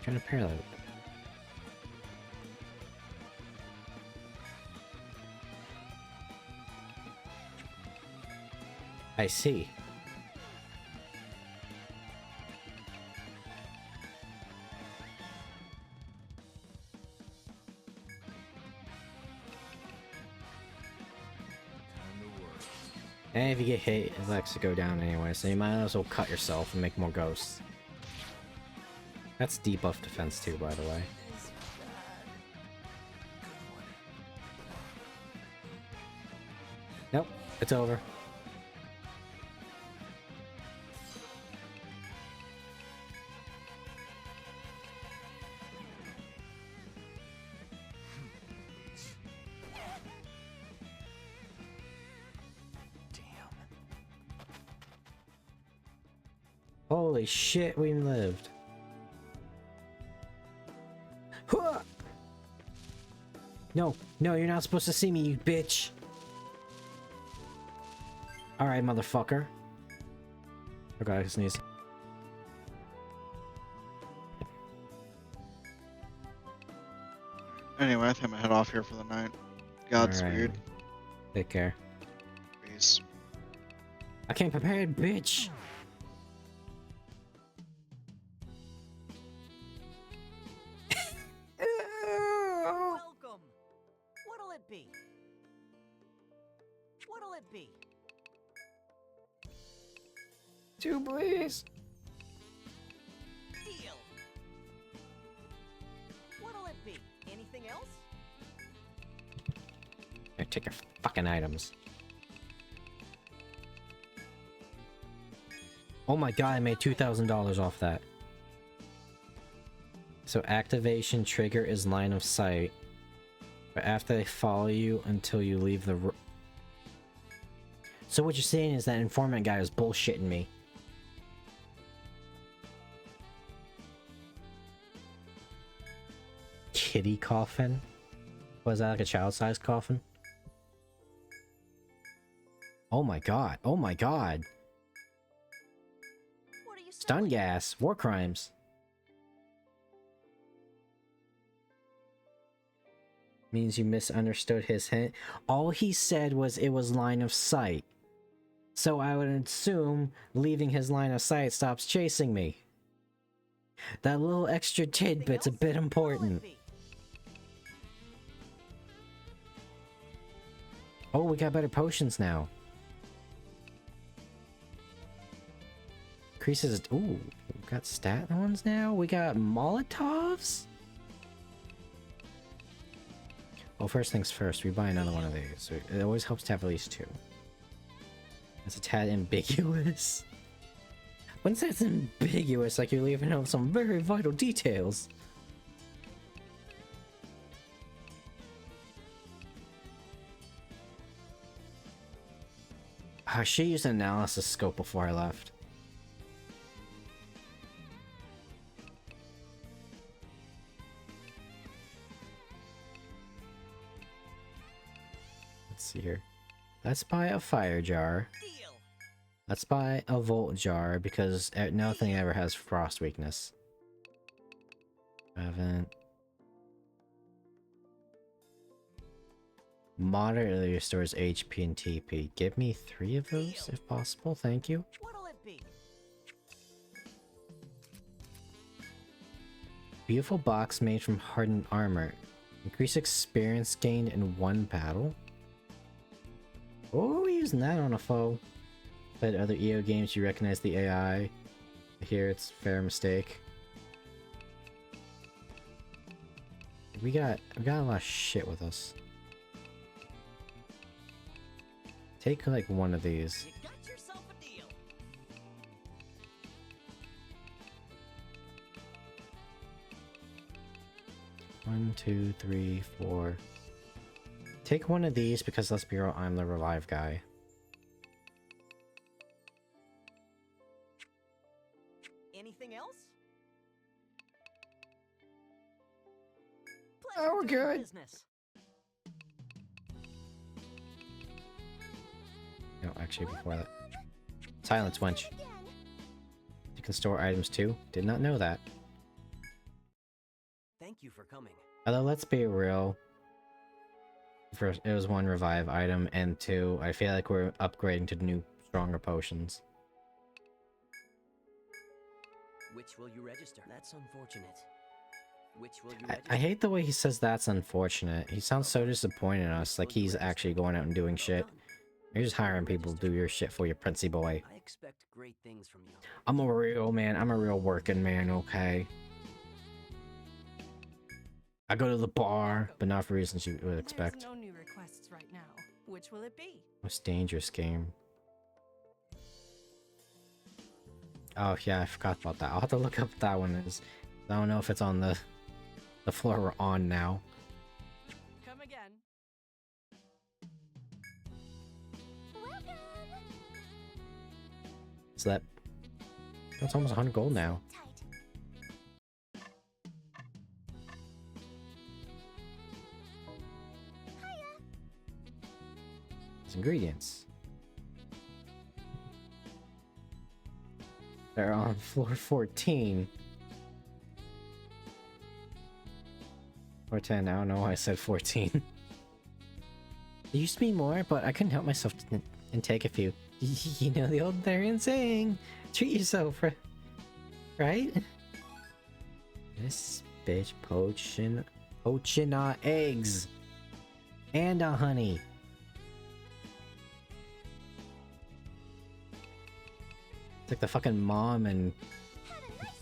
Trying to parallel. I see. Time to work. And if you get hit, it likes to go down anyway, so you might as well cut yourself and make more ghosts. That's debuff defense too, by the way. Nope, it's over. Holy shit, we lived. Huh! No, no, you're not supposed to see me, you bitch. Alright, motherfucker. Okay, I sneeze. Anyway, I think I'm gonna head off here for the night. Godspeed. Alright. Take care. Peace. I came prepared, bitch! Welcome. What'll it be? What'll it be? Two, please. Deal. What'll it be? Anything else? Here, take your fucking items. Oh my god, I made $2,000 off that. So activation trigger is line of sight. But after they follow you until you leave the So what you're saying is that informant guy was bullshitting me. Kitty coffin? Was that like a child-sized coffin? Oh my god, oh my god. What are you Stun selling? gas, war crimes. Means you misunderstood his hint. All he said was it was line of sight. So I would assume leaving his line of sight stops chasing me. That little extra Anything tidbit's a else? bit What'll it important. be? Oh, we got better potions now. Increases. Ooh, we got stat ones now. We got Molotovs. Well, first things first, we buy another one of these. It always helps to have at least 2. It's a tad ambiguous. When it's ambiguous, like you're leaving out some very vital details. I should use an analysis scope before I left. Let's see here. Let's buy a fire jar. Deal. Let's buy a volt jar because nothing ever has frost weakness. Haven't. Moderately restores HP and TP. Give me 3 of those if possible, thank you. What'll it be? Beautiful box made from hardened armor. Increase experience gained in 1 battle. Oh, we're using that on a foe. But other EO games, you recognize the AI. Here, it's fair mistake. We got a lot of shit with us. Take like one of these. You got yourself a deal. 1, 2, 3, 4. Take one of these because let's be real, I'm the revive guy. Anything else? Oh, we're Pleasure doing good. business. No, actually before that. Silence wench. You can store items too. Did not know that. Thank you for coming. Although let's be real. First, it was 1 revive item, and 2, I feel like we're upgrading to new, stronger potions. Which will you register? That's unfortunate. Which will you I register? hate the way he says that's unfortunate. He sounds so disappointed in us, like he's actually going out and doing Well shit. done. You're just hiring people to do your shit for you, Princey boy. I expect great things from you. I'm a real man. I'm a real working man, okay? I go to the bar, but not for reasons you would expect. There's no new requests right now. Which will it be? Most dangerous game. Oh yeah, I forgot about that. I'll have to look up what that one is. I don't know if it's on the floor we're on now. Come again. So that's almost 100 gold now. There's ingredients. They're on floor 14. Or 10, I don't know why I said 14. There used to be more, but I couldn't help myself and take a few. You know the old Therian saying, treat yourself, right? This bitch poaching our eggs and our honey. It's like the fucking mom and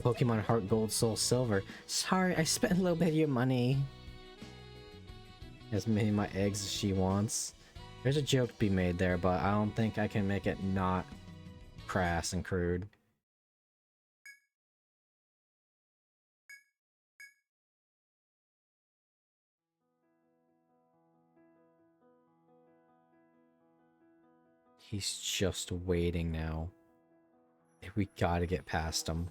Pokemon Heart Gold Soul Silver. Sorry, I spent a little bit of your money. As many of my eggs as she wants. There's a joke to be made there, but I don't think I can make it not crass and crude. He's just waiting now. We gotta get past him.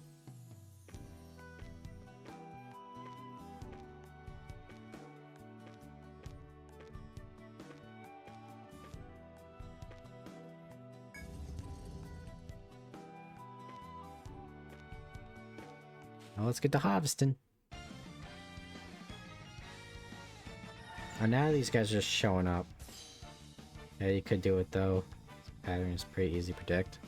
Now let's get to harvesting. And now these guys are just showing up. Yeah, you could do it though. This pattern is pretty easy to predict.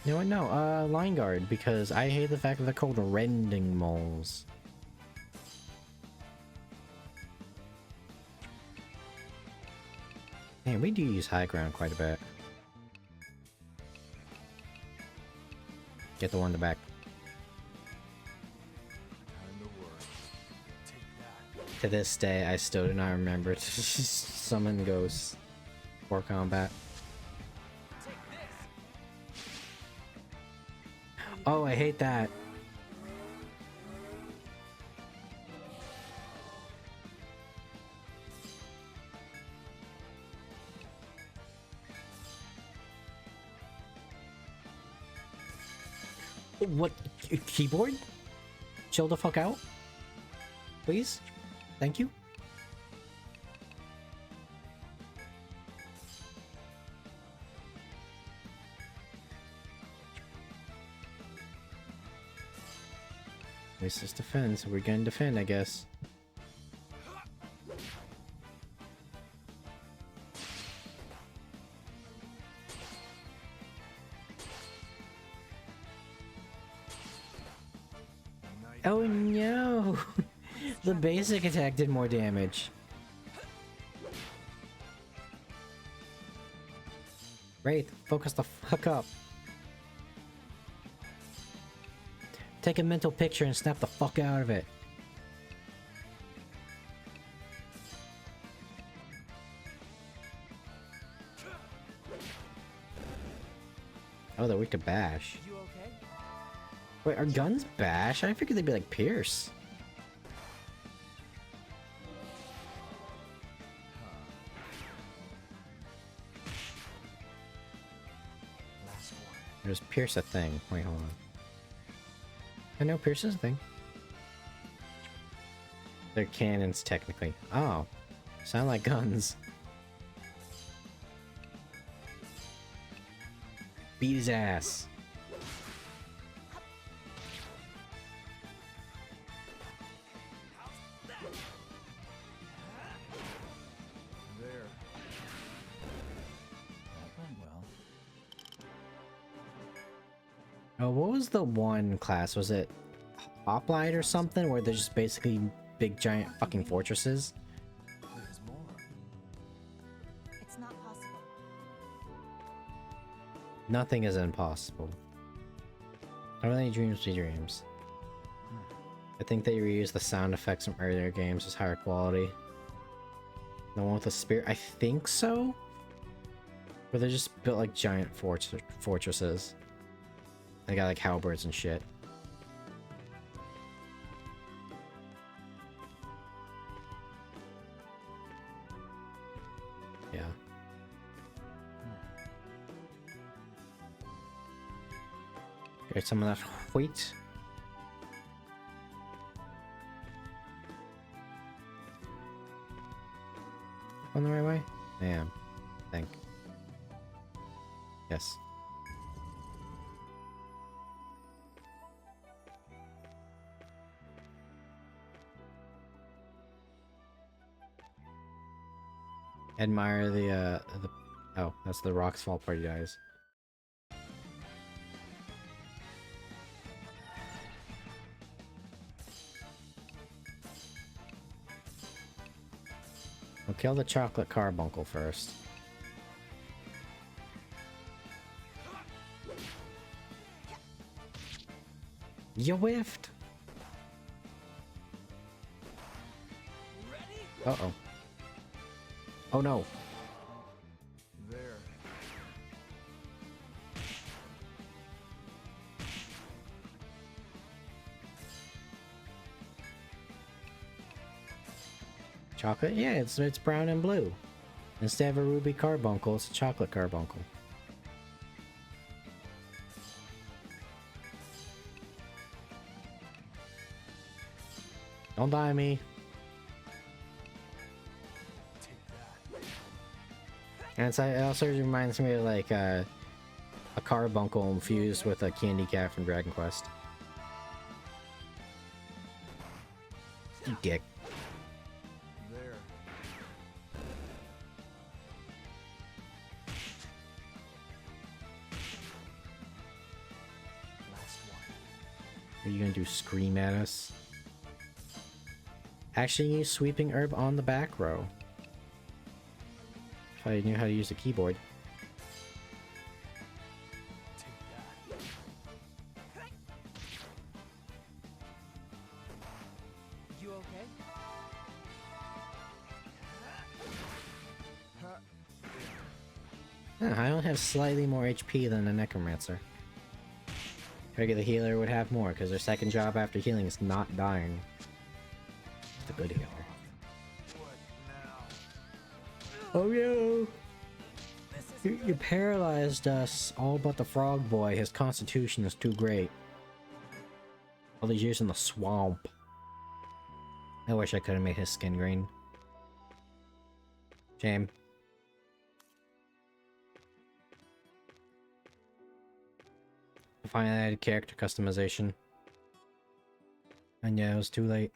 You know what? No, line guard, because I hate the fact that they're called rending moles. Man, we do use high ground quite a bit. Get the one in the back. Time to work. Take that. To this day, I still do not remember to summon ghosts for combat. Oh, I hate that. What? Keyboard? Chill the fuck out. Please? Thank you. This is defend, so we're gonna defend, I guess. Oh no! The basic attack did more damage. Wraith, focus the fuck up. Take a mental picture and snap the fuck out of it. Oh, they're weak to bash. You okay? Wait, are guns bash? I figured they'd be like pierce. Last one. There's pierce a thing. Wait, hold on. I know pierce is a thing. They're cannons, technically. Oh. Sound like guns. Beat his ass. There. That went well. Oh, what was the one class? Was it Hoplite or something? Where they're just basically big giant fucking fortresses? There's more. It's not possible. Nothing is impossible. Don't let any dreams be dreams. I think they reused the sound effects from earlier games as higher quality. The one with the spear? I think so? Where they just built like giant fortresses. They got like halberds and shit. Yeah. Get some of that wheat. On the right way? I am. I think. Yes. Admire the oh, that's the Rock's Fall Party guys. We'll kill the chocolate carbuncle first. You whiffed! Uh-oh. Oh no. There. Chocolate? Yeah, it's brown and blue. Instead of a ruby carbuncle, it's a chocolate carbuncle. Don't die me. And it also reminds me of like a carbuncle infused with a candy cat from Dragon Quest. You dick. There. Last one. Are you gonna do scream at us? Actually use sweeping herb on the back row. If I knew how to use the keyboard. You okay? I only have slightly more HP than the Necromancer. Figure the healer would have more, because their second job after healing is not dying. It's a good healer. Oh no! You paralyzed us, all but the frog boy. His constitution is too great. All these years in the swamp. I wish I could have made his skin green. Shame. Finally added character customization. And yeah, it was too late.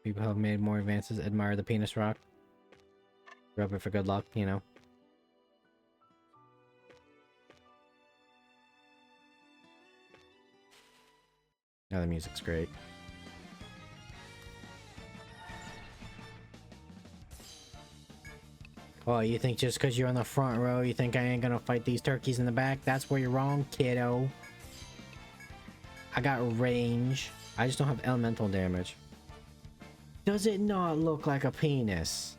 People have made more advances. Admire the penis rock. Rub it for good luck, you know. Now the music's great. Oh, you think just because you're on the front row, you think I ain't gonna fight these turkeys in the back? That's where you're wrong, kiddo. I got range. I just don't have elemental damage. Does it not look like a penis?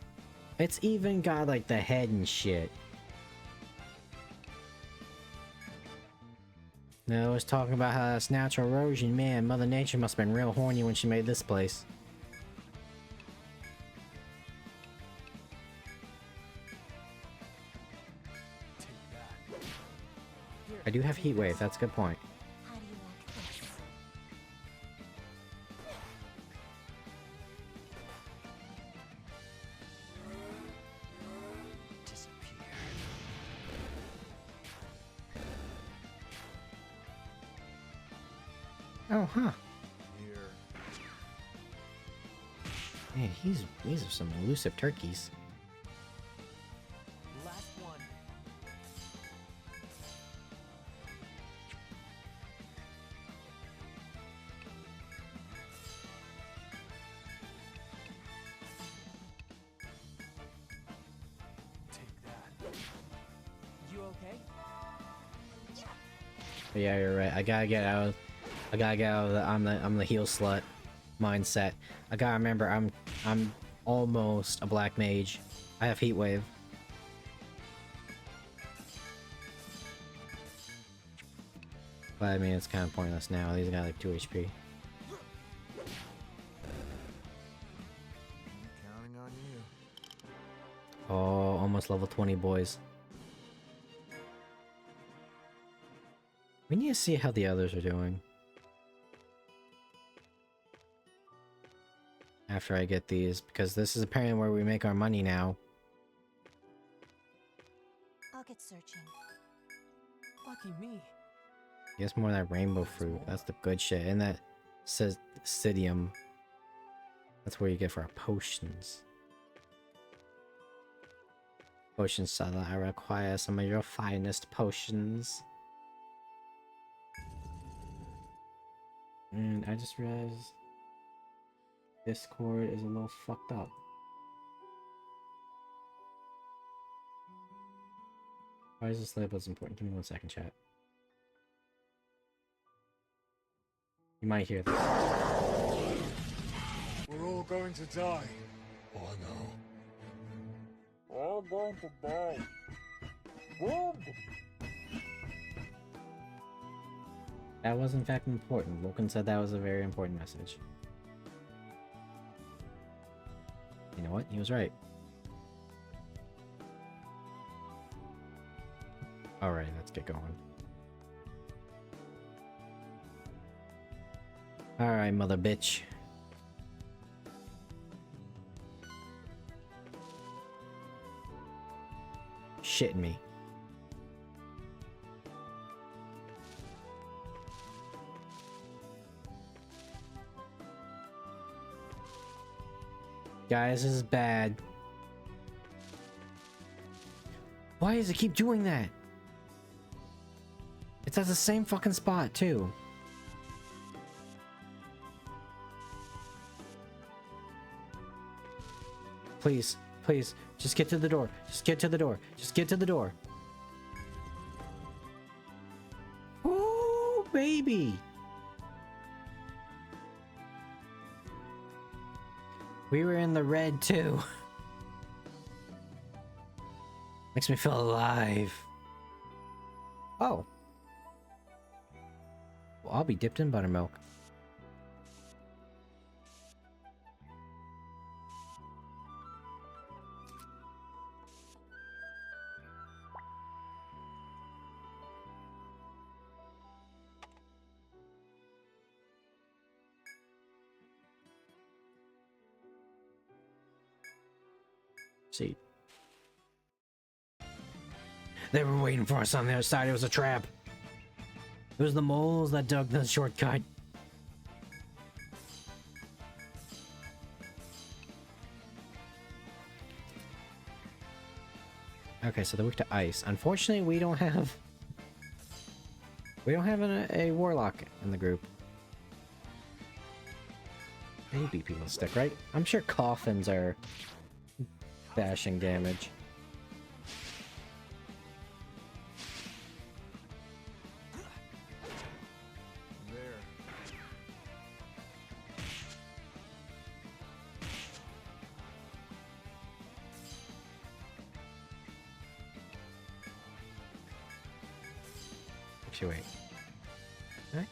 It's even got like the head and shit. No, I was talking about how that's natural erosion. Man, Mother Nature must have been real horny when she made this place. I do have heat wave, that's a good point. How do you like this? Oh, huh. Here. Man, these are some elusive turkeys. Last one. Take that. You okay? But yeah, you're right. I gotta get out of the I'm the heel slut mindset. I gotta remember I'm almost a black mage. I have heat wave. But I mean it's kind of pointless now. These got like 2 HP. Counting on you. Oh, almost level 20, boys. We need to see how the others are doing. After I get these, because this is apparently where we make our money now. I'll get searching. Lucky me. Guess more of that rainbow fruit. That's the good shit. And that says Sidium. That's where you get for our potions. Potion seller, I require some of your finest potions. And I just realized Discord is a little fucked up. Why is this label as important? Give me 1 second, chat. You might hear this. We're all going to die. Oh, no. We're all going to die. That was in fact important. Loken said that was a very important message. You know what? He was right. Alright, let's get going. Alright, mother bitch. Shitting me. Guys, this is bad. Why does it keep doing that? It's at the same fucking spot, too. Please, please, just get to the door. Just get to the door. Just get to the door. Ooh, baby. We were in the red too. Makes me feel alive. Oh. Well, I'll be dipped in buttermilk. See. They were waiting for us on the other side. It was a trap. It was the moles that dug the shortcut. Okay, so they're weak to ice. Unfortunately, we don't have a warlock in the group. Maybe people stick, right? I'm sure coffins are bashing damage. Actually, wait. Okay.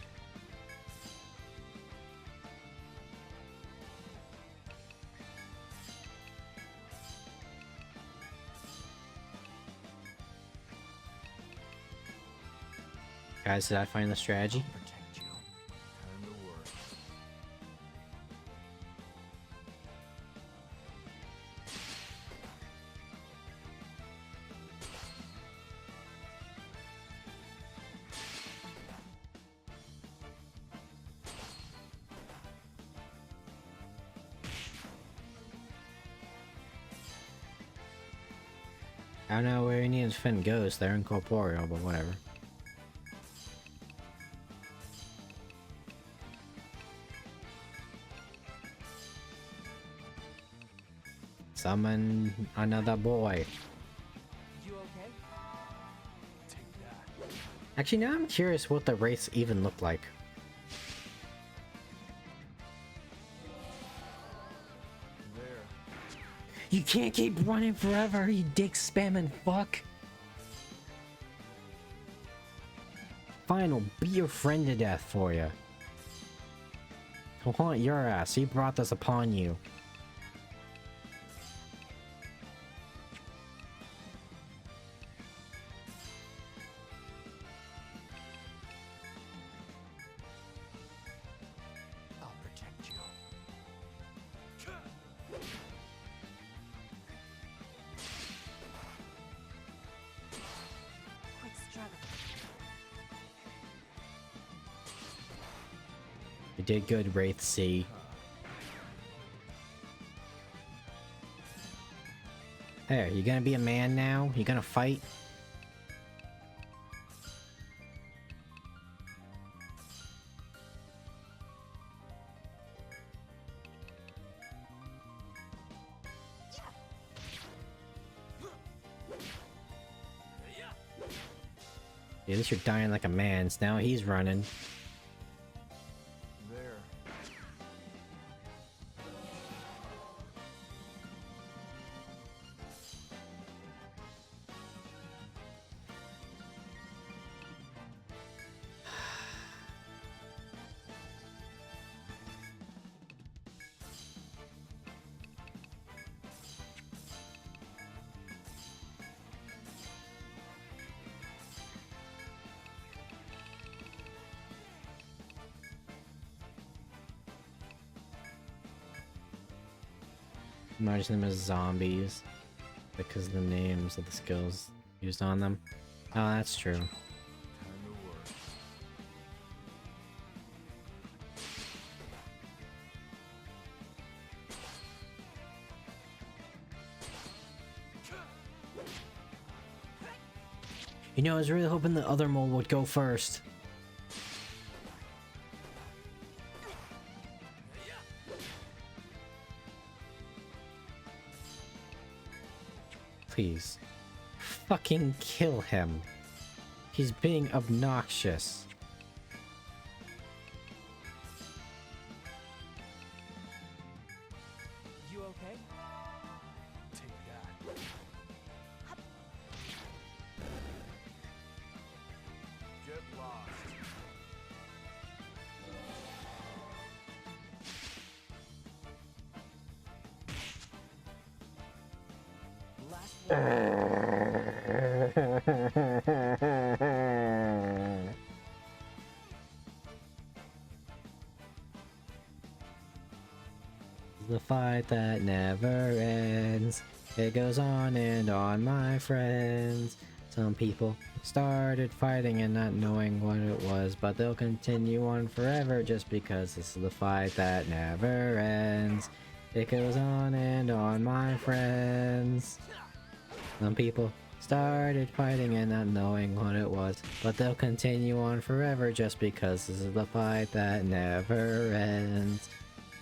Guys, did I find the strategy? Protect you. Time to work. I don't know where any of Finn goes. They're incorporeal, but whatever. Summon another boy. You okay? Take that. Actually, now I'm curious what the wraiths even look like. There. You can't keep running forever, you dick spamming fuck. Fine, we'll beat your friend to death for you. He'll haunt your ass. He brought this upon you. I'll protect you. Quick struggle. You did good, Wraith C. There, you gonna be a man now? You gonna fight? At least you're dying like a man. So now he's running. There. Imagine them as zombies because of the names of the skills used on them. Oh, that's true. Time to work. You know, I was really hoping the other mole would go first. please. Fucking kill him. He's being obnoxious. You okay? Take that. Get lost. Last one. The fight that never ends. It goes on and on, my friends. Some people started fighting and not knowing what it was, but they'll continue on forever just because this is the fight that never ends. It goes on and on, my friends. Some people started fighting and not knowing what it was, but they'll continue on forever just because this is the fight that never ends.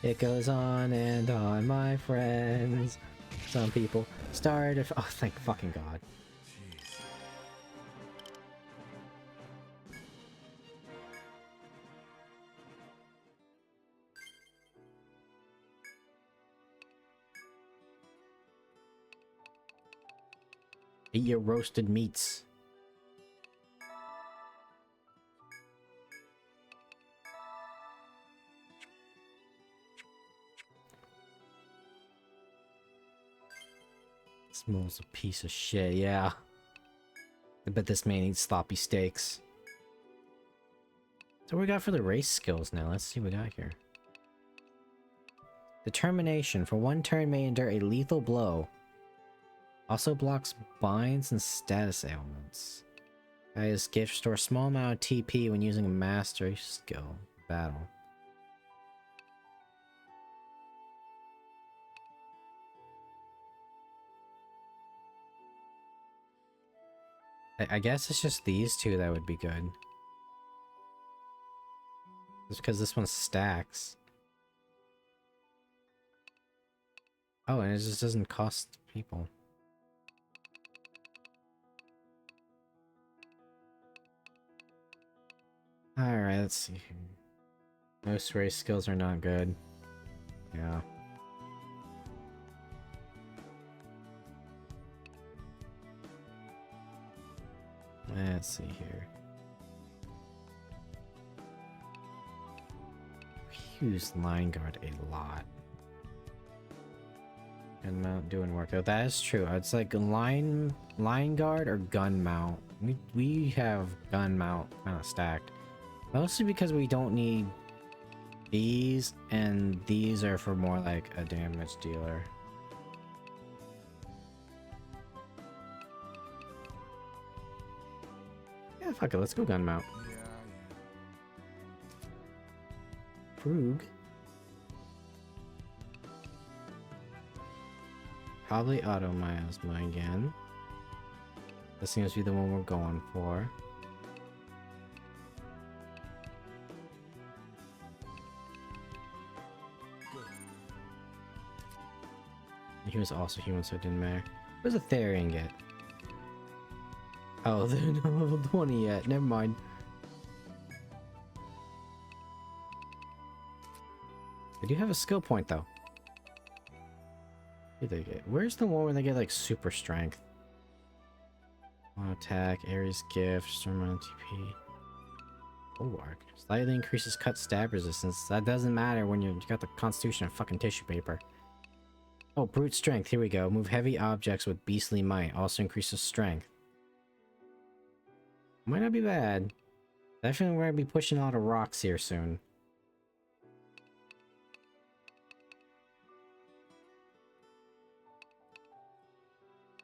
It goes on and on, my friends. Some people started. Oh, thank fucking God. Jeez. Eat your roasted meats. Smells a piece of shit, yeah. I bet this man eats sloppy steaks. So what we got for the race skills now? Let's see what we got here. Determination. For one turn may endure a lethal blow. Also blocks binds and status ailments. Guys, gift store small amount of TP when using a mastery skill. Battle. I guess it's just these two that would be good. Just because this one stacks. Oh, and it just doesn't cost people. Alright, let's see here. Most race skills are not good. Yeah. Let's see here. We use line guard a lot. Gun mount doing work. Oh, that is true. It's like line guard or gun mount. We have gun mount kind of stacked. Mostly because we don't need these, and these are for more like a damage dealer. Yeah, fuck it, let's go gun mount. Yeah. Frug. Probably auto miasma again. This seems to be the one we're going for. He was also human, so it didn't matter. Where's the Therian get? Oh, they're not level 20 yet. Never mind. They do have a skill point, though. What do they get? Where's the one where they get, like, super strength? One attack, Ares gift, storm on TP. Bulwark. Slightly increases cut stab resistance. That doesn't matter when you got the constitution of fucking tissue paper. Oh, brute strength. Here we go. Move heavy objects with beastly might. Also increases strength. Might not be bad. Definitely we're gonna be pushing a lot of rocks here soon.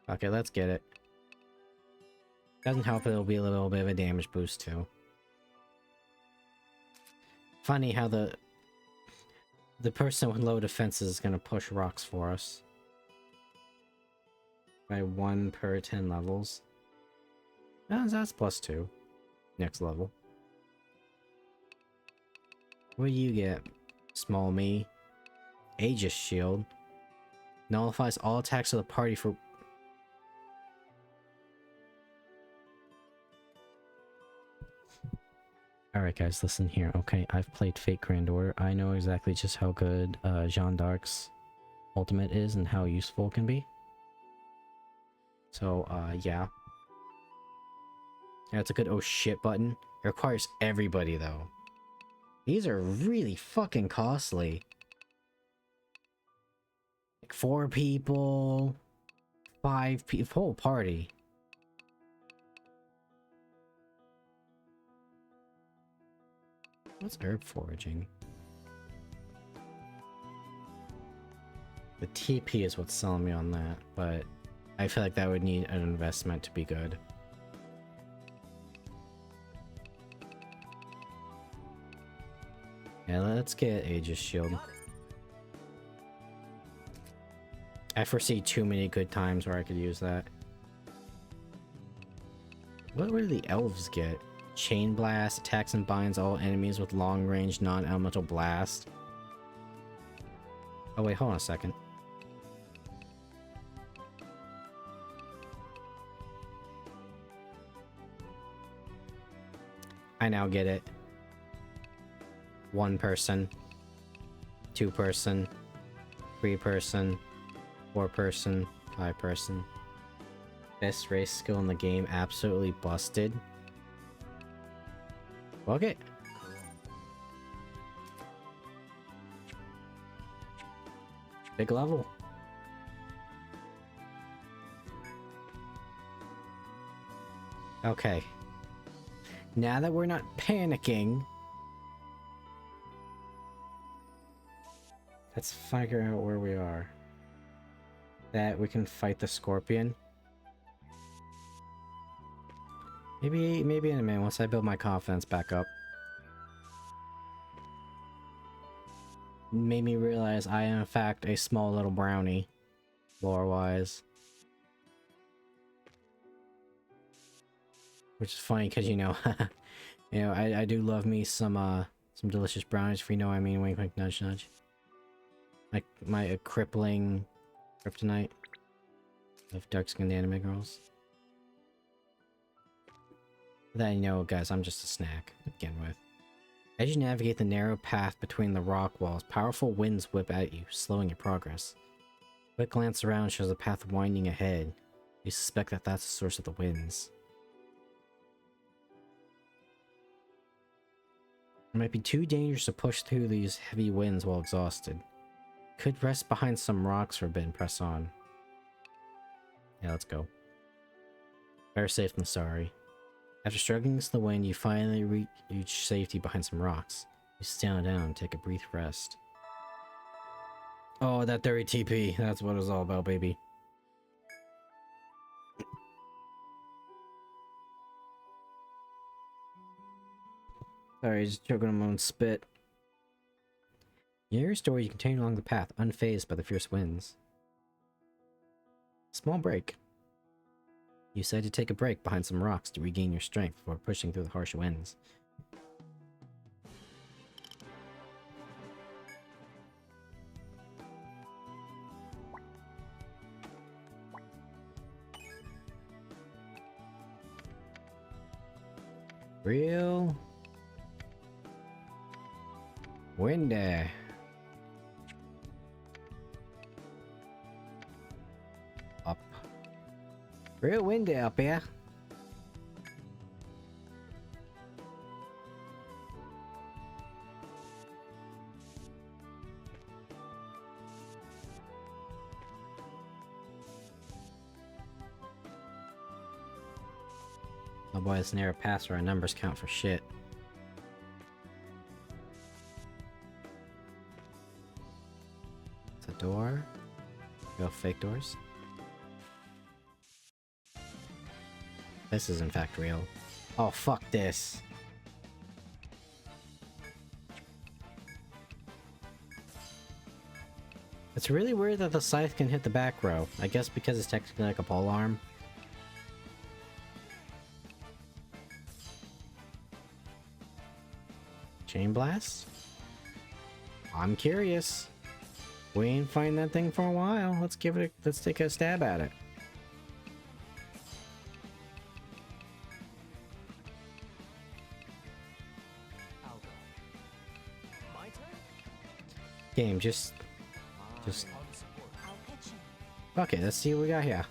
Okay, let's get it. Doesn't help, it'll be a little bit of a damage boost too. Funny how the person with low defenses is gonna push rocks for us. By 1 per 10 levels. Oh, that's +2. Next level. What do you get? Small me. Aegis shield. Nullifies all attacks of the party for... Alright guys, listen here. Okay, I've played Fate Grand Order. I know exactly just how good Jeanne d'Arc's ultimate is and how useful it can be. So, yeah. Yeah, it's a good oh shit button. It requires everybody though. These are really fucking costly. Like 4 people, 5 people, whole party. What's herb foraging? The TP is what's selling me on that, but I feel like that would need an investment to be good. Yeah, let's get Aegis Shield. I foresee too many good times where I could use that. What do the elves get? Chain Blast, attacks and binds all enemies with long-range non-elemental blast. Oh wait, hold on a second. I now get it. 1 person, 2 person, 3 person, 4 person, 5 person. Best race skill in the game, absolutely busted. Okay. Big level. Okay. Now that we're not panicking, let's figure out where we are. That we can fight the scorpion. Maybe in a minute, once I build my confidence back up. Made me realize I am in fact a small little brownie, lore-wise. Which is funny because you know, I do love me some delicious brownies, if you know what I mean. Wink, wink, nudge, nudge. Like my crippling kryptonite of dark-skinned anime girls. Then, you know, guys, I'm just a snack to begin with. As you navigate the narrow path between the rock walls, powerful winds whip at you, slowing your progress. A quick glance around shows a path winding ahead. You suspect that that's the source of the winds. It might be too dangerous to push through these heavy winds while exhausted. Could rest behind some rocks for a bit and press on. Yeah, let's go. Better safe than sorry. After struggling against the wind, you finally reach safety behind some rocks. You stand down and take a brief rest. Oh, that dirty TP. That's what it's all about, baby. Sorry, just choking on my own spit. Near your door, you continue along the path, unfazed by the fierce winds. Small break. You decide to take a break behind some rocks to regain your strength before pushing through the harsh winds. Real windy. Up. Real windy up here. Oh boy, this narrow pass where our numbers count for shit. It's a door. Go fake doors. This is in fact real. Oh, fuck this. It's really weird that the scythe can hit the back row. I guess because it's technically like a pole arm. Chain blast? I'm curious. We ain't find that thing for a while. Let's take a stab at it. Game, just... I'll pitch in. Okay, let's see what we got here.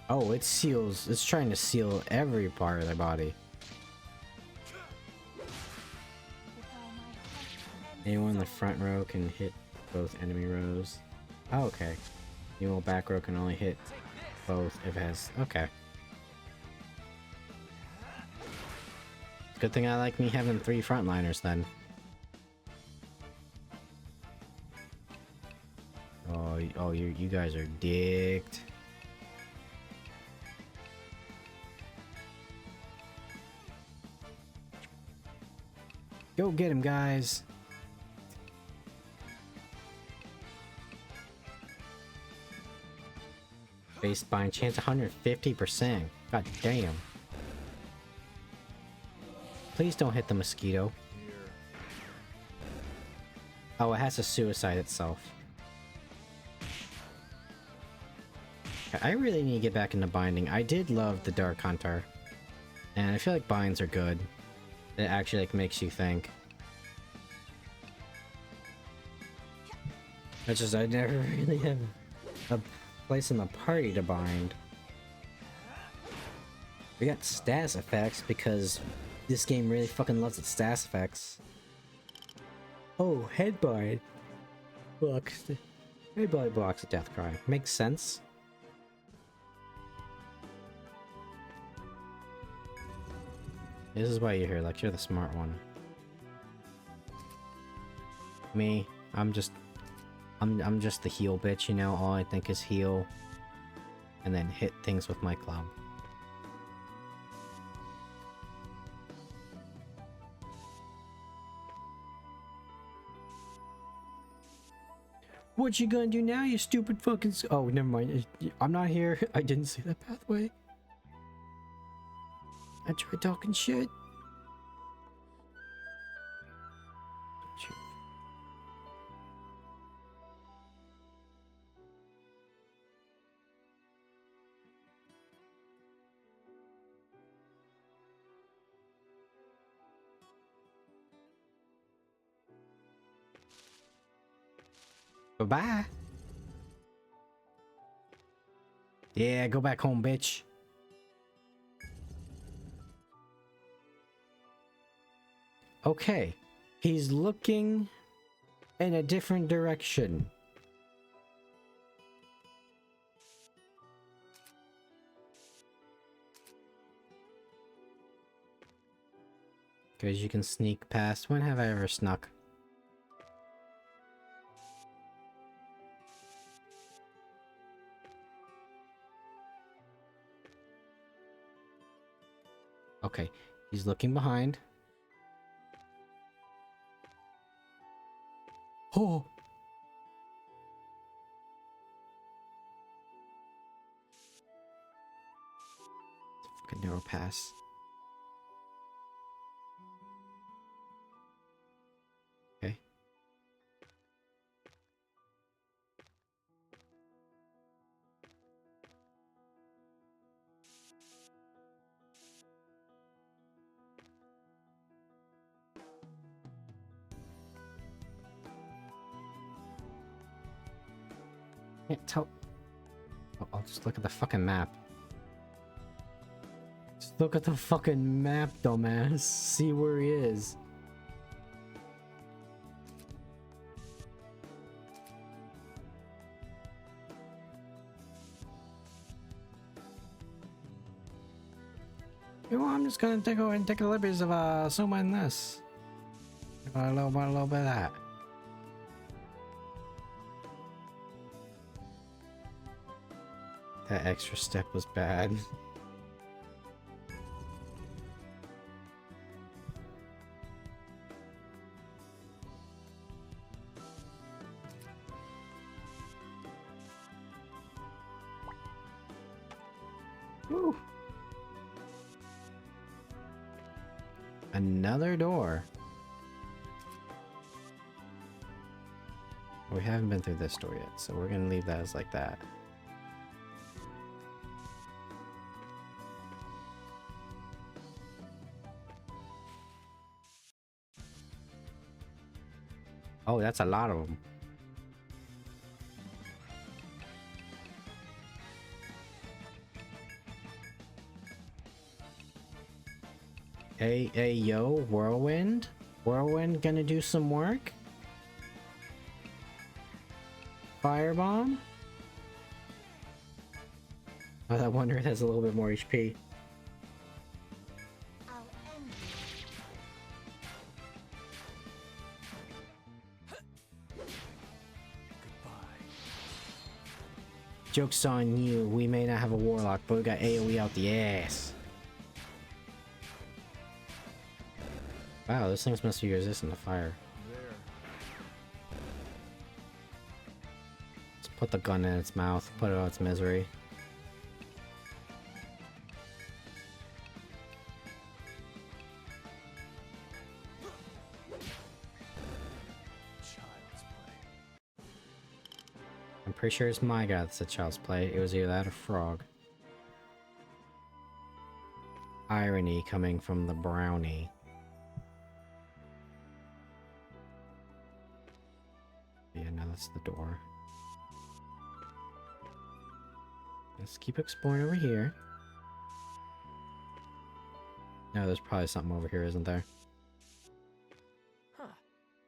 Oh, it seals. It's trying to seal every part of their body. With all my heart and Anyone in the soul. front row can hit both enemy rows. Oh, okay. Anyone back row can only hit both if it has. Okay. Good thing I like me having 3 frontliners then. Oh, you guys are dicked. Go get him, guys. Base bind chance 150%. God damn. Please don't hit the mosquito. Oh, it has to suicide itself. I really need to get back into binding. I did love the Dark Hunter. And I feel like binds are good. It actually like makes you think. It's just I never really have a place in the party to bind. We got status effects because this game really fucking loves its status effects. Oh, head bind blocks. Head bind blocks a death cry. Makes sense. This is why you're here, like you're the smart one. Me, I'm just the heal bitch, you know. All I think is heal, and then hit things with my club. What you gonna do now, you stupid fucking oh, never mind. I'm not here. I didn't see that pathway. I tried talking shit. Bye-bye. Yeah, go back home, bitch. Okay, he's looking in a different direction. Because you can sneak past. When have I ever snuck? Okay, he's looking behind. Oh! Fucking narrow pass. Okay. Can't tell. Oh, I'll just look at the fucking map. Just look at the fucking map, dumbass. See where he is. You know, I'm just gonna go and take the liberties of zooming this. A little bit of that. That extra step was bad. Woo. Another door. We haven't been through this door yet, so we're gonna leave that as like that. Oh, that's a lot of them. Hey, yo, Whirlwind? Whirlwind gonna do some work? Firebomb? Oh, that wonder has a little bit more HP. I'll end Joke's on you, we may not have a Warlock, but we got AoE out the ass. Wow, those things must be resistant to fire. Let's put the gun in its mouth, put it out its misery. I'm pretty sure it's my guy that's a child's play. It was either that or Frog. Irony coming from the brownie. Yeah, now that's the door. Let's keep exploring over here. No, there's probably something over here, isn't there? Huh.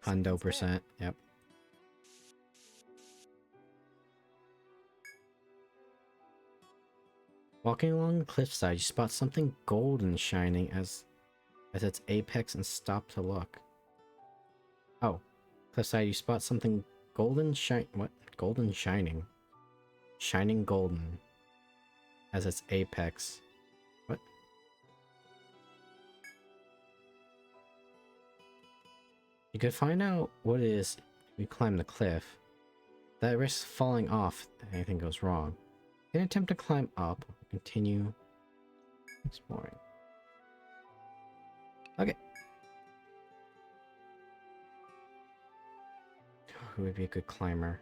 Hundo percent, yep. Walking along the cliffside, you spot something golden shining as its apex and stop to look. Oh, cliffside, you spot something golden what? Golden shining. Shining golden as its apex. What? You could find out what it is if you climb the cliff. That risks falling off if anything goes wrong. Then attempt to climb up. Continue exploring. Okay. Who would be a good climber?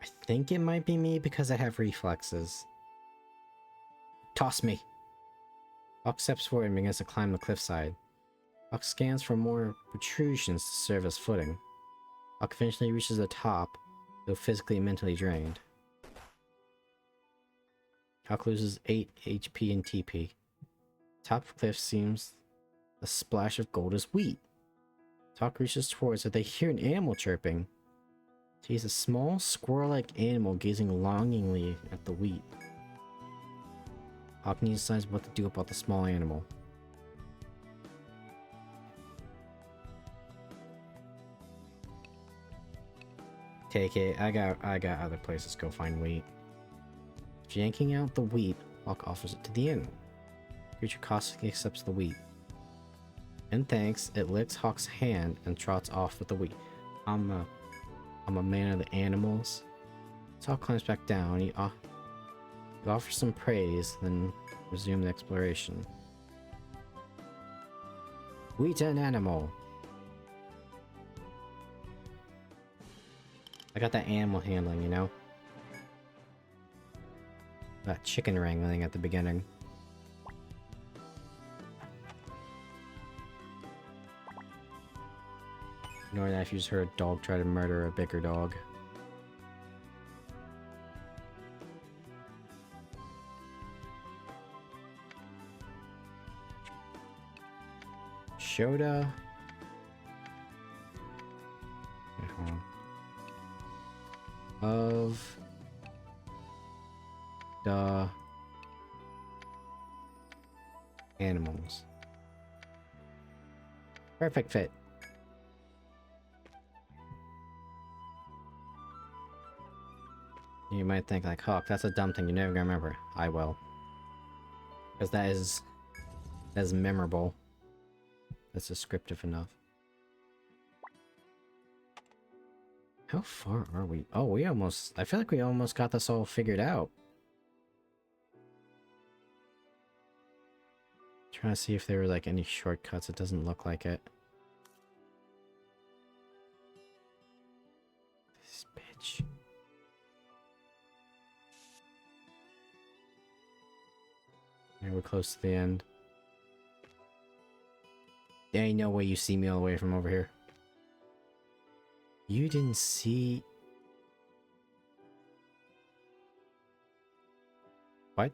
I think it might be me because I have reflexes. Toss me! Hawk steps forward and begins to climb the cliffside. Hawk scans for more protrusions to serve as footing. Hawk eventually reaches the top, though physically and mentally drained. Hawk loses 8 HP and TP. Top of the cliff seems a splash of gold as wheat. Hawk reaches towards it. They hear an animal chirping. Sees a small squirrel-like animal gazing longingly at the wheat. Hawk decides what to do about the small animal. Take it. I got other places to go find wheat. Yanking out the wheat, Hawk offers it to the animal. Creature caustically accepts the wheat. In thanks, it licks Hawk's hand and trots off with the wheat. I'm a man of the animals. So Hawk climbs back down. He offers some praise, then resume the exploration. Wheat and animal. I got that animal handling, you know? That chicken wrangling at the beginning. Ignore that if you just heard a dog try to murder a bigger dog. Shoda. Okay, hold on. Of the animals. Perfect fit. You might think like, Hawk, that's a dumb thing you're never gonna remember. I will. Because that is memorable. That's descriptive enough. How far are we? Oh, I feel like we almost got this all figured out. Trying to see if there were like any shortcuts. It doesn't look like it. And we're close to the end. There ain't no way you see me all the way from over here. You didn't see... What?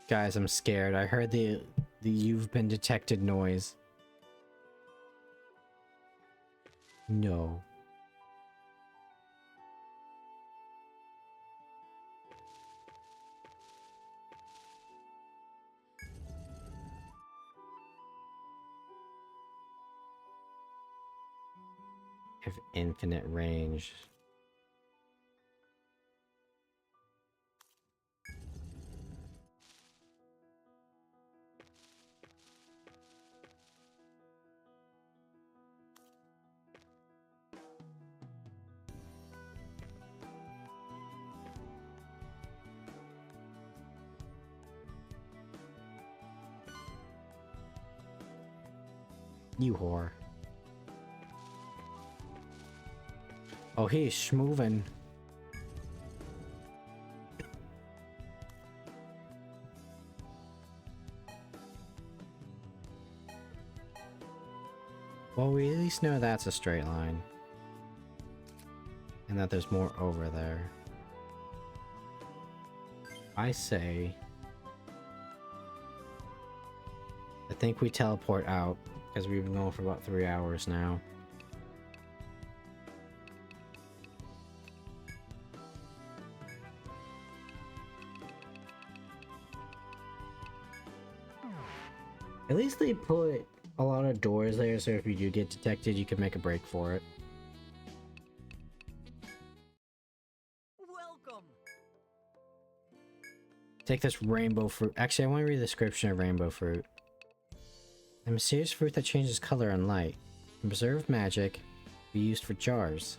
Guys, I'm scared. I heard the you've been detected noise. No. Have infinite range. You whore. Oh, he's schmovin'. Well, we at least know that's a straight line. And that there's more over there. I say... I think we teleport out, because we've been going for about 3 hours now. At least they put a lot of doors there, so if you do get detected, you can make a break for it. Welcome. Take this rainbow fruit. Actually, I want to read the description of rainbow fruit. A mysterious fruit that changes color and light. Can preserve magic. Be used for jars.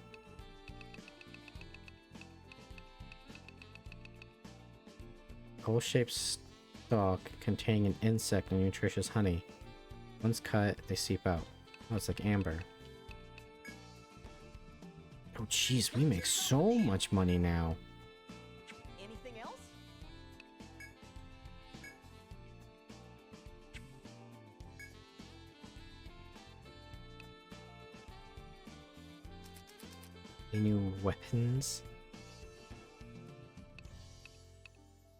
Hole-shaped stalk containing an insect and nutritious honey. Once cut, they seep out. Oh, it's like amber. Oh jeez, we make so much money now. Anything else? Any new weapons?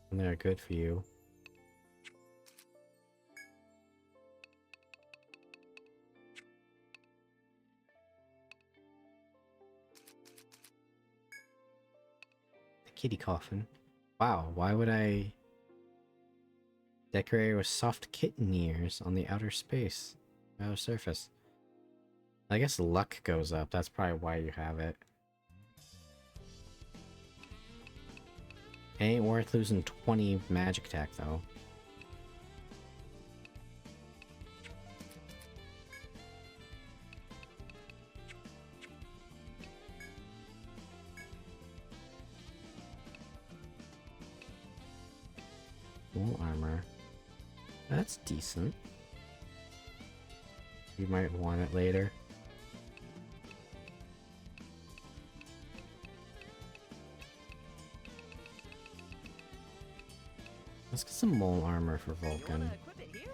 And they're good for you. The kitty coffin. Wow, why would I decorate with soft kitten ears on the outer space, outer surface? I guess luck goes up. That's probably why you have it. Ain't worth losing 20 magic attack though. Full armor. That's decent. You might want it later. Let's get some mole armor for Vulcan. You wanna equip it here?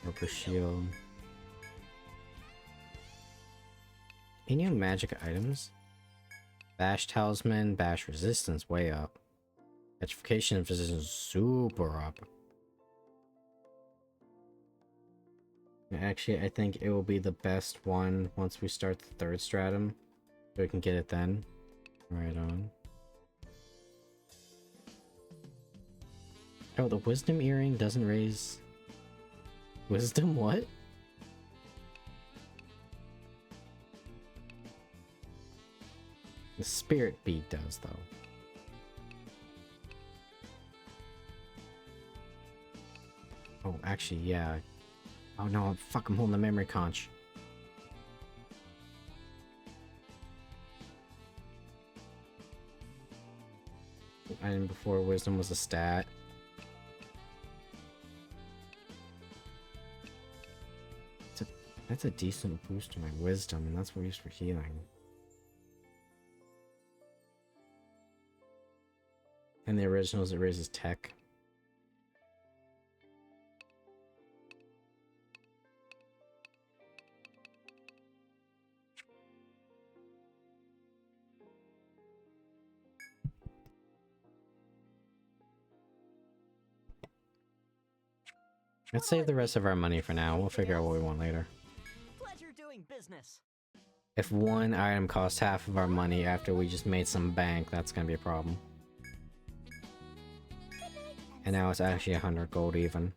Roper shield. Any new magic items? Bash talisman, bash resistance way up. Petrification and resistance super up. Actually, I think it will be the best one once we start the third stratum. So we can get it then. Right on. Oh, the wisdom earring doesn't raise... Wisdom what? The spirit bead does, though. Oh, actually, yeah. Oh no, fuck, I'm holding the memory conch. And before wisdom was a stat. That's a decent boost to my wisdom, and that's what I use for healing. And the originals, it raises tech. Let's save the rest of our money for now. We'll figure out what we want later. Pleasure doing business. If one item costs half of our money after we just made some bank, that's gonna be a problem. And now it's actually 100 gold even.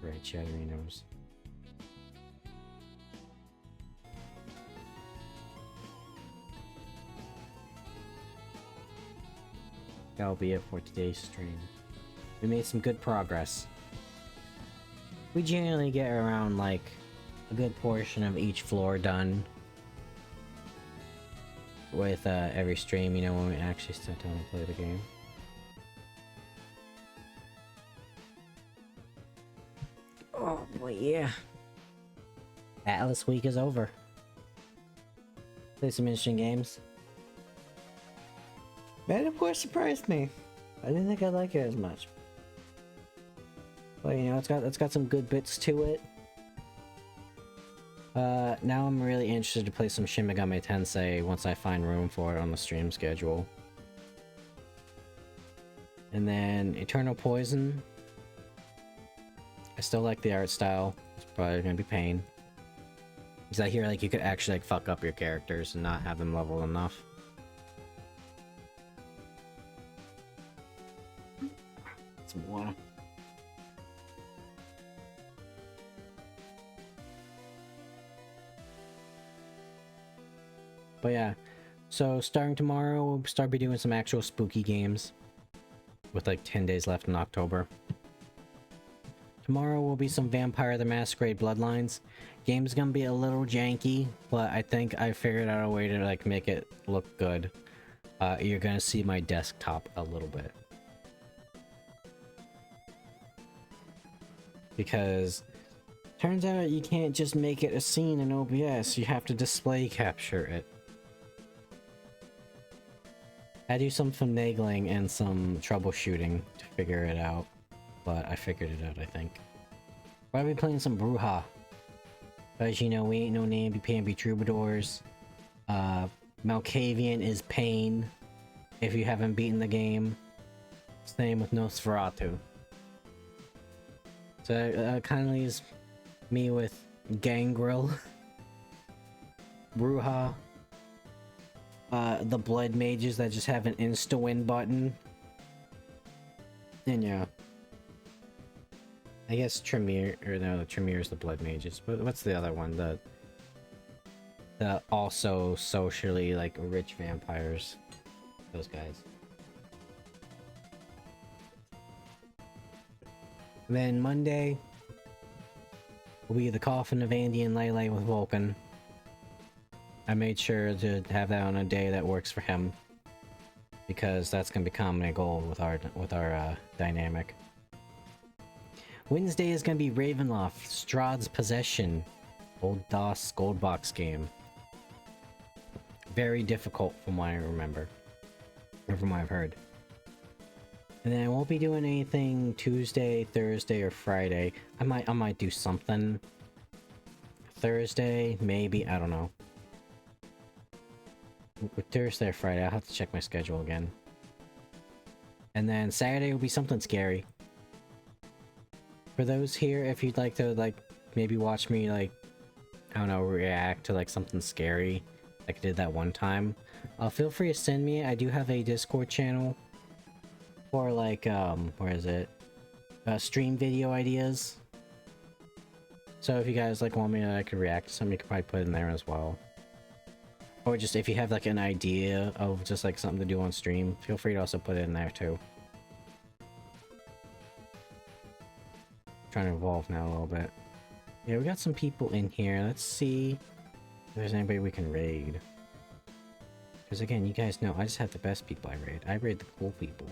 Right, Chatterinos. That'll be it for today's stream. We made some good progress. We generally get around like a good portion of each floor done with every stream, you know, when we actually sit down and play the game. Oh boy, yeah. Atlus week is over. Play some interesting games. Man, of course, surprised me. I didn't think I'd like it as much. But you know, it's got some good bits to it. Now I'm really interested to play some Shin Megami Tensei once I find room for it on the stream schedule. And then Eternal Poison. I still like the art style. It's probably gonna be pain. Because I hear like you could actually like fuck up your characters and not have them level enough. Some water. But yeah, so starting tomorrow, we'll start be doing some actual spooky games with like 10 days left in October. Tomorrow will be some Vampire the Masquerade Bloodlines. Game's gonna be a little janky, but I think I figured out a way to like make it look good. You're gonna see my desktop a little bit. Because turns out you can't just make it a scene in OBS, you have to display capture it. I do some finagling and some troubleshooting to figure it out, but I figured it out, I think. We'll be playing some Bruja. As you know, we ain't no namby-pamby troubadours. Malkavian is pain if you haven't beaten the game. Same with Nosferatu. So it kind of leaves me with Gangrel, Bruja, the Blood Mages that just have an insta-win button, and yeah. I guess Tremere, or no, Tremere is the Blood Mages, but what's the other one? The also socially, like, rich vampires. Those guys. And then Monday will be the Coffin of Andy and Lele with Vulcan. I made sure to have that on a day that works for him, because that's gonna become a goal with our dynamic. Wednesday is gonna be Ravenloft, Strahd's Possession, old DOS gold box game. Very difficult from what I remember, or from what I've heard. And then I won't be doing anything Tuesday, Thursday, or Friday. I might do something Thursday, maybe, I don't know. With Thursday or Friday, I'll have to check my schedule again. And then Saturday will be something scary. For those here, if you'd like to, like, maybe watch me, like, I don't know, react to, like, something scary, like I did that one time, feel free to send me. I do have a Discord channel for, like, where is it? Stream video ideas. So if you guys, like, want me to, like, react to something, you can probably put it in there as well. Or just if you have, like, an idea of just, like, something to do on stream, feel free to also put it in there, too. Trying to evolve now a little bit. Yeah, we got some people in here. Let's see if there's anybody we can raid. Because again, you guys know I just have the best people I raid. I raid the cool people.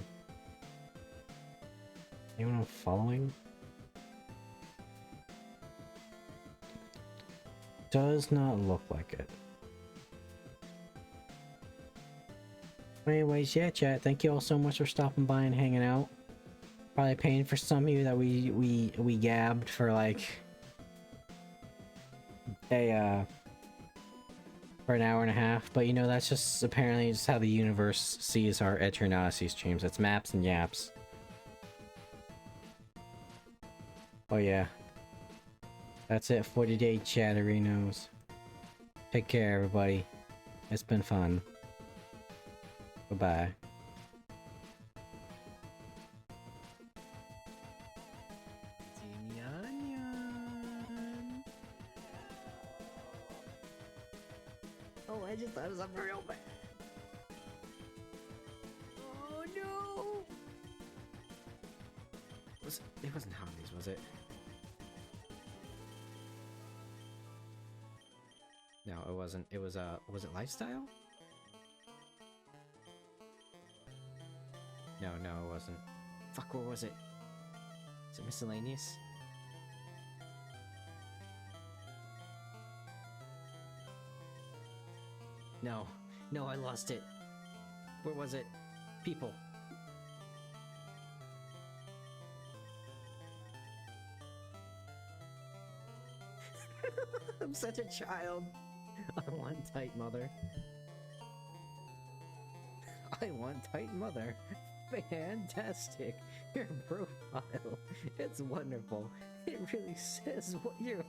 Anyone I'm following? Does not look like it. Anyways, yeah, chat. Thank you all so much for stopping by and hanging out. Probably paying for some of you that we gabbed for like a for an hour and a half, but you know that's just apparently just how the universe sees our Etrian Odyssey streams. It's maps and yaps. Oh yeah. That's it for today, chatterinos. Take care, everybody. It's been fun. Bye-bye. Oh, I just thought it was up real bad. Oh no! It wasn't Harmonies, was it? No, it wasn't. It was it Lifestyle? No, it wasn't. Fuck, what was it? Is it Miscellaneous? No, I lost it. Where was it? People. I'm such a child. I want tight mother. I want tight mother. Fantastic. Your profile. It's wonderful. It really says what you're